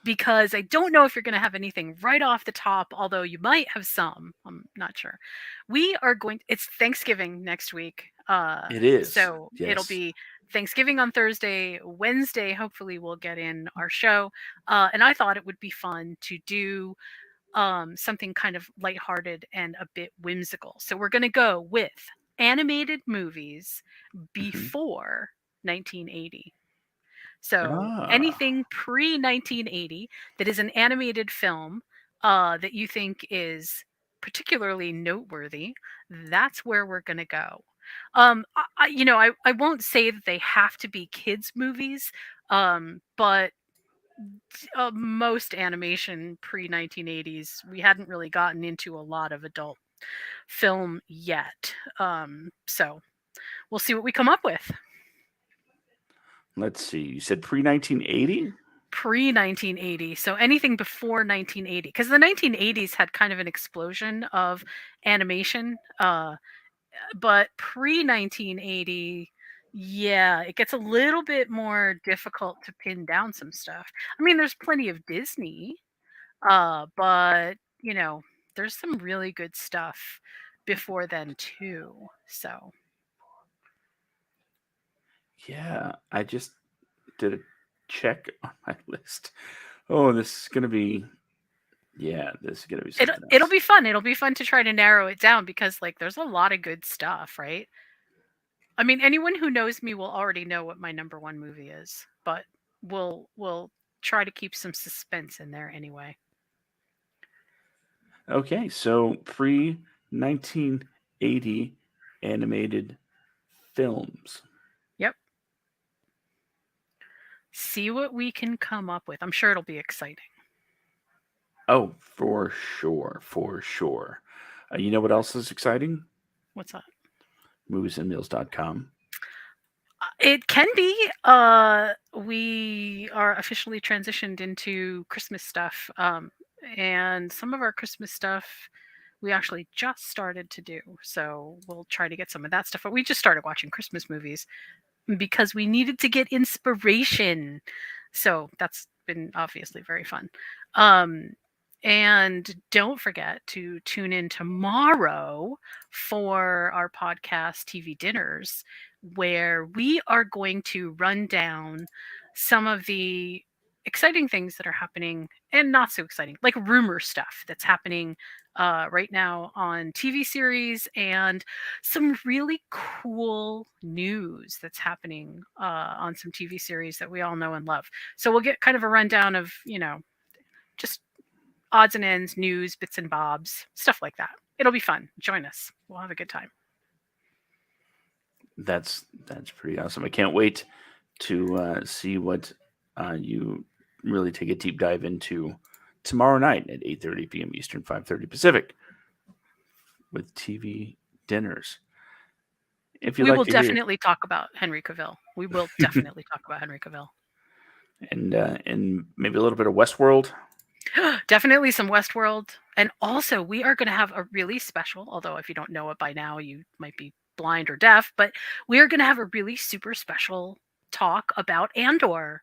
because I don't know if you're going to have anything right off the top, although you might have some. I'm not sure. It's Thanksgiving next week. It is, So it'll yes. be Thanksgiving on Thursday. Wednesday, hopefully, we'll get in our show. And I thought it would be fun to do something kind of lighthearted and a bit whimsical. So we're going to go with animated movies Hmm. before 1980. So Ah, anything pre 1980 that is an animated film that you think is particularly noteworthy, that's where we're going to go. I won't say that they have to be kids' movies, but most animation pre 1980s, we hadn't really gotten into a lot of adult film yet. So we'll see what we come up with. let's see. You said pre 1980? Pre 1980, so anything before 1980, because the 1980s had kind of an explosion of animation, but pre 1980, yeah, it gets a little bit more difficult to pin down some stuff. I mean, there's plenty of Disney, but there's some really good stuff before then too. So Yeah, I just did a check on my list. Oh, this is gonna be this is gonna be something it'll else. be fun. It'll be fun to try to narrow it down because like there's a lot of good stuff, right? I mean, anyone who knows me will already know what my number one movie is, but we'll try to keep some suspense in there anyway. Okay, so pre 1980 animated films. Yep. See what we can come up with. I'm sure it'll be exciting. Oh, for sure, for sure. You know what else is exciting? What's that? Moviesandmeals.com. It can be. We are officially transitioned into Christmas stuff, and some of our Christmas stuff we actually just started to do. So we'll try to get some of that stuff. But we just started watching Christmas movies because we needed to get inspiration. So that's been obviously very fun. Um, and don't forget to tune in tomorrow for our podcast TV dinners, where we are going to run down some of the exciting things that are happening and not so exciting, like rumor stuff that's happening right now on TV series and some really cool news that's happening on some TV series that we all know and love. So we'll get kind of a rundown of, just odds and ends, news, bits and bobs, stuff like that. It'll be fun. Join us. We'll have a good time. That's pretty awesome. I can't wait to see what you really take a deep dive into tomorrow night at 8:30 p.m. Eastern, 5:30 Pacific, with TV dinners. If you'd We like will to hear, definitely talk about Henry Cavill. We will definitely talk about Henry Cavill. and maybe a little bit of Westworld. Definitely some Westworld. And also, we are going to have a really special, although if you don't know it by now, you might be blind or deaf, but we are going to have a really super special talk about Andor.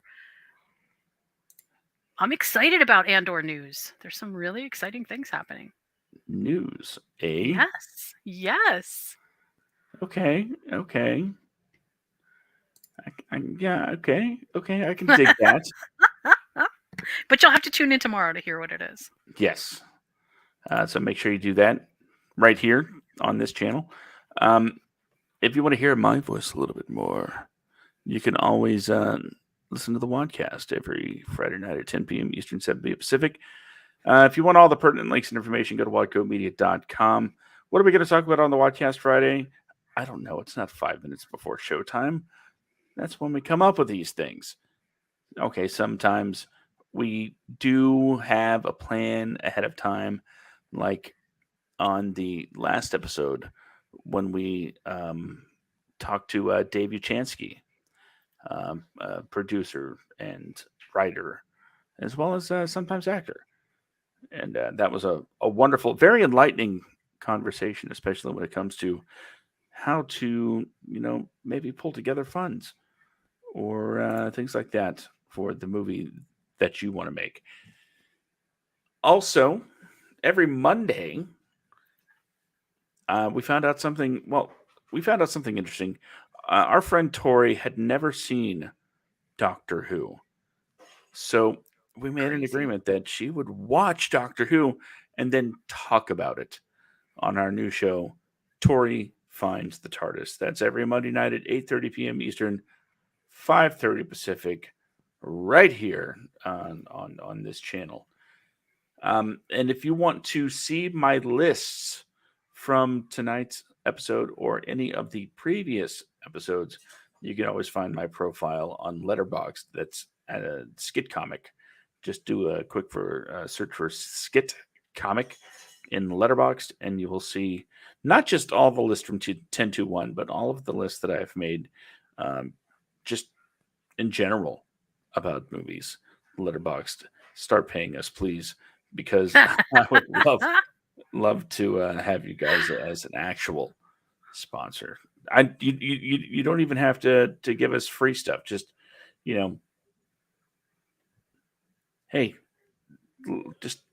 I'm excited about Andor news. There's some really exciting things happening. News, eh? Yes. Yes. Okay, okay. Yeah, okay, okay. I can dig that. But you'll have to tune in tomorrow to hear what it is. Yes. So make sure you do that right here on this channel. Um, if you want to hear my voice a little bit more, you can always listen to the Wadcast every Friday night at 10 p.m. Eastern, 7 p.m. Pacific. If you want all the pertinent links and information, go to wadcomedia.com. What are we going to talk about on the Wadcast Friday? I don't know. It's not 5 minutes before showtime. That's when we come up with these things. Okay, sometimes we do have a plan ahead of time, like on the last episode when we talked to Dave Uchansky, producer and writer, as well as sometimes actor. And that was a wonderful, very enlightening conversation, especially when it comes to how to, maybe pull together funds or things like that for the movie that you want to make. Also, every Monday, we found out something. Well, we found out something interesting. Our friend Tori had never seen Doctor Who, so we made an Crazy. agreement that she would watch Doctor Who and then talk about it on our new show, Tori Finds the TARDIS. That's every Monday night at 8:30 p.m. Eastern, 5:30 Pacific, right here on this channel. And if you want to see my lists from tonight's episode or any of the previous episodes, you can always find my profile on Letterboxd. That's at a skit comic. Just do a quick search for skit comic in Letterboxd, and you will see not just all the lists from 1021, but all of the lists that I've made, just in general about movies. Letterboxd, start paying us, please, because I would love to have you guys as an actual sponsor. You don't even have to give us free stuff. Just you know, hey, just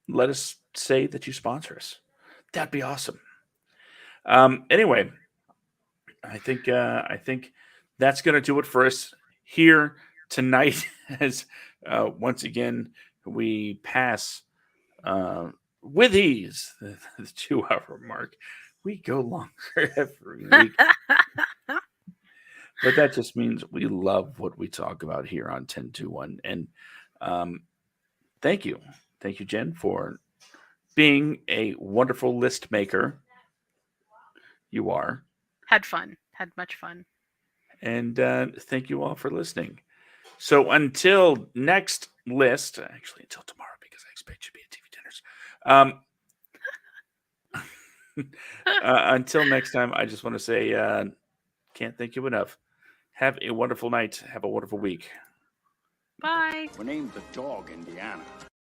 let us say that you sponsor us. That'd be awesome. Anyway, I think that's going to do it for us here tonight. As once again we pass uh, with ease the 2 hour mark. We go longer every week, but that just means we love what we talk about here on 1021. And um, thank you, Jen, for being a wonderful list maker. You are. Had fun. Had much fun. And thank you all for listening. So until next list, actually until tomorrow because I expect you to be at TV dinners. Until next time, I just want to say, can't thank you enough. Have a wonderful night. Have a wonderful week. Bye. We're named the Dog Indiana.